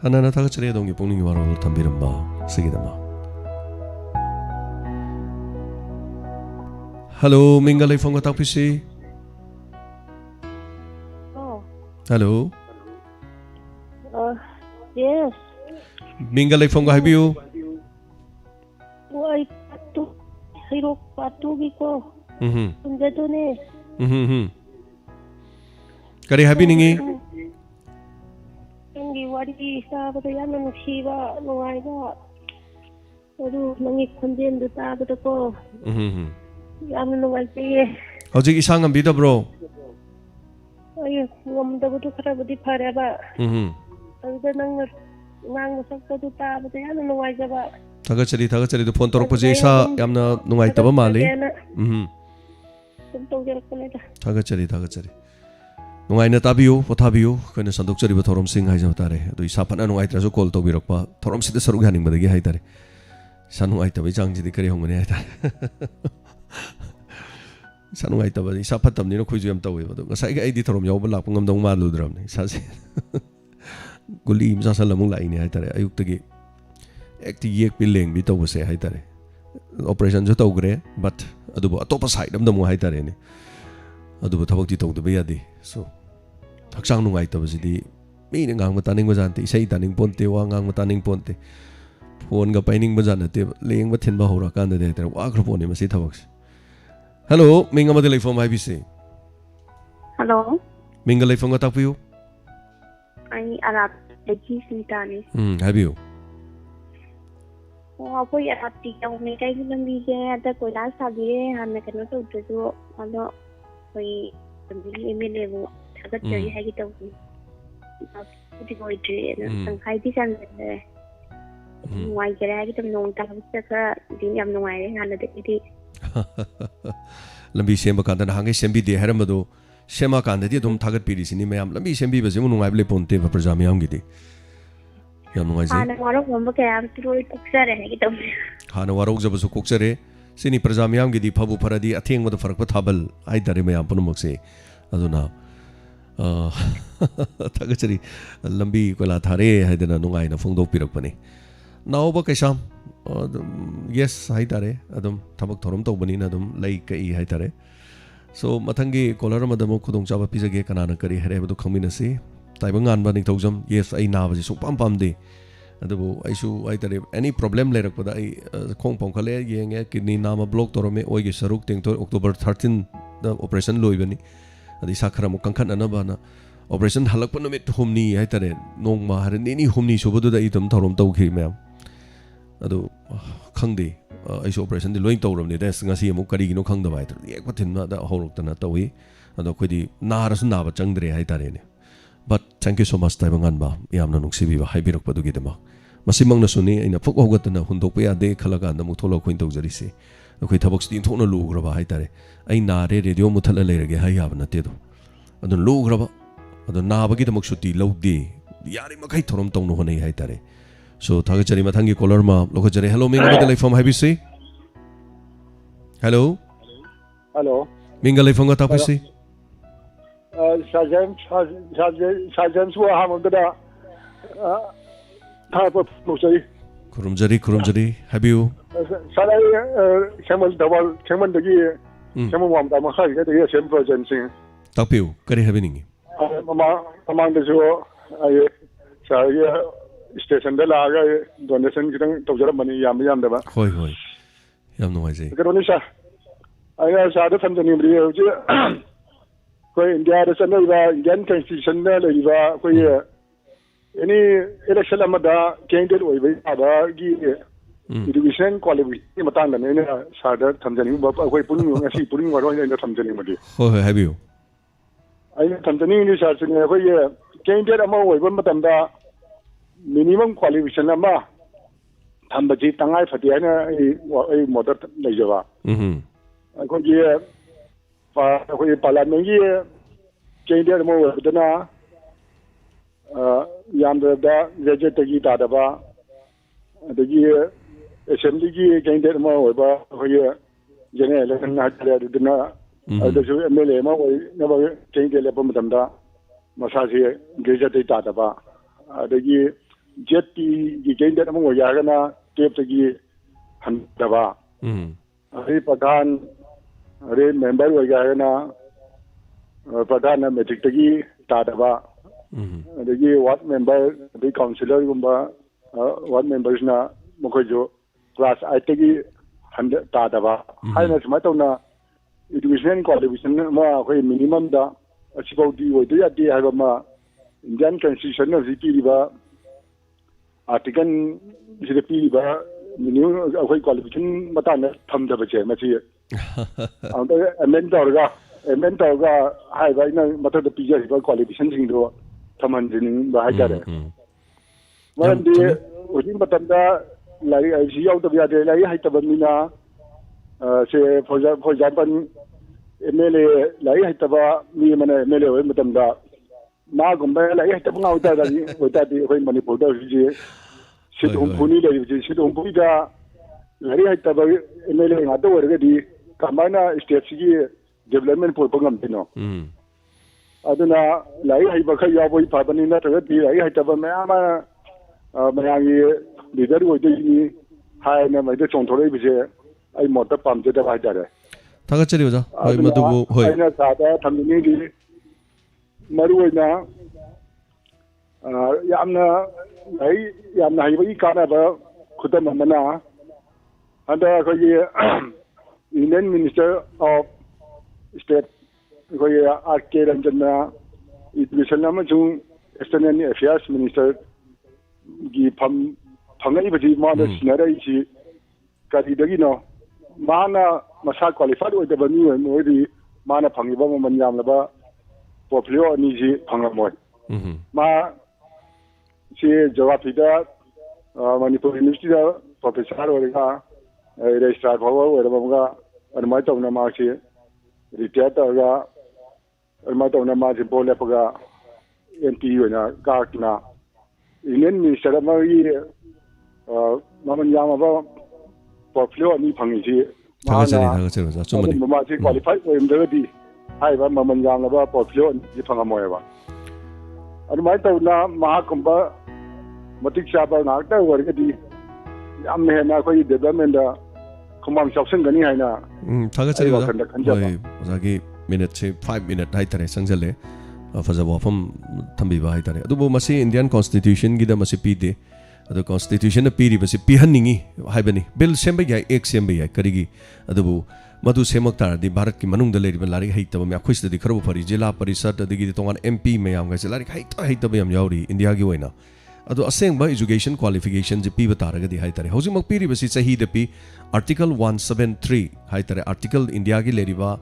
S1: ꯍꯟꯅ ꯊꯥꯒꯠꯆꯔꯤ ꯑꯗꯣꯝꯒꯤ ꯄꯨꯛꯅꯤꯡꯒꯤ ꯋꯥꯔꯣꯜ ꯊꯝꯕꯤꯔꯝꯕ ꯁꯤꯒꯤꯗꯃꯛ ꯍꯜꯂꯣ ꯃꯤꯡꯒ ꯂꯩꯐꯝꯒ ꯇꯥꯛꯄꯤꯁꯤ ꯍꯜꯂꯣ ꯃꯤꯡꯒ ꯂꯩꯐꯝꯒ ꯍꯥꯏꯕꯤꯌꯨ
S20: ꯑꯩ ꯍꯩꯔꯣꯛ ꯄꯥꯠꯇꯨꯒꯤꯀꯣ ꯈꯨꯟꯖꯗꯨꯅꯦ
S1: ꯀꯔꯤ ꯍꯥꯏꯕꯤꯅꯤꯡꯉꯤ
S20: ꯅꯪꯒꯤ ꯋꯥꯔꯤ ꯇꯥꯕꯗ ꯌꯥꯝꯅ ꯅꯨꯡꯁꯤꯕ ꯅꯨꯡꯉꯥꯏꯕ ꯑꯗꯨ ꯅꯪꯒꯤ ꯈꯣꯟꯖꯦꯜꯗꯨ ꯇꯥꯕꯗꯀꯣ ꯌꯥꯝꯅ ꯅꯨꯡꯉꯥꯏꯖꯩꯌే
S1: ꯍꯧꯖꯤꯛ ꯏꯁꯥ ꯉꯝꯕꯤꯗꯕ꯭ꯔꯣ
S20: ꯑꯩ ꯉꯝꯗꯕꯗꯨ ꯈꯔꯕꯨꯗꯤ ꯐꯔꯦꯕ ꯑꯗꯨꯗ ꯅꯪꯅ ꯉꯥꯡꯕ ꯁꯛꯄꯗꯨ ꯇꯥꯕꯗ ꯌꯥꯝꯅ ꯅꯨꯡꯉꯥꯏꯖꯕ
S1: ꯊꯥꯒꯠꯆꯔꯤ ꯑꯗꯨ ꯐꯣꯟ ꯇꯧꯔꯛꯄꯁꯦ ꯏꯁꯥ ꯌꯥꯝꯅ ꯅꯨꯡꯉꯥꯏꯇꯕ ꯃꯥꯜꯂꯤ
S20: ꯑꯗꯨꯝ ꯇꯧꯖꯔꯛꯄꯅꯤꯗ
S1: ꯊꯥꯒꯠꯆꯔꯤ ꯅꯨꯡꯉꯥꯏꯅ ꯇꯥꯕꯤꯌꯨ ꯄꯣꯊꯥꯕꯤꯌꯨ ꯑꯩꯈꯣꯏꯅ ꯁꯟꯗꯣꯛꯆꯔꯤꯕ ꯊꯧꯔꯝꯁꯤꯡ ꯍꯥꯏꯖꯕ ꯇꯥꯔꯦ ꯑꯗꯨ ꯏꯁꯥ ꯐꯅ ꯅꯨꯡꯉꯥꯏꯇ꯭ꯔꯁꯨ ꯀꯣꯜ ꯇꯧꯕꯤꯔꯛꯄ ꯊꯧꯔꯝꯁꯤꯗ ꯁꯔꯨꯛ ꯌꯥꯅꯤꯡꯕꯗꯒꯤ ꯍꯥꯏꯇꯥꯔꯦ ꯏꯁꯥ ꯅꯨꯡꯉꯥꯏꯇꯕꯒꯤ ꯆꯥꯡꯁꯤꯗꯤ ꯀꯔꯤ ꯍꯣꯡꯒꯅꯤ ꯍꯥꯏꯇꯥꯔꯦ ꯏꯁꯥ ꯅꯨꯡꯉꯥꯏꯇꯕ ꯏꯁꯥ ꯐꯠꯇꯕꯅꯤꯅ ꯑꯩꯈꯣꯏꯁꯨ ꯌꯥꯝ ꯇꯧꯋꯦꯕ ꯑꯗꯣ ꯉꯁꯥꯏꯒꯤ ꯑꯩꯗꯤ ꯊꯧꯔꯝ ꯌꯥꯎꯕ ꯂꯥꯛꯄ ꯉꯝꯗꯧ ꯃꯥꯜꯂꯨꯗ꯭ꯔꯕꯅꯤ ꯏꯁꯥꯁꯦ ꯒꯨꯂꯤ ꯑꯃ ꯆꯥꯁꯜꯂ ꯑꯃꯨꯛ ꯂꯥꯛꯏꯅꯦ ꯍꯥꯏꯇꯥꯔꯦ ꯑꯌꯨꯛꯇꯒꯤ ꯍꯦꯛꯇ ꯌꯦꯛꯄꯤ ꯂꯦꯡꯕꯤ ꯇꯧꯕꯁꯦ ꯍꯥꯏꯇꯥꯔꯦ ꯑꯣꯄꯔꯦꯁꯟꯁꯨ ꯇꯧꯈ꯭ꯔꯦ ꯕꯠ ꯑꯗꯨꯕꯨ ꯑꯇꯣꯞꯄ ꯁꯥꯏꯠ ꯑꯃꯗ ꯑꯃꯨꯛ ꯍꯥꯏꯇꯥꯔꯦꯅꯦ ꯑꯗꯨꯕꯨ ꯊꯕꯛꯇꯤ ꯇꯧꯗꯕ ꯌꯥꯗꯦ ꯁꯣ ꯍꯛꯆꯥꯡ ꯅꯨꯡꯉꯥꯏꯇꯕꯁꯤꯗꯤ ꯃꯤꯅ ꯉꯥꯡꯕ ꯇꯥꯅꯤꯡꯕ ꯖꯥꯠ ꯅꯠꯇꯦ ꯏꯁꯩ ꯇꯥꯅꯤꯡ ꯄꯣꯟꯇꯦ ꯋꯥ ꯉꯥꯡꯕ ꯇꯥꯅꯤꯡ ꯄꯣꯟꯇꯦ ꯐꯣꯟꯒ ꯄꯥꯏꯅꯤꯡꯕ ꯖꯥꯠ ꯅꯠꯇꯦꯕ ꯂꯦꯡꯕ ꯊꯤꯟꯕ ꯍꯧꯔꯛꯑꯀꯥꯟꯗꯗꯤ ꯍꯥꯏꯇꯥꯔꯦ ꯋꯥꯈ꯭ꯔ ꯄꯣꯠꯅꯤ ꯃꯁꯤ ꯊꯕꯛꯁꯦ ꯍꯜꯂꯣ ꯃꯤꯡ ꯑꯃꯗꯤ ꯂꯩꯐꯝ ꯍꯥꯏꯕꯤꯁꯤ
S3: ꯍꯜꯂꯣ
S1: ꯃꯤꯡꯒ ꯂꯩꯐꯝꯒ ꯇꯥꯛꯄꯤꯌꯨ
S3: ꯑꯩ ꯑꯔꯥꯞꯇꯒꯤ ꯁꯤꯇꯥꯅꯤ
S1: ꯍꯥꯏꯕꯤꯌꯨ
S3: ꯑꯩꯈꯣꯏ ꯑꯔꯥꯞꯇꯤ ꯌꯧꯅꯤ ꯀꯩꯒꯤ ꯂꯝꯕꯤꯁꯦ ꯍꯟꯗꯛ ꯀꯣꯏꯂꯥꯁ ꯊꯥꯕꯤꯔꯦ ꯍꯥꯟꯅ ꯀꯩꯅꯣ ꯇꯧꯗ꯭ꯔꯁꯨ ꯑꯗꯣ ꯑꯩꯈꯣꯏ ꯂꯝꯕꯤꯒꯤ MLAꯕꯨ ꯊꯥꯒꯠꯆꯔꯤ ꯍꯥꯏꯒꯦ ꯇꯧꯕꯅꯤ ꯍꯧꯖꯤꯛ ꯑꯣꯏꯗ꯭ꯔꯤ ꯑꯗꯣ ꯇꯪꯈꯥꯏꯗꯤ ꯆꯟꯖꯔꯦ ꯅꯨꯡꯉꯥꯏꯖꯔꯦ ꯍꯥꯏꯒꯦ ꯇꯧꯕꯅꯤ ꯅꯣꯡ ꯇꯥꯕꯁꯤꯗ ꯈꯔꯗꯤ ꯌꯥꯝ ꯅꯨꯡꯉꯥꯏꯔꯦ ꯍꯥꯟꯅꯗꯒꯤꯗꯤ
S1: ꯂꯝꯕꯤ ꯁꯦꯝꯕ ꯀꯥꯟꯗ ꯅꯍꯥꯟꯒꯩ ꯁꯦꯝꯕꯤꯗꯦ ꯍꯥꯏꯔꯝꯕꯗꯣ ꯁꯦꯝꯃꯀꯥꯟꯗꯗꯤ ꯑꯗꯨꯝ ꯊꯥꯒꯠꯄꯤꯔꯤꯁꯤꯅꯤ ꯃꯌꯥꯝ ꯂꯝꯕꯤ ꯁꯦꯝꯕꯤꯕꯁꯤꯃꯨꯛ ꯅꯨꯡꯉꯥꯏꯕ ꯂꯩꯄꯣꯟꯇꯦꯕ ꯄ꯭ꯔꯖꯥ ꯃꯤꯌꯥꯝꯒꯤꯗꯤ ꯌꯥꯝ ꯅꯨꯡꯉꯥꯏꯖꯩ
S3: ꯍꯥꯟꯅ ꯋꯥꯔꯧꯒꯝꯕ ꯀꯌꯥ ꯑꯃꯁꯨ ꯂꯣꯏ ꯀꯣꯛꯆꯔꯦ ꯍꯥꯏꯒꯦ ꯇꯧꯕꯅꯤ
S1: ꯍꯥꯟꯅ ꯋꯥꯔꯧꯖꯕꯁꯨ ꯀꯣꯛꯆꯔꯦ ꯁꯤꯅꯤ ꯄ꯭ꯔꯖꯥ ꯃꯤꯌꯥꯝꯒꯤꯗꯤ ꯐꯕꯨ ꯐꯔꯗꯤ ꯑꯊꯦꯡꯕꯗ ꯐꯔꯛꯄ ꯊꯥꯕꯜ ꯍꯥꯏꯇꯥꯔꯦ ꯃꯌꯥꯝ ꯄꯨꯝꯅꯃꯛꯁꯦ ꯑꯗꯨꯅ ꯊꯥꯒꯠꯆꯔꯤ ꯂꯝꯕꯤ ꯀꯣꯏꯂꯥ ꯊꯥꯔꯦ ꯍꯥꯏꯗꯅ ꯅꯨꯡꯉꯥꯏꯅ ꯐꯣꯡꯗꯣꯛꯄꯤꯔꯛꯄꯅꯤ ꯅꯥꯎꯕ ꯀꯩꯁꯥꯝ ꯌꯦꯁ ꯍꯥꯏꯇꯥꯔꯦ ꯑꯗꯨꯝ ꯊꯕꯛ ꯊꯧꯔꯝ ꯇꯧꯕꯅꯤꯅ ꯑꯗꯨꯝ ꯂꯩ ꯀꯛꯏ ꯍꯥꯏꯇꯥꯔꯦ So matangi kolar madamo khudong chaba pizage kanana kari here badu khaminasi taibangan ba ningthaujam yes ai na ba ji sung pam de adabu aisu ai tare any problem lerak pada ai khong pong khale yenge kidney nama block torome oi ge saruk teng to October 13 da operation loibani adi sakhara mo kangkhan anaba na operation halak pa numit humni ai tare nong ma har ni humni subodu da itam thorom tawkhi ma'am adu khangde aisu operation di loin tawramni da ngasi amu kari gino khangda bai ek pathin da horok na tawi adu khodi narasu naba changdre ai tare ne but thank you so much taibangan ba yamna nungsibi ba haibirak padu gi dema masimang na suni aina phok hogatna hundok pa ade khalaga na mutholo khoin tawjari se akhoi thabak stin thokna lu graba hai tare ai na re radio muthala leirage hai yab na te do adu lu graba adu na ba gi damak suti lawdi yari makai thorom tawno honai hai tare so thaga chari mathangi caller ma lokho jare hello minga ba life from habi se hello minga life from ga tapisi
S21: Sergeant wa hamagda
S1: kurumjari habiu
S21: salai chairman dawal chairman dagi chairman wam da ma khai ga dagi sem president sing
S1: tapiu kari habiningi
S21: amang da jo ai sa ya station da la ga donation kitang tawjara mani yam da ba
S1: hoi yam no ai
S21: ga donisa ai sa da famjani mri ji ko India da sanai ba Indian constitution da lai ba ko any election amada candidate oi ba ba gi education qualification matang da ne sa da thamjani ba ko puning ngasi puning waro ne thamjani madi
S1: hoi habiu
S21: ai thamjani ni sa sine ko candidate ama oi ba matam da minimum qualification ama thambaji tangai phati ana ai model lai jawa ko gi ko parliament gi candidate mo dana yamda da rejet gi ta da ba da gi assembly gi candidate mo ba ko general election na ta dana da jo MLA mo na ba candidate le ba da masa se rejet ta da ba da gi jet gi candidate mo ya ga na tep gi han da ba ai padhan अरे member वगैरह ना प्रधान मेट्रिक तगी तादबा अदगी ward member अदगी councillor गुंबा वार्ड मेंबर्स ना मखो जो क्लास 8 तगी 100 तादबा हाइना समा तौना एजुकेशन क्वालिफिकेशन मा अखोय मिनिमम दा असिबाउदी ओइदि यादि हाबा मा इंडियन कॉन्स्टिट्यूशन ना जिपीबा आर्टिकल जिपीबा मिनिमम अखोय क्वालिफिकेशन मता ना थमदबचे मची amend tawga hai ba ina mata da pija ba qualification sing do thaman jin ba ha jare wan di ujin batam da lai ai ji yaw da ya de lai hai ta ban mina se for example MLA lai hai ta ba mi mana MLA oi matam da ma gum ba lai hai ta ngau ta da ni oi ta di hoi manipur da ji sidhum phuni le ji sidhum phuni da lai hai ta ba MLA nga to wer ga di kamana state gi development por pangam tino aduna lai hai ba khay yaw pa bani na ta di lai hai ta ba ma ma gi leader wo de ni hai na ma de chong thore bi je ai mo ta pam je da ba ja re
S1: thaga chari ba hoi madu bo hoi
S21: ai na sa da tham ni gi maru na yamna hai ba gi ka na ba khudam mana anda ko ye Union Minister of State ko RK Ranjana Education among External Affairs Minister gi phangai baji ma da sinara ji kari dagi no mana masa qualified oi da bani oi di mana phangi ba man yam la ba portfolio ni ji phangamoi ma si jawabi da Manipur University da professor oi ga registrar power oi da ba admai tawna ma si retire ta ga admai tawna ma si bole pa ga MP oi na ka na Union Minister ma yi maman yama ba portfolio ni phangi si
S1: thaga chari za chumani
S21: ma si qualified oi mda di hai ba maman yama ba portfolio ni phangamo ba admai tawna ma kumba matik sa ba na ta war ga di am ne na ko development da kumam shopsing gani hai na
S1: thaga chari ba hoi zagi minute se 5 minute hai tare sangjale fajaba wafam thambiba hai tare adubu masi Indian constitution gi da masi pi de adu constitution na piri basi pihanningi haibani bill semba yai ek semba yai karigi adubu madu semak tar di bharat ki manung da leriba lari haitaba me akhoi sidi kharabu phari jila parisad adigi tongan mp mayam ga lari haitaba yam yauri india gi oina adu aseng ba education qualification ji pi bataraga di haitare hauji mak piri basi sahi de pi article 173 haitare article india gi leriba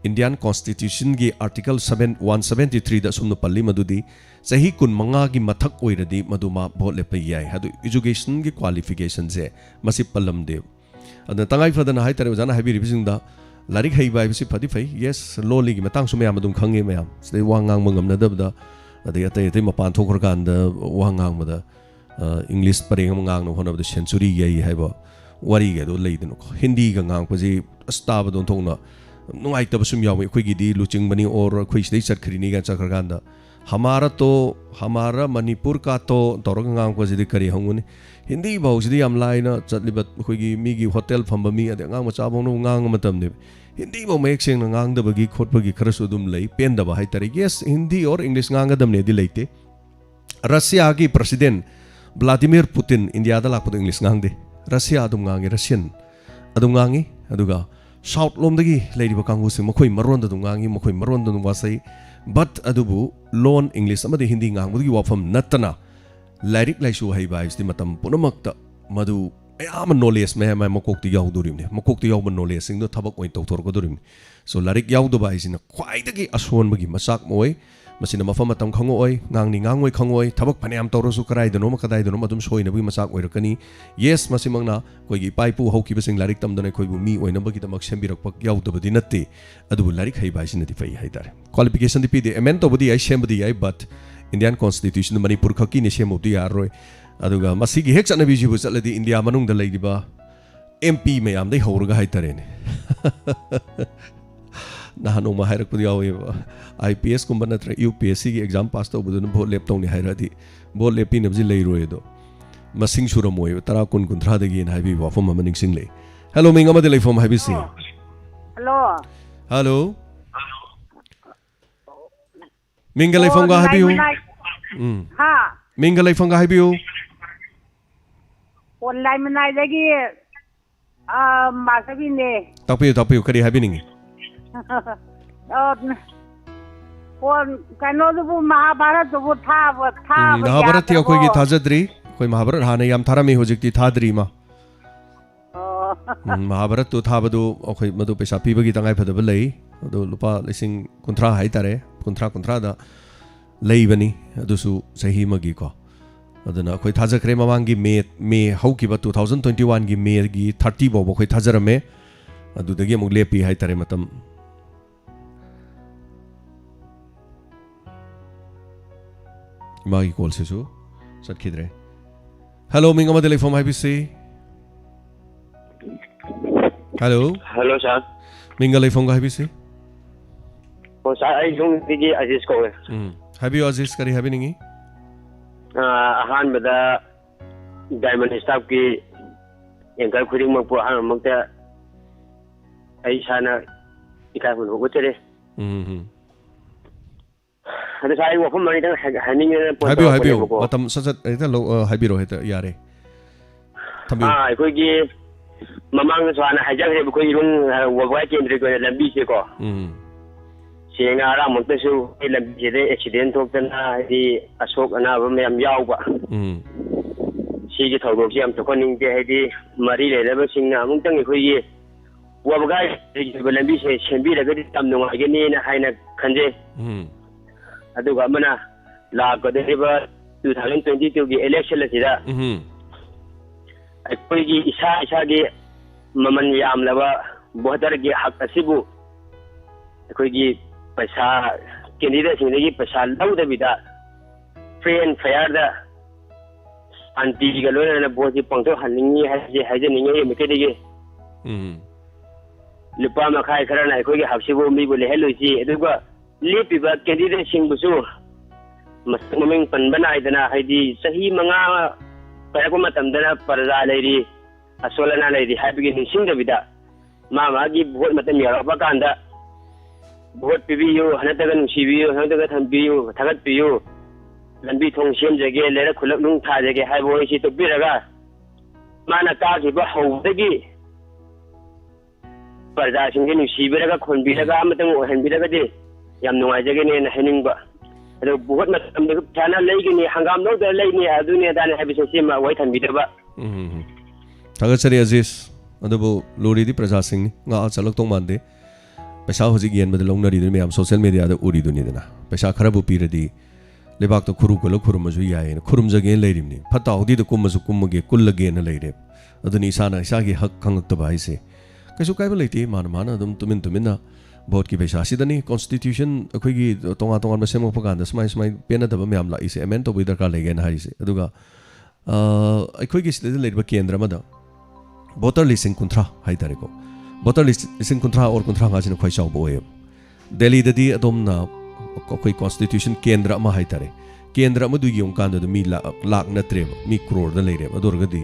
S1: Indian Constitution gi article 173 da sumno palli madudi sahi kun manga gi mathak oiradi maduma bhot le payai hadu education gi qualification je masi pallam de adna tangai fadana hai tare jana habi ribising da larik hai bai bisi phadi phai yes loli gi matang sumya madum khange mayam sei wangang mangam na dab da adai atai atai mapan thokor kan da wangang ma da English pareng ngang no honab da century yai hai ba wari ge do leidno Hindi ga ngang pa ji astaba don thongna nungai tab sum yawi khoi gi di luching bani or khoi sidai chat khrini ga chakar ganda hamara Manipur ka to torang ngang ko jidi kari honguni Hindi bau jidi am laina chatlibat khoi gi mi gi hotel phamba mi ade ngang ma cha bong no ngang matam ne Hindi bau mek seng ngang da bagi khot bagi kharasu dum lei pen da ba hai tari yes Hindi or English ngang dam ne di leite Russia gi president Vladimir Putin India da lak English ngang de Russia dum ngang Russian adum ngangi aduga South lomdagi leiriba kangu sing makhoi maron da dungangi makhoi maron da wasai but adubu loan English amadi Hindi ngangbugi wafam natana lyric laisu hai bai sti matam punamakta madu ayam knowledge me ma makokti yaudurim ne makokti yaub knowledge sing do thabak oi tawthor ko durim so lyric yaudo bai sina khwaidagi aswon bagi masak moi masina mafam matam khangoi ngangni ngangoi khangoi thabak phanayam tawrosu karai dono makadai dono madum soina bagi masak oirakani yes masimangna koigi paipu hauki basing lyric tamdana koibu mi oina bagi tamak sembirak pak yaudabadi natte adu lyric hai bai sinati fai haidar qualification di pide amen to bodi ai sembadi ai but Indian Constitution Manipur khaki ne semobdi yaroi aduga masigi hek chanabi jibu chaladi India manung da leidiba MP mayam dai hauruga haitare ne nahano ma hairak pudi yawi IPS kumba natra UPSC gi exam pass to budun bhot lep tong ni hairadi bhot lepi nabji leiroi do masing suramoi tara kun kunthra de gi na habi wa fom maning sing le hello minga ma de lai fom habi sing hello minga lai fom ga habi
S14: ha
S1: minga lai fom ga habi
S14: online manai dagi masabi ne
S1: tapiu kari habi ningi
S14: kanodubu Mahabharat dubu tha
S1: Mahabharat ti akoi gi thajadri koi Mahabharat hane yam tharami hojikti thadri ma Mahabharat tu thabadu akoi madu pesa pibagi tangai phadaba lei adu lupa lising kunthra hai tare kunthra da lei bani adusu sahi magi ko aduna akoi thajakre mamangi me haukiba 2021 gi me gi 30 bo akoi thajarame adudagi amuk lepi hai tare matam Magi call se su sat khidre hello minga madele from IBC hello
S4: sir
S1: minga lai from IBC
S4: sir ai jung digi Aziz ko
S1: habi Aziz kari habi ningi
S4: ahan bada diamond staff ki engkal khuding mak pu han mak ta ai sana ikai mun ho tere ada sai wa phum mani dang haning
S1: habi matam sat eta lo habi ro heta yare thambi
S4: koi gi mamang swana hajang he koi rung wa wa kendri ko lambi se ko senga ra mon te su lambi de accident thok na di asok ana ba mem yaw ba si gi thog gi am to koning de he di mari le le ba singna mung tang koi gi wa ba ga lambi se sembi la ga di tam no ga ni na haina khanje aduga mana la ko de ba 2022 gi election la sida koi gi isa gi maman yam laba bohdar gi hak asibu koi gi paisa candidate sing gi paisa lau da bida free and fair da anti ga lo na boji pangto haningi haje ningi me ke de lupa ma khai khara na koi gi hak sibu mi bo le hello ji aduga lepi ba candidate sing bu su masmaming panbanai dana haidi sahi manga parako matamdana parza leiri asolana leiri habigi nising da bida mama gi bhot matam yara pa kanda भोट पीबीयू हनतगा नुसीबियू हनतगा थंबियू थगतबियू लंबी थोंग सेमजगे लेरा खुलक नुंग थाजगे हाइबो इसी तोबिरगा माना कागिबा हौदगी प्रजासिंगे नुसीबिरगा खोनबिरगा अमतंग ओहनबिरगादि याम नुंगाइजगेने हनिंगबा अदो भोट मतमदे थाना लेगिनी हंगाम नोद लेनी अदुने दाने हाबिसे सेमा वाइ थंबिदबा
S1: थगचरी अजीज adobo लोरीदी प्रजासिंग nga chalak tong mande पैसा हजिक येन बदल लौनरी दुनि मैम सोशल मीडिया द उरी दुनि दना पैसा खराबु पिरदी लेबाक तो खुरु गलो खुरुम मजु याय खुरुम जगे लेरिमनि फता होदी द कुमजु कुमगे कुल्लगे न लेरे अदुनि साना इसागी हक खंगत बाइसे कैसु काइबो लेते मान मान अदुम तुमिन भोट की पैसा सिदनी कॉन्स्टिट्यूशन अखोगी तोंगा तोंगा मसेम उपगान द स्माइ स्माइ पेना दब मैम ला इसे अमेंड तो बि दरकार लेगे न हाइसे अदुगा अखोगी सिदे लेरबा केंद्र मदा वोटर लिस्टिंग कुंथ्रा हाइतारे को वोटर लिस्टिंग कुंथ्रा और कुंथ्रा गाजिन खोइ चाउ बोए दिल्ली ददी अदोमना कोई कॉन्स्टिट्यूशन केंद्र अमा हाइतारे केंद्र अमदु यों कांद मी लाख नत्रे मी करोड़ द लेरे अदोरगदी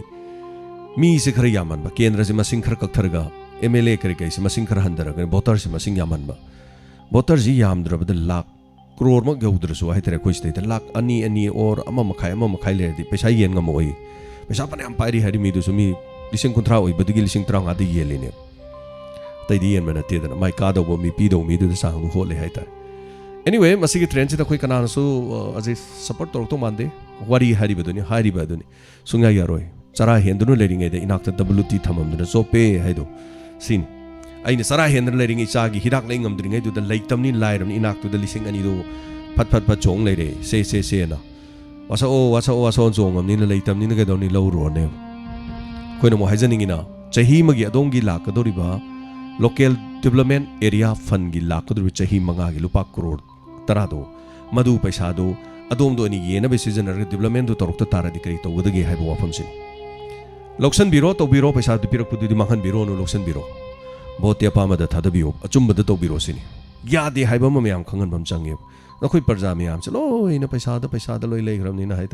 S1: मी से खर यामन बा केंद्र से मसिंग खर कथरगा एमएलए करे कैसे मसिंग खर हंदरगा वोटर से मसिंग यामन बा वोटर जी यामद्रबद लाख करोड़ मक गौद्रसु हाइतारे खोइ स्टेट लाख अनि और अमा मखाइ लेरदी पैसा येन गम ओइ पैसा पने हम पाइरी हरि मी दुसु मी लिसिंग कुंथ्रा ओइ बदगी लिसिंग त्रंगा द येलेने तैदी येन मना तेदना माइ कादो मी पीदो मी दु सांग होले हाइतारे एनीवे मसिगी ट्रेंड से कोई कनानसु अजे सपोर्ट तोरतो मानदे वारी हारिबदुनी सुंगा यारोय चरा हेंदुनु लेरिंगे दे इनाक्त डब्ल्यूटी थममदुना सोपे हाइदो सिन आइने चरा हेंदुनु लेरिंगे चागी हिदाक लेंगमद्रिंगे दु द लेइतमनी लाइरमनी इनाक्तु द लिसिंग अनि दो फट चोंग लेरे से ना वासा चोंगमनी न लेइतमनी न गदोनी लौरोने कोइनो मो हाइजनिंगिना चही मगी अदोंगी लाकदोरिबा लोकल डेवलपमेंट एरिया फंड की लाकदोरिबा चही मंगा की लुपा करोड़ तरादो मधु पैसा दो अदोम दो ये सीजनर डेवलपमेंट दो तौर तारदी कई तौदगे है वाफम से लौसन बीरो तौबीरो पैसा पीरपुदी माहन बीरो लौसन बीरो भोट अपामद थादबीओ अचुम्बद तौबीरो सिनी यादे है मैम खंगनबम चंगे नखोई प्रजा मैम से लोन पैसा लोई लेग्रमनी है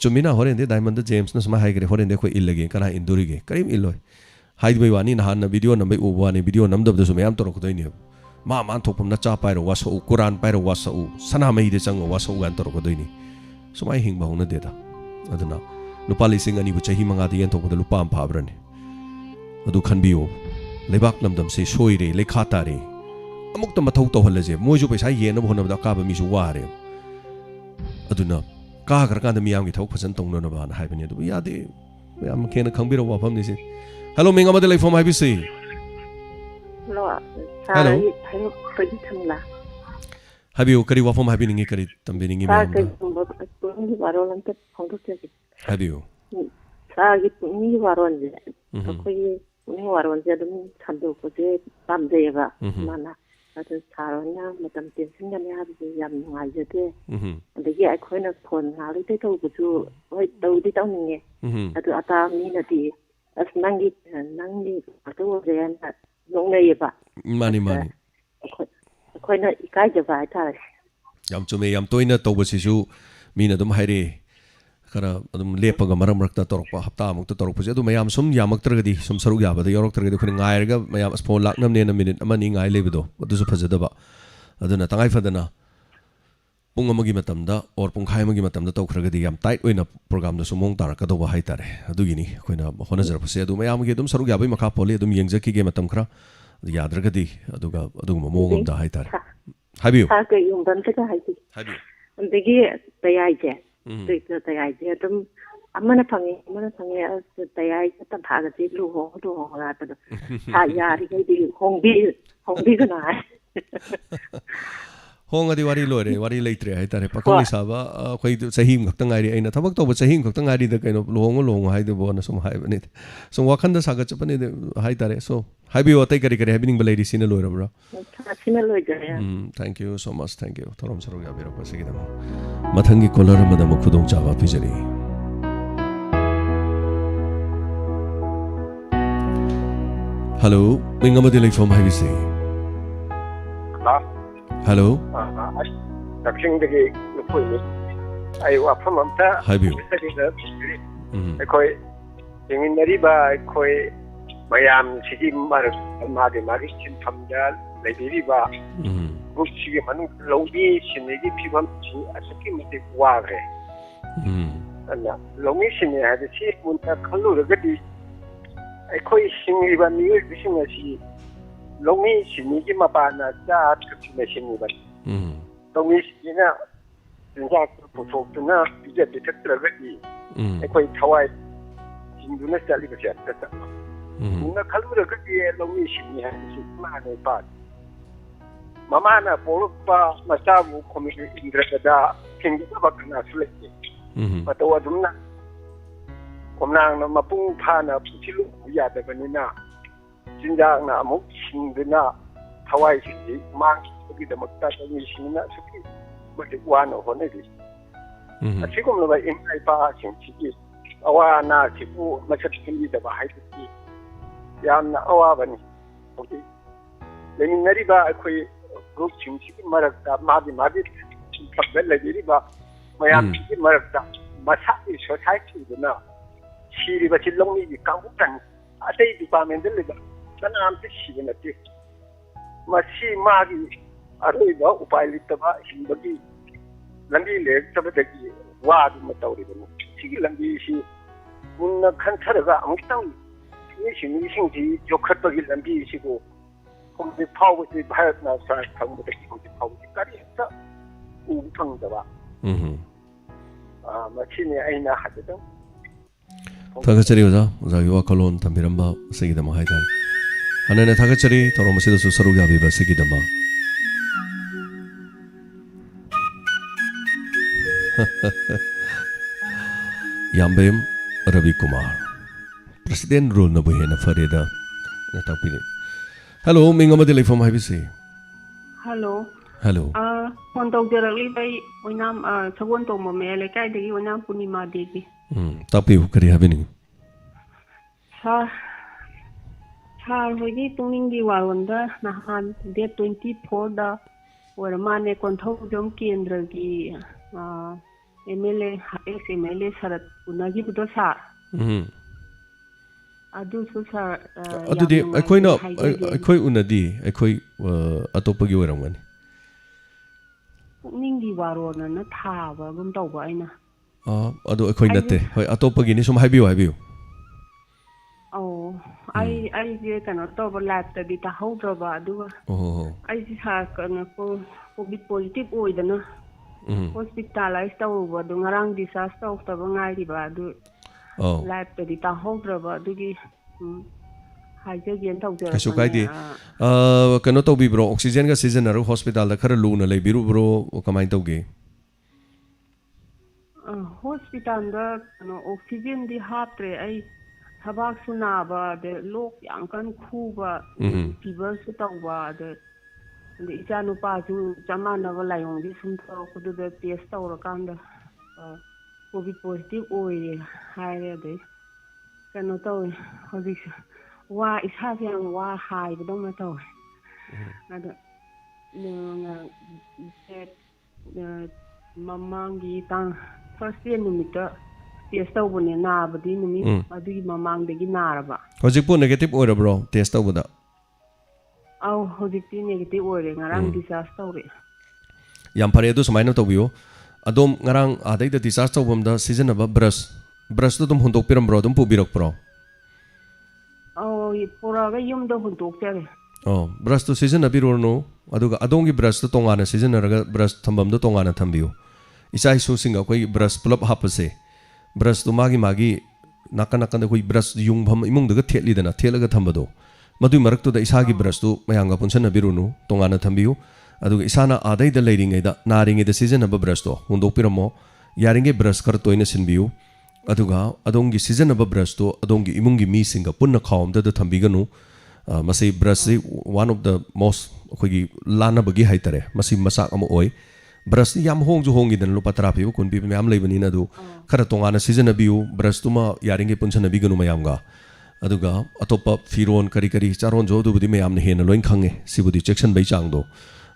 S1: चुमीना होरेंदे डायमंड जेम्स समा हाइग्रे होरेंदे अखोई इल्लगे कना इंदुरीगे करीम इल्लोय हाइदबई वानी नहान वीडियो नंबर उबानी वीडियो नमदबदसु मैम तौरकदोइने मान थोपम नचा पाइरो वासौ कुरान पाइरो वासौ सना महीदे चंगो वासौ गान तौरकदोइने सुमाय हिंग बहुनदेदा अदुना लुपा लिसिंग अनिबु चही मंगादे येंथोकद लुपा अम फाब्रने अदु खनबियो लेबाक लमदम से सोइरे लेखा तारे अमुक्त मथौ तौहलजे मोइजु पैसा येन होनबद अकाब मिसु वारे अदुना काग्रकांद मियामगी थौ फजन तौननबान हाइबने अदु यादे मैम खेन खंबिरो वाफमनि से हेलो मिंग अमदे लेफम हाइबिसे
S20: हेलो
S1: हाबियो करी वाफम हाबिनिंगे करी तंबिनिंगे मैम हाबियो
S20: सागी पुंगी वारोनजे अखोई पुंगी वारोनजे अदुम छंदोकोजे पामदेबा माना अदु सारोना मतम टेंशनगने हाबिजे याम नुंगाइजते अदगी अखोइना फोन हालिते तौबुसु होय तौदी तौनिंगे अदु अता मीनादी अस नंगी अतोजेना नोंगनेयबा
S1: मानी
S20: अखोइना इकाइजबा हाइतारे
S1: याम चुमे याम तोइना तौबसिसु मीना दुम हाइरे खरा अदुम लेपगा मरम रक्ता तोरपा हप्ता अमुक्ता तोरपसे अदु मयाम सुम यामक्तरगदी सुम सरुग याबदा योरक्तरगदी खनि गायरगा मयाम फोन लाक्नमने न मिनिट अमनि गाय लेबदो अदुसु फजदबा अदुना तंगाइ फदना पुंग अमगी मतमदा और पुंखाय अमगी मतमदा तौखरगदी याम टाइट ओइना प्रोग्राम दसु मोंग तारकदोबा हाइतारे अदुगिनी खोइना होनजरपसे अदु मयामगी अदुम सरुग याबै मखा पोले अदुम येंगजकीगे मतम खरा याद्रगदी अदुगा अदुगुम मोंगमदा हाइतारे हाबियो
S20: साके युंदनतका हाबियो अंदगी तयाइजे तयाइजे अदुम अमना फंगे तयाइ त भागति लुहोंगा त सा यारी गैदी होंबी गना
S1: होंगदी वारी लोरे वारी लेत्रे हाइतारे पखंग साबा कोई सही खक्तंग आइरी अइना थबक तोब सही खक्तंग आइरी द कइनो लोंग हाइदबो न सम हाइबनि सो वाखंद सागत चपने हाइतारे सो हाइबियो अतै करी हाइबिनिंग बलैरी सिन लोइरब्रा
S20: सिन लोइजरे
S1: thank you so much thank you थोरम सरो याबिरो पसिगिदम मथंगी कोलर मदम खुदोंग चावा पिजरी हेलो मिंगमदि लेफम हाइबिसे हेलो
S21: दक्षिणदगी नुपुइनि आई वाफम अमता
S1: हाइबियो
S21: अखोई हिंगिनरिबा अखोई मयाम सिगी मागे सिनफमदा
S17: ꯂꯩꯕꯤꯔꯤꯕ ꯒ꯭ꯔꯨꯞꯁꯤꯒꯤ ꯃꯅꯨꯡ ꯂꯧꯃꯤ ꯁꯤꯟꯃꯤꯒꯤ ꯐꯤꯕꯝꯁꯤ ꯑꯁꯨꯛꯀꯤ ꯃꯇꯤꯛ ꯋꯥꯈ꯭ꯔꯦ ꯑꯗꯨꯅ ꯂꯧꯃꯤ ꯁꯤꯟꯃꯤ ꯍꯥꯏꯕꯁꯤ ꯃꯨꯟꯅ ꯈꯜꯂꯨꯔꯒꯗꯤ ꯑꯩꯈꯣꯏ ꯍꯤꯡꯂꯤꯕ ꯃꯤꯑꯣꯏꯕꯁꯤꯡ ꯑꯁꯤ ꯂꯧꯃꯤ ꯁꯤꯟꯃꯤꯒꯤ ꯃꯄꯥꯟꯅ ꯆꯥ ꯊꯛꯇꯨꯅ ꯍꯤꯡꯂꯤꯕꯅꯤ ꯂꯧꯃꯤꯁꯤꯡꯁꯤꯅ ꯆꯤꯟꯖꯥꯛ ꯄꯨꯊꯣꯛꯇꯨꯅ ꯄꯤꯖ ꯄꯤꯊꯛꯇ꯭ꯔꯒꯗꯤ ꯑꯩꯈꯣꯏ ꯊꯋꯥꯏ ꯍꯤꯡꯗꯨꯅ ꯆꯠꯂꯤꯕꯁꯦ ꯑꯝꯇ ꯆꯠꯄ ꯃꯨꯟꯅ ꯈꯜꯂꯨꯔꯒꯗꯤ ꯂꯧꯃꯤ ꯁꯤꯟꯃꯤ ꯍꯥꯏꯕꯁꯤ ꯏꯃꯥꯅ ꯏꯄꯥꯅꯤ ꯃꯃꯥꯅ ꯄꯣꯛꯂꯛꯄ ꯃꯆꯥꯕꯨ ꯈꯣꯝꯖꯤꯟ ꯏꯟꯗ꯭ꯔꯕꯗ ꯊꯤꯡꯒꯗꯕ ꯀꯅꯥꯁꯨ ꯂꯩꯇꯦ ꯃꯇꯧ ꯑꯗꯨꯝꯅ ꯈꯣꯝꯅꯥꯡꯅ ꯃꯄꯨꯡ ꯐꯥꯅ ꯄꯨꯟꯁꯤꯜꯂꯨꯕ ꯌꯥꯗꯕꯅꯤꯅ ꯆꯤꯟꯖꯥꯛꯅ ꯑꯃꯨꯛ ꯁꯤꯡꯗꯨꯅ ꯊꯋꯥꯏꯁꯤꯡꯁꯤ ꯃꯥꯡꯈꯤꯕꯒꯤꯗꯃꯛꯇ ꯂꯧꯃꯤꯁꯤꯡꯅ ꯑꯁꯨꯛꯀꯤ ꯃꯇꯤꯛ ꯋꯥꯅ ꯍꯣꯠꯅꯔꯤ ꯑꯁꯤꯒꯨꯝꯂꯕ ꯏꯃꯥ ꯏꯄꯥꯁꯤꯡꯁꯤꯒꯤ ꯑꯋꯥ ꯑꯅꯥꯁꯤꯕꯨ ꯃꯁꯛ ꯈꯪꯕꯤꯗꯕ ꯍꯥꯏꯕꯁꯤ ꯌꯥꯝꯅ ꯑꯋꯥꯕꯅꯤ ꯍꯧꯖꯤꯛ ꯂꯩꯃꯤꯟꯅꯔꯤꯕ ꯑꯩꯈꯣꯏ ꯒ꯭ꯔꯨꯞꯁꯤꯡꯁꯤꯒꯤ ꯃꯔꯛꯇ ꯃꯥꯒꯤ ꯃꯐꯝꯗ ꯂꯩꯕꯤꯔꯤꯕ ꯃꯌꯥꯝꯁꯤꯒꯤ ꯃꯔꯛꯇ ꯃꯁꯥꯒꯤ ꯁꯣꯁꯥꯏꯇꯤꯗꯨꯅ ꯁꯤꯔꯤꯕꯁꯤ ꯂꯧꯃꯤꯒꯤ ꯀꯥꯡꯕꯨꯇꯅꯤ ꯑꯇꯩ ꯗꯤꯄꯥꯔꯠꯃꯦꯟꯗ ꯂꯩꯕ ꯀꯅꯥꯝꯇ ꯁꯤꯕ ꯅꯠꯇꯦ ꯃꯁꯤ ꯃꯥꯒꯤ ꯑꯔꯣꯏꯕ ꯎꯄꯥꯏ ꯂꯩꯇꯕ ꯍꯤꯡꯕꯒꯤ ꯂꯝꯕꯤ ꯂꯩꯔꯛꯇꯕꯗꯒꯤ ꯋꯥꯗꯨꯅ ꯇꯧꯔꯤꯕꯅꯤ ꯁꯤꯒꯤ ꯂꯝꯕꯤꯁꯤ ꯃꯨꯟꯅ ꯈꯟꯊꯔꯒ ꯑꯃꯨꯛꯇꯪ ꯃꯤꯁꯤꯡꯁꯤ ꯌꯣꯛꯈꯠꯄꯒꯤ ꯂꯝꯕꯤꯁꯤꯕꯨ ꯍꯧꯖꯤꯛ ꯐꯥꯎꯕꯗꯤ ꯚꯥꯔꯠꯅ ꯁꯔꯀꯥꯔ ꯐꯪꯕꯗꯒꯤ ꯍꯧꯖꯤꯛ ꯐꯥꯎꯕꯗꯤ ꯀꯔꯤꯝꯇ ꯎꯕ ꯐꯪꯗꯕ ꯃꯁꯤꯅꯤ ꯑꯩꯅ ꯍꯥꯏꯕꯗꯪ
S1: ꯊꯥꯒꯠꯆꯔꯤ ꯑꯣꯖꯥ ꯑꯣꯖꯥꯒꯤ ꯋꯥꯈꯜꯂꯣꯟ ꯊꯝꯕꯤꯔꯝꯕ ꯑꯁꯤꯒꯤꯗꯃꯛ ꯍꯥꯏꯇꯥꯔꯦ ꯍꯟꯅ ꯊꯥꯒꯠꯆꯔꯤ ꯊꯧꯔꯝ ꯑꯁꯤꯗꯁꯨ ꯁꯔꯨꯛ ꯌꯥꯕꯤꯕ ꯑꯁꯤꯒꯤꯗꯃꯛ ꯌꯥꯝꯕꯦꯝ ꯔꯕꯤ ꯀꯨꯃꯥꯔ ꯄ꯭ꯔꯁꯤꯗꯦꯟ ꯔꯨꯜꯅꯕꯨ ꯍꯦꯟꯅ ꯐꯔꯦꯗ ꯇꯥꯛꯄꯤꯔꯤ ꯍꯜꯂꯣ ꯃꯤꯡ ꯑꯃꯗꯤ ꯂꯩꯐꯝ ꯍꯥꯏꯕꯤꯁꯤ
S2: ꯍꯜꯂꯣ
S1: ꯍꯜꯂꯣ
S2: ꯐꯣꯟ ꯇꯧꯖꯔꯛꯂꯤꯕ ꯑꯩ ꯑꯣꯏꯅꯥꯝ ꯁꯒꯣꯜꯇꯣꯡꯕ ꯃꯌꯥꯏ ꯂꯩꯀꯥꯏꯗꯒꯤ ꯑꯣꯏꯅꯥꯝ ꯄꯨꯔꯅꯤꯃꯥ ꯗꯦꯕꯤ
S1: ꯇꯥꯛꯄꯤꯌꯨ ꯀꯔꯤ ꯍꯥꯏꯕꯤꯅꯤꯡꯉꯤ
S2: ꯁꯥꯔ ꯍꯣꯏꯒꯤ ꯄꯨꯛꯅꯤꯡꯒꯤ ꯋꯥꯔꯣꯜꯗ ꯅꯍꯥꯟ ꯗꯦꯠ 24ꯗ ꯑꯣꯏꯔ ꯃꯥꯜꯂꯦ ꯀꯣꯟꯊꯧꯖꯝ ꯀꯦꯟꯗ꯭ꯔꯒꯤ ꯑꯦꯛꯁ ꯑꯦꯝ ꯑꯦꯜ ꯑꯦ ꯁꯔꯠ ꯎꯅꯈꯤꯕꯗꯣ ꯁꯥꯔ ꯑꯗꯨꯁꯨ ꯁꯥꯔ
S1: ꯑꯗꯨꯗꯤ ꯑꯩꯈꯣꯏ ꯎꯅꯗꯤ ꯑꯩꯈꯣꯏ ꯑꯇꯣꯞꯄꯒꯤ ꯑꯣꯏꯔꯝꯒꯅꯤ
S2: ꯄꯨꯛꯅꯤꯡꯒꯤ ꯋꯥꯔꯣꯜꯅ ꯊꯥꯕꯒꯨꯝ ꯇꯧꯕ ꯑꯩꯅ
S1: ꯑꯗꯨ ꯑꯩꯈꯣꯏ ꯅꯠꯇꯦ ꯍꯣꯏ ꯑꯇꯣꯞꯄꯒꯤꯅꯤ ꯁꯨꯝ ꯍꯥꯏꯕꯤꯌꯨ
S2: ꯑꯩꯁꯦ ꯀꯩꯅꯣ ꯇꯧꯕ ꯂꯥꯏꯐꯇꯗꯤ ꯇꯥꯍꯧꯗ꯭ꯔꯕ ꯑꯗꯨꯒ ꯑꯩꯁꯦ ꯁꯥꯔ ꯀꯩꯅꯣ ꯀꯣꯚꯤꯗ ꯄꯣꯖꯤꯇꯤꯚ ꯑꯣꯏꯗꯅ ꯍꯣꯁꯄꯤꯇꯥꯂꯥꯏꯁ ꯇꯧꯔꯨꯕ ꯑꯗꯨ ꯉꯔꯥꯡ ꯗꯤꯁꯆꯥꯔꯖ ꯇꯧꯔꯛꯇꯕ ꯉꯥꯏꯔꯤꯕ ꯑꯗꯨ ꯂꯥꯏꯐꯇꯗꯤ ꯇꯥꯍꯧꯗ꯭ꯔꯕ ꯑꯗꯨꯒꯤ ꯍꯥꯏꯖꯒꯦꯅ ꯇꯧꯖꯔꯛꯄꯅꯦ
S1: ꯀꯩꯁꯨ ꯀꯥꯏꯗꯦ ꯀꯩꯅꯣ ꯇꯧꯕꯤꯕ꯭ꯔꯣ ꯑꯣꯛꯁꯤꯖꯦꯟꯒ ꯁꯤꯖꯤꯟꯅꯔꯒ ꯍꯣꯁꯄꯤꯇꯥꯜꯗ ꯈꯔ ꯂꯨꯅ ꯂꯩꯕꯤꯔꯨꯕ꯭ꯔꯣ ꯀꯃꯥꯏꯅ ꯇꯧꯒꯦ
S2: ꯍꯣꯁꯄꯤꯇꯥꯜꯗ ꯀꯩꯅꯣ ꯑꯣꯛꯁꯤꯖꯦꯟꯗꯤ ꯍꯥꯞꯇ꯭ꯔꯦ ꯑꯩ ꯊꯕꯥꯛꯁꯨ ꯅꯥꯕ ꯑꯗꯩ ꯂꯣꯛ ꯌꯥꯝ ꯀꯟꯅ ꯈꯨꯕ ꯐꯤꯚꯔꯁꯨ ꯇꯧꯕ ꯑꯗꯩ ꯏꯆꯥ ꯅꯨꯄꯥꯁꯨ ꯆꯞ ꯃꯥꯟꯅꯕ ꯂꯥꯏꯑꯣꯡꯗꯤ ꯁꯨꯝ ꯇꯧꯔꯛꯄꯗꯨꯗ ꯇꯦꯁ ꯇꯧꯔꯀꯥꯟꯗ ꯀꯣꯚꯤꯗ ꯄꯣꯖꯤꯇꯤꯚ ꯑꯣꯏꯔꯦ ꯍꯥꯏꯔꯦ ꯑꯗꯩ ꯀꯩꯅꯣ ꯇꯧꯋꯦ ꯍꯧꯖꯤꯛꯁꯦ ꯏꯁꯥꯁꯦ ꯌꯥꯝ ꯍꯥꯏꯕꯗꯧꯅ ꯇꯧꯋꯦ ꯑꯗ ꯃꯃꯥꯡꯒꯤ ꯇꯥꯡ ꯐꯥꯔꯁ ꯗꯦ ꯅꯨꯃꯤꯠꯇ ꯇꯦꯁ ꯇꯧꯕꯅꯦ ꯅꯥꯕꯗꯤ ꯅꯨꯃꯤꯠ ꯑꯗꯨꯒꯤ ꯃꯃꯥꯡꯗꯒꯤ ꯅꯥꯔꯕ
S1: ꯍꯧꯖꯤꯛꯄꯨ ꯅꯦꯒꯦꯇꯤꯚ ꯑꯣꯏꯔꯕ꯭ꯔꯣ ꯇꯦꯁ ꯇꯧꯕꯗ
S2: ꯍꯧꯖꯤꯛꯇꯤ ꯅꯦꯒꯦꯇꯤꯚ ꯑꯣꯏꯔꯦ ꯉꯔꯥꯡ ꯗꯤꯁꯆꯥꯔꯖ ꯇꯧꯔꯛꯑꯦ
S1: ꯌꯥꯝ ꯐꯔꯦ ꯑꯗꯨ ꯁꯨꯃꯥꯏꯅ ꯇꯧꯕꯤꯌꯨ ꯑꯗꯣꯝ ꯉꯔꯥꯡ ꯑꯥꯗꯩꯗ ꯗꯤꯁꯆꯥꯔꯖ ꯇꯧꯐꯝꯗ ꯁꯤꯖꯤꯟꯅꯕ ꯕ꯭ꯔꯁꯇꯨ ꯑꯗꯨꯝ ꯍꯨꯟꯗꯣꯛꯄꯤꯔꯝꯕ꯭ꯔꯣ ꯑꯗꯨꯝ ꯄꯨꯕꯤꯔꯛꯄ꯭ꯔꯣ
S2: ꯄꯨꯔꯛꯑꯒ ꯌꯨꯝꯗ ꯍꯨꯟꯗꯣꯛꯆꯔꯦ
S1: ꯕ꯭ꯔꯁꯇꯨ ꯁꯤꯖꯤꯟꯅꯕꯤꯔꯨꯔꯅꯨ ꯑꯗꯨꯒ ꯑꯗꯣꯝꯒꯤ ꯕ꯭ꯔꯁꯇꯨ ꯇꯣꯉꯥꯟꯅ ꯁꯤꯖꯤꯟꯅꯔꯒ ꯕ꯭ꯔꯁ ꯊꯝꯐꯝꯗꯨ ꯇꯣꯉꯥꯟꯅ ꯊꯝꯕꯤꯌꯨ ꯏꯆꯥ ꯏꯁꯨꯁꯤꯡꯒ ꯑꯩꯈꯣꯏꯒꯤ ꯕ꯭ꯔꯁ ꯄꯨꯂꯞ ꯍꯥꯞꯄꯁꯦ ꯕ꯭ꯔꯁꯇꯨ ꯃꯥꯒꯤ ꯅꯥꯀꯟ ꯅꯥꯀꯟꯗ ꯑꯩꯈꯣꯏ ꯕ꯭ꯔꯁ ꯌꯨꯡꯐꯝ ꯏꯃꯨꯡꯗꯒ ꯊꯦꯠꯂꯒ ꯊꯝꯕꯗꯣ ꯃꯗꯨꯒꯤ ꯃꯔꯛꯇꯨꯗ ꯏꯁꯥꯒꯤ ꯕ꯭ꯔꯁꯇꯨ ꯃꯌꯥꯝꯒ ꯄꯨꯟꯁꯟꯅꯕꯤꯔꯨꯅꯨ ꯇꯣꯉꯥꯟꯅ ꯊꯝꯕꯤꯌꯨ ꯑꯗꯨꯒ ꯏꯁꯥꯅ ꯑꯥꯗꯩꯗ ꯂꯩꯔꯤꯉꯩꯗ ꯅꯥꯔꯤꯉꯩꯗ ꯁꯤꯖꯤꯟꯅꯕ ꯕ꯭ꯔꯁꯇꯣ ꯍꯨꯟꯗꯣꯛꯄꯤꯔꯝꯃꯣ ꯌꯥꯔꯤꯉꯩ ꯕ꯭ꯔꯁ ꯈꯔ ꯇꯣꯏꯅ ꯁꯤꯟꯕꯤꯌꯨ ꯑꯗꯨꯒ ꯑꯗꯣꯝꯒꯤ ꯁꯤꯖꯤꯟꯅꯕ ꯕ꯭ꯔꯁꯇꯣ ꯑꯗꯣꯝꯒꯤ ꯏꯃꯨꯡꯒꯤ ꯃꯤꯁꯤꯡꯒ ꯄꯨꯟꯅ ꯈꯥꯎ ꯑꯃꯗ ꯊꯝꯕꯤꯒꯅꯨ ꯃꯁꯤ ꯕ꯭ꯔꯁꯁꯤ ꯋꯥꯟ ꯑꯣꯐ ꯗ ꯃꯣꯁ ꯑꯩꯈꯣꯏꯒꯤ ꯂꯥꯟꯅꯕꯒꯤ ꯍꯥꯏꯇꯥꯔꯦ ꯃꯁꯤ ꯃꯆꯥꯛ ꯑꯃ ꯑꯣꯏ ꯕ꯭ꯔꯁꯇꯤ ꯌꯥꯝ ꯍꯣꯡꯈꯤꯗꯅ ꯂꯨꯄꯥ 10 ꯄꯤꯕ 10 ꯄꯤꯕ ꯃꯌꯥꯝ ꯂꯩꯕꯅꯤꯅ ꯑꯗꯨ ꯈꯔ ꯇꯣꯉꯥꯟꯅ ꯁꯤꯖꯤꯟꯅꯕꯤꯌꯨ ꯕ꯭ꯔꯁꯇꯨꯃ ꯌꯥꯔꯤꯉꯩ ꯄꯨꯟꯁꯟꯅꯕꯤꯒꯅꯨ ꯃꯌꯥꯝꯒ ꯑꯗꯨꯒ ꯑꯇꯣꯞꯄ ꯐꯤꯔꯣꯟ ꯀꯔꯤ ꯆꯥꯔꯣꯟꯖꯣ ꯑꯗꯨꯕꯨꯗꯤ ꯃꯌꯥꯝꯅ ꯍꯦꯟꯅ ꯂꯣꯏ ꯈꯪꯉꯦ ꯁꯤꯕꯨꯗꯤ ꯆꯦꯛꯁꯟꯕꯩ ಚಾಂಗ್ꯗꯣ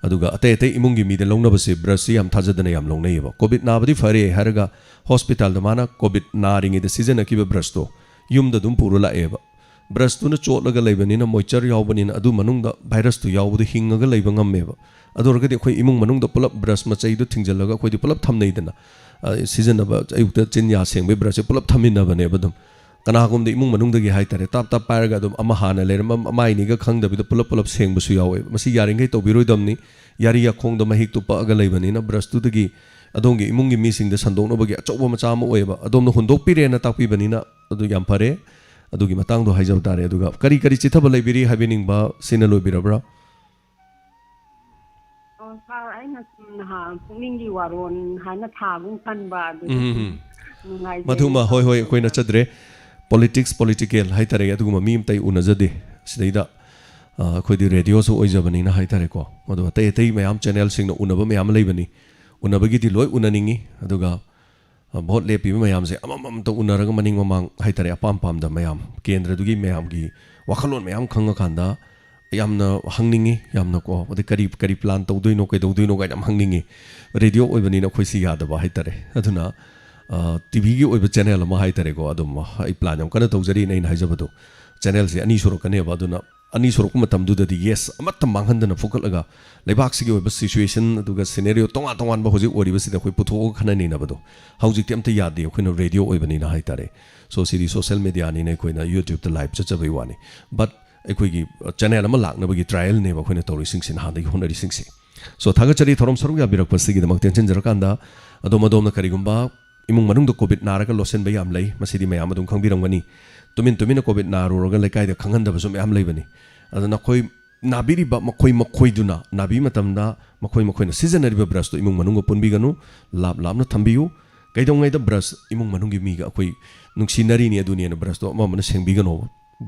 S1: ꯑꯗꯨꯒ ꯑꯇꯩ ꯏꯃꯨꯡꯒꯤ ꯃꯤꯗ ꯂꯧꯅꯕꯁꯦ ꯕ꯭ꯔꯁꯁꯤ ꯌꯥꯝ ꯊꯥꯖꯗꯅ ꯌꯥꯝ ꯂꯧꯅꯩꯌꯦꯕ ꯀꯣꯚꯤꯗ ꯅꯥꯕꯗꯤ ꯐꯔꯦ ꯍꯥꯏꯔꯒ ꯍꯣꯁꯄꯤꯇꯥꯜꯗ ꯃꯥꯅ ꯀꯣꯚꯤꯗ ꯅꯥꯔꯤꯉꯩꯗ ꯁꯤꯖꯤꯟꯅꯈꯤꯕ ꯕ꯭ꯔꯁꯇꯣ ꯌꯨꯝꯗ ꯑꯗꯨꯝ ꯄꯨꯔ ꯂꯥꯛꯑꯦꯕ brush tu na chotlaga leibanina moisture yawbanina adu manungda virus tu yawbudu hingaga leiba ngammeba adoragadi akhoi imung manungda pulap brush macai du thingjallaga akhoi di pulap thamneidana season aba ayukta chinya sengbe brush pulap thaminabane badum kanagum de imung manung dagi haitare tap tap paraga dum ama hana leram amai ni ga khangda bi pulap pulap seng bu su yawe masi yaring gai to biroi damni yari ya khong da mahik tu pa aga leibani na brush tu dagi adongi imung gi mising de sandong no bagi achoba macha ma oeba adom no hundok pire na takpi bani na adu yam pare adugi matang do haijau tare aduga kari kari chithaba leibiri habining ba sina loibirabra
S2: sar aina ha pukning gi waron hana thagum kanba
S1: madhuma hoi hoi koina chadre politics political haitare aduguma mim tai unajade sidaida khodi radio so oijabani na haitare ko madu tai tai mayam channel sing no unaba mayam leibani unabagi di loi unaningi aduga बहुत लेपी ma'am से अमम तो उनरग मनिंग ममांग हाइतरे अपाम palm the ma'am केंद्र दुगी ma'am की वखलोन ma'am खंग खांदा यामना हंगनिंगी यामना को अदे करीब करीब प्लान तौदुइनो कैदौदुइनो गाय याम हंगनिंगी रेडियो ओइबनिना खोइसी यादबा हाइतरे अदुना टीवी की ओइब चैनल अमा हाइतरे को अदुम आई प्लान यम कना तौजरी नै हाइजबदो चैनल से अनि सुरो कनेबा अदुना अनि सुरो मतम दुददी यस अमत मांगहंदना फोकलगा लेबाक सिगी ओइब सिचुएशन अदुगा सिनेरियो तोंगा तोंगान बा होजि ओरिबसिदा खोइ पुथो खनानि नबदो हौजि तेमते यादे खोइनो रेडियो ओइबनिना हाइतरे सो सिदी सोशल मीडिया नि नै खोइना यूट्यूब त लाइव चचबई वानी बट अखोइगी चैनल अमा लाकनबगी ट्रायल ने बा खोइना तौरि सिंगसिन हादगी होनरि सिंगसि सो थागचरी थोरम सरुग याबिरक पसिगी दमक टेंशन जरकांदा अदोम अदोमना करिगुंबा इमुंग मनुंग कोविड नारगा लोसन बय याम लई मसिदी मयाम अदुम खंगबिरंगनी तुमिन तुमिन कोविड नारुरगा लेकाइदा खंगंदबसु मयाम लईबनी अदना खोइ नाबिरिबा मखोइ मखोइदुना नाबी मतमदा मखोइ मखोइना सिजनरिबा ब्रश तो इमुंग मनुंग पुनबिगनु लाब लाबना थंबियु कैदोंगैदा ब्रश इमुंग मनुंगी मीगा अखोइ नुंगसिनरिनि अदुनिना ब्रश तो अममना सेंबिगनो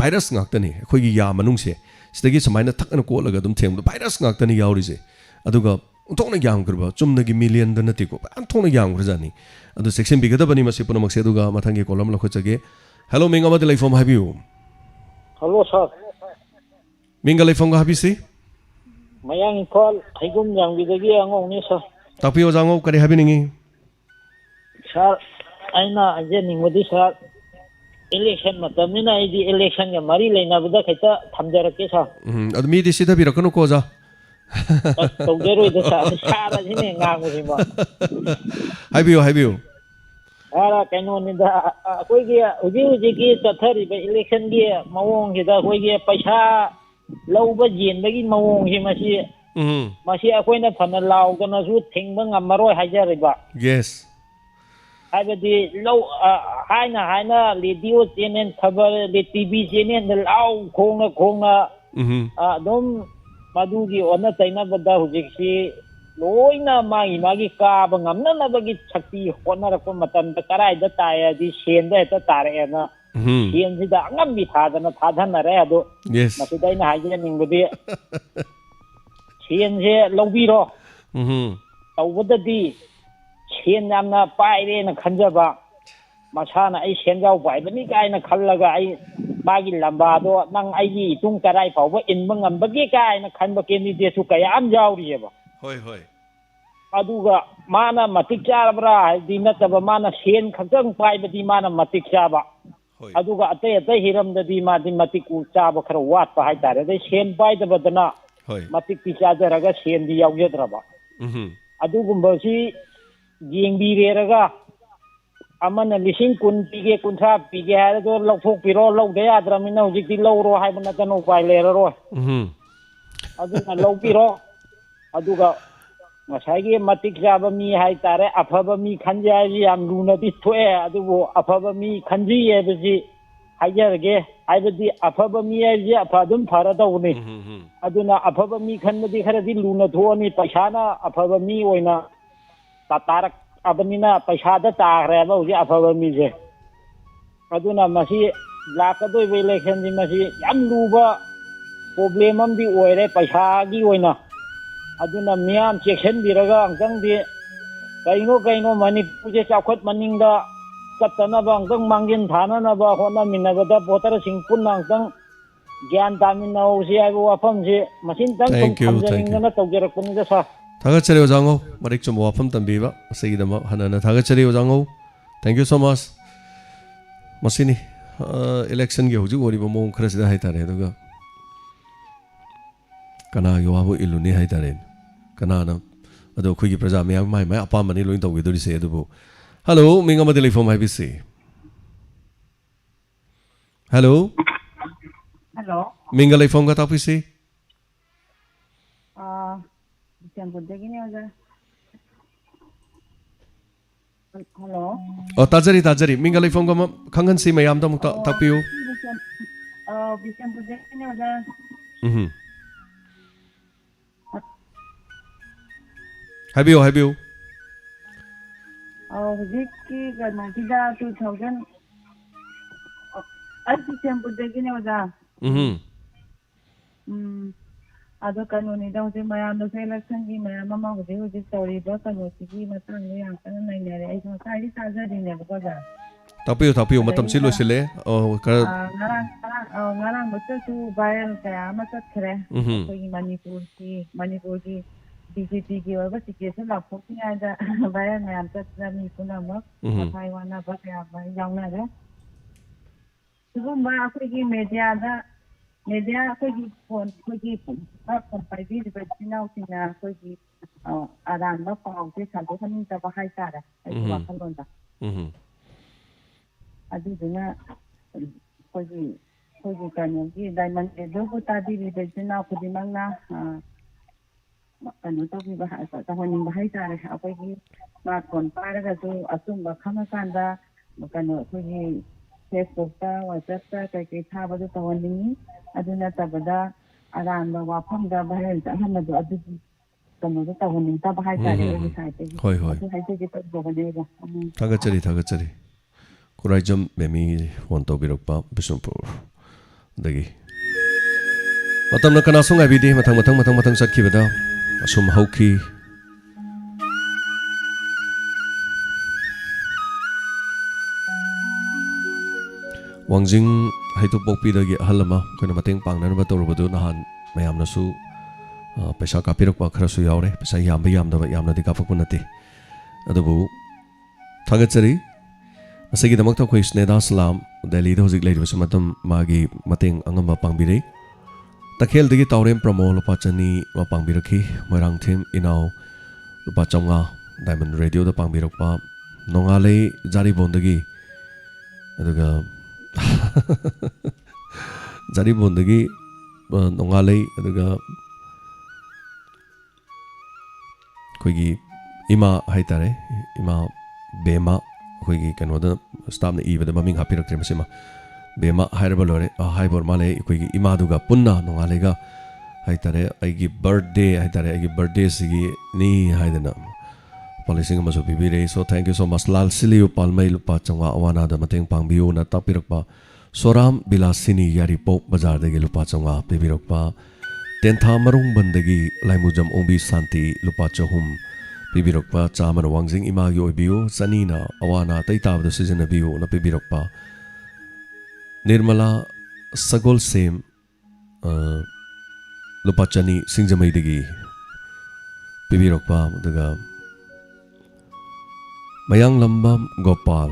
S1: भाइरस ngaktani अखोइगी या मनुंगसे सिदगी समाइना थकना कोलगा दुम थेंग भाइरस ngaktani यावरिजे अदुगा उन्थोंना यांग्रबा चुमनगी मिलियन द नतिको अंथोंना यांग्रजानी अदु सेक्शन बिगदबनी मसे पुनमक्से अदुगा मथंगे कोलम लखोचगे हेलो मिंग अमद लाइफम हाबियु
S5: हेलो सर
S1: मिंग लाइफम हाबिसि
S5: मयांग कॉल हैगुम यांगिदगी अंगोंनि सर
S1: तापियो जांगो करे हाबिनिंगी
S5: सर आइना अजे निंगोदि सर इलेक्शन मतमिना आइदि इलेक्शन के मरी लेनाबदा खैता थमजरके सर
S1: अदमी दि सिदा बिरकनो कोजा
S5: तौजरोइदा सर सारा जिने nganguसिबा
S1: हाबियो
S5: ara kainonida akoigi uji chathariba election gi mawong hida akoigi paisa lauba jenbagi mawong hi masi akoina phana laugana su thingba ngamaroi haijariba
S1: yes
S5: haibadi lau haina radio channel khabar le tv channel da lau khongna adom madugi ona taina bada hujiksi loina magi kaaba ngamnanabagi shakti honarako matamda karaida tayadi senda eta tareena sensida angambi thadhanare ado masidaina haijena ningbudi sense lobiro tawbadadi sen yamna paire na khanjaba masana ai senjau baibani kaina khallaga ai magi lambado nang aigi tung karai pawba inba ngambagi kaina khanba candidate su kaya am jawriyeba
S1: hoi
S5: aduga mana matik charabra di nataba mana sen khakang paibadi mana matik chaba aduga ate hiram da di ma di matik u chaba khara wat pa hai tare de sen paida badana matik ti chajaraga sen di yawjedraba adugumba si jengbi reraga amana lising kun pige kunthra pige ha do lokthok piro logde adramina hujikti lowro haibana tano pai leraro aduna lowpiro aduga masagi matik jaba mi hai tare afaba mi khanjai yam luna di thoe adugo afaba mi khanji yebeji hajarge aibadi afaba mi ye afadum farada uni aduna afaba mi khanmadi kharadi luna thoni paisana afaba mi oina tatarak abnina paisada tagreba uji afaba mi je aduna masi lakadoi election di masi yam luba problem am di oire paisa gi oina aduna miyam section biraga angtang di kaino manipuje chakhot maningda katana ba angtang mangin thana na ba hona minabada voter sing pun angtang gyan taminau si ai wafam si masin tang thamjangna tawjerakuni da sa
S1: थागचरी ओजांगो मरिक चम वाफम तंबीबा सईदमा हनना थागचरी ओजांगो thank you so much मसिनी election gi hoju ori mo khara sida hai tare aduga kana yo abo iluni hai tare kana na ado khoi gi praja me mai mai apa mani loin tawgi dori se adubu hello minga ma telephone hai bisi hello
S7: hello
S1: minga telephone ka tapisi
S7: Bishanpurdagini oja hello
S1: tajari minga telephone ka khangan si mayam da mukta tapiu
S7: Bishanpurdagini oja
S1: habiyo
S7: hujiki ganasida 2000 Bishanpurdagini oja Ado kanunida hujik mayam da election gi mayam ma hujik tawriba kanusigi matang ni yang kana nainare ai so sai tajadine ba ja
S1: tapiu matam si losile
S7: ngarang betul tu viral kaya macam kere koi Manipur ki BJP ki wala situation la pokni ada viral mayam ta ni kuna ma Taiwan na ba kaya ba yang na de sebelum ba aku ki media aku ki phone pai di betina usina aku ki aran ba pau te santo kan ta ba hai ta da ai ba kan don da aduna kogi kanyogi diamond edo ko tadi betina ko dimangna ano to bi bahasa ta honing bahai tare akogi smartphone paraga to asumba khama kanda kano kogi Facebook ta WhatsApp ta kai thaba to honing aduna tabada aran ba wafam da bahai ta hamadu adu kano to honing ta bahai tare website
S1: hoi
S7: hai te to bogane
S1: thagachari Kurajam memi wanto birokpa Bishnupur dagi matam na kanasong abidi matang satkibada asum hauki wangjing haitu pokpi dagi halama kana mateng pangnan ba torubadu nahan mayam nasu pesa kapirokpa kharasu yaure pesa yamna di kapakun nati adubu thagachari Asagi damak ta koi sneda salam Delhi da hojik leiri matam magi mateng angamba pangbirei takhel digi taurem promo lupa chani ma pangbirakhi moirang them inau lupa chonga diamond radio da pangbirokpa nongalei jari bondagi aduga jari bondagi nongalei aduga koigi ima haitare ima bema koigi kanoda staff na iba da maming hapiraktre masima bema hairaba lore haibor male koigi ima duga punna nongalega haitare aigi birthday sigi ni haidana policing maso bibire so thank you so much lal siliu palmai lupa changwa awana da mateng pangbiu na tapirakpa soram bilasini yari pop bazar dagi lupa changwa bibirakpa tentha marung bandagi laimujam ombi santi lupa chahum Pibirokpa chaman wangjing imagi oibiu sanina awana taitabda season biu na pibirokpa Nirmala sagol sem lupachani singjamai digi pibirokpa daga mayang lambam Gopal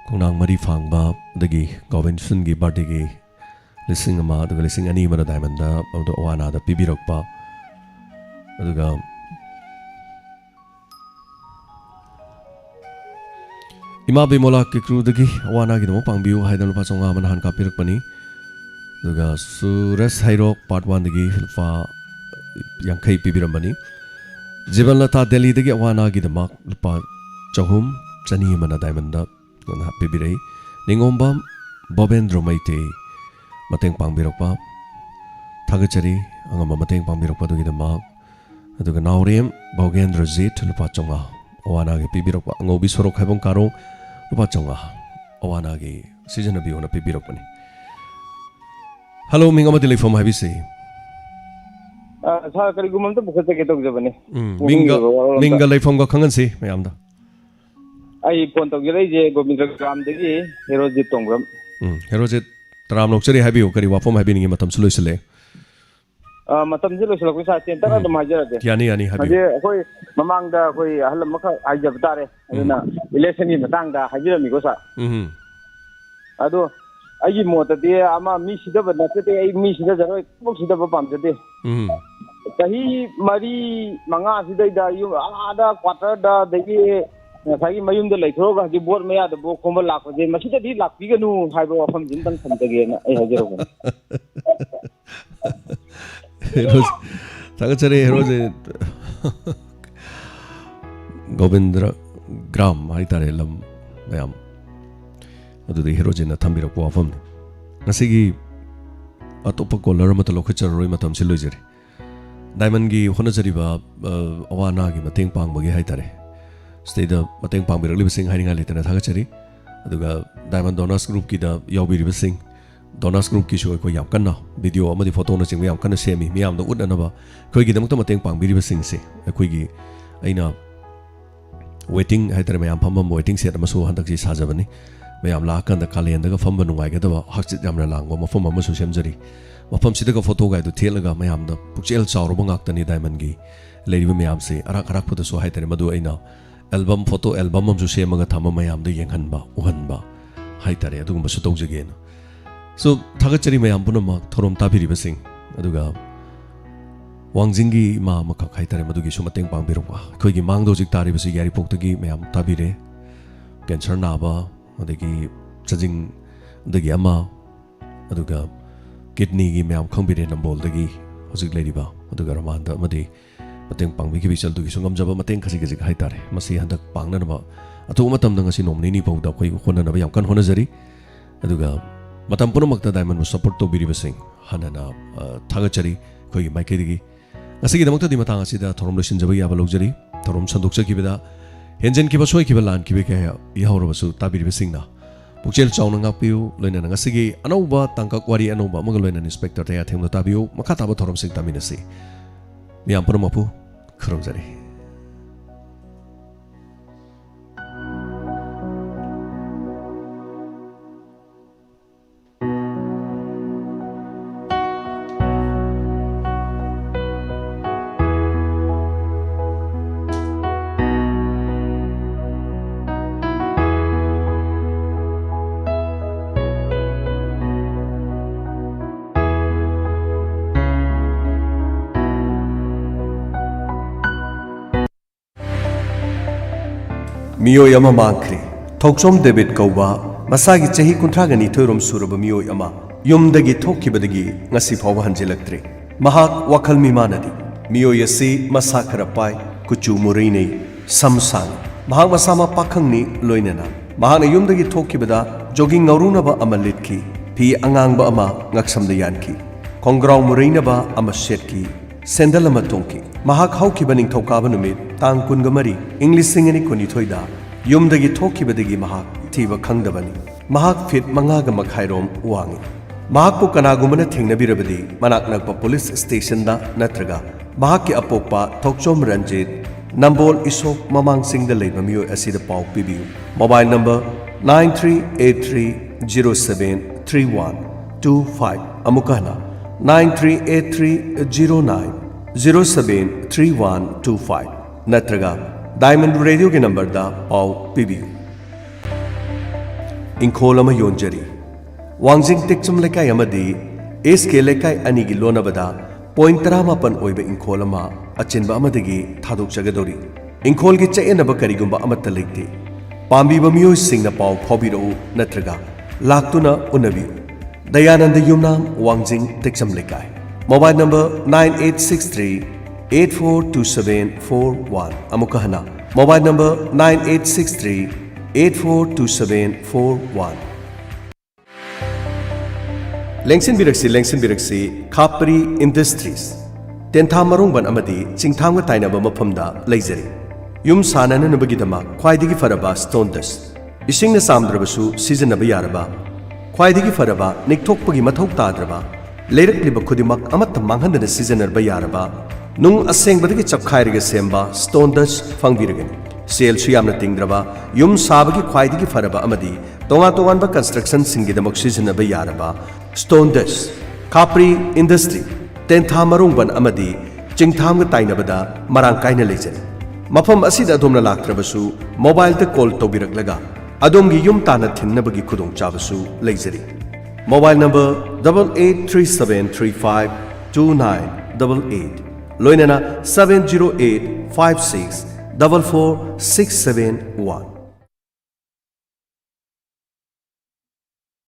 S1: kongnang mari phangba dagi Govinsun gi birthday gi lising ama daga lising ani mana diamond da awana da pibirokpa daga Ima bimola ke kru dagi awana gi mo pangbiu haidan lupa chonga man han kapirak pani duga Suresh Hairok part 1 dagi lupa yangkai pibiramani Jiban lata Delhi dagi awana gi damak lupa chahum chani mana diamond da na pibirai ningombam Bobendro Maite mateng pangbirokpa thagachari angama mateng pangbirokpa dugi damak aduga Naurem Bogendro Zit lupa chonga awana gi pibirokpa ngobi sorok haibong karong lupa chonga awana gi season biu na pibirokpani Hello mingama telephone habisi
S10: sa kari gumam to bukhat ke tok jabane
S1: minga telephone ko khangan si mayam da
S10: ai phone tok jai je Govindra gram dagi Herojit tongram
S1: Herojit taram lokchari habiu kari wafom habini matam suloisle
S10: matam jilo sila ko sa center da majara de
S1: yani habiu
S10: je koi mamang da koi ahlam makha ajab tare aduna election ni matang da hajira mi ko sa Ado ai mo ta de ama mi sida ba na te ai mi sida jaro bok sida ba pam te kahi mari manga sida da yu ada quarter da de sai mayum da lai throga ji bor me ya da bo khomba lak je masida di lak pi ganu hai ba pham jin tang tham ge na ai hajero ba
S1: Tagachare heroje Govindra Gram hai tare lam mayam adu de heroje na thambira ko afam nasigi atopa color mata lokachar roi matam siloi jare diamond gi hona jari ba awana gi mateng pang bagi hai tare state mateng pang birak libsing hai ringa letana thagachari aduga diamond donors group ki da yawbi libsing donors group ki show ko yam kanna video amadi photo na ching yam kanna semi miyam da udana ba khoi gi damakta mateng pang biribsing se khoi gi aina waiting hai tare mayam pham waiting set amasu handak ji sajabani mayam la kan da kalen da pham banungai ga da hakchit yamra langwa mafam amasu semjari mafam sida ga photo ga du thelaga mayam da pukchel chawro bangak tani diamond gi leiriba mayam se arak arak photo so hai tare madu aina album photo album am ju semaga thama mayam da yenghanba uhanba hai tare adugum su tawjage na so thagachari mayam punama thorom tabiribasing aduga wangjingi ma maka khai tare madugi sumateng pangbirwa khoi gi mangdo jik tari basi yari poktagi mayam tabire cancer na ba adagi chajing dagi ama aduga kidney gi mayam khangbire nambol dagi hojik lady ba aduga ramanda madi mateng pangbi gi bichal dugi sungam jaba mateng khasi gi hai tare masi handak pangna na ba atu matam dang asi nomni ni pawda khoi khona na ba yam kan hona jari aduga matam punamakta diamond mu support to biribasing hanana thagachari khoi maikedi asigi damakta di matang asida thorom leshin jabai ya balojari thorom sandokcha kibeda henjen kiba soi kiba lan kibe ka yahorobasu tabiribasing na pukchel chawna ngakpiu loina ngasigi anauba tangkak wari anauba maga loina inspector ta ya themna tabiu makha taba thorom sing taminasi miam punamakpu khurumjari Miyoi ama mangkhri thokchom David kauba masagi chahi kuntragani thoirom suraba miyoi ama yumdagi thokkibadagi ngasi phawba hanjilaktre mahak wakhal mimanadi miyoi asi masa khara pai kuchu mureinei samsang mahak masama pakhangni loinana mahakna yumdagi thokkibada jogging ngaurunaba ama litki phi angangba ama ngaksamda yanki kongrau mureinaba ama setki sendal ama tongki mahak haukiba ningthokaba numit tang kungamari English singani kunithoida yumdagi thokibadagi mahak thiba khangdabani mahak fit mangaga makhairom wangi mahak pu kanagumana thingnabirabadi manak nakpa police station da natraga mahak ki apokpa thokchom Ranjit Nambol Isok mamang singda leiba miyoi asida pau pibiu mobile number 9383073125 amukana 938309073125 natraga Diamond Radio के number दा पाव पिबियु इंखोलमा योंजरी वांजिंग Tekcham लेकाय अमदी S के लेकाय अनि गी लोनबदा point 13 ओइबे इंखोलमा अचिनबा अमदगी थादोक जगदोरी इंखोल गी चेनबा करिगुंबा अमत्त लेते पाम्बीबा मियोय सिंगना पाव फॉबिरो नत्रगा लाक्तुना उनबी दयानंद युमनाम वांजिंग टेक्चम लेकाय mobile number 9863842741 amukahana mobile number 9863842741 lengsin biraksi khapri industries tentha marungban amadi chingthangwa tainaba maphamda leijari yum sanana nabagidama khwaidigi faraba stone dust isingna samdrabasu seasonaba yaraba khwaidigi faraba nikthokpagi mathok tadraba leirakliba khudimak amatta manghandana seasonarba yaraba nung asengbadagi chapkhairiga semba stone dust fangbiragani sel suyamna tingdraba yum sabagi khwaidigi faraba amadi tonga tonganba construction singidamak seasonaba yaraba stone dust khapri industry tentha marungban amadi chingthamga tainabada marang kaina leijani mafam asida domna laktrabasu mobile ta call tobiraklaga ꯑꯗꯣꯝꯒꯤ ꯌꯨꯝ ꯇꯥꯟꯅ ꯊꯤꯟꯅꯕꯒꯤ ꯈꯨꯗꯣꯡꯆꯥꯕꯁꯨ ꯂꯩꯖꯔꯤ mobile number 8837352988 ꯂꯣꯏꯅꯅ 70856444671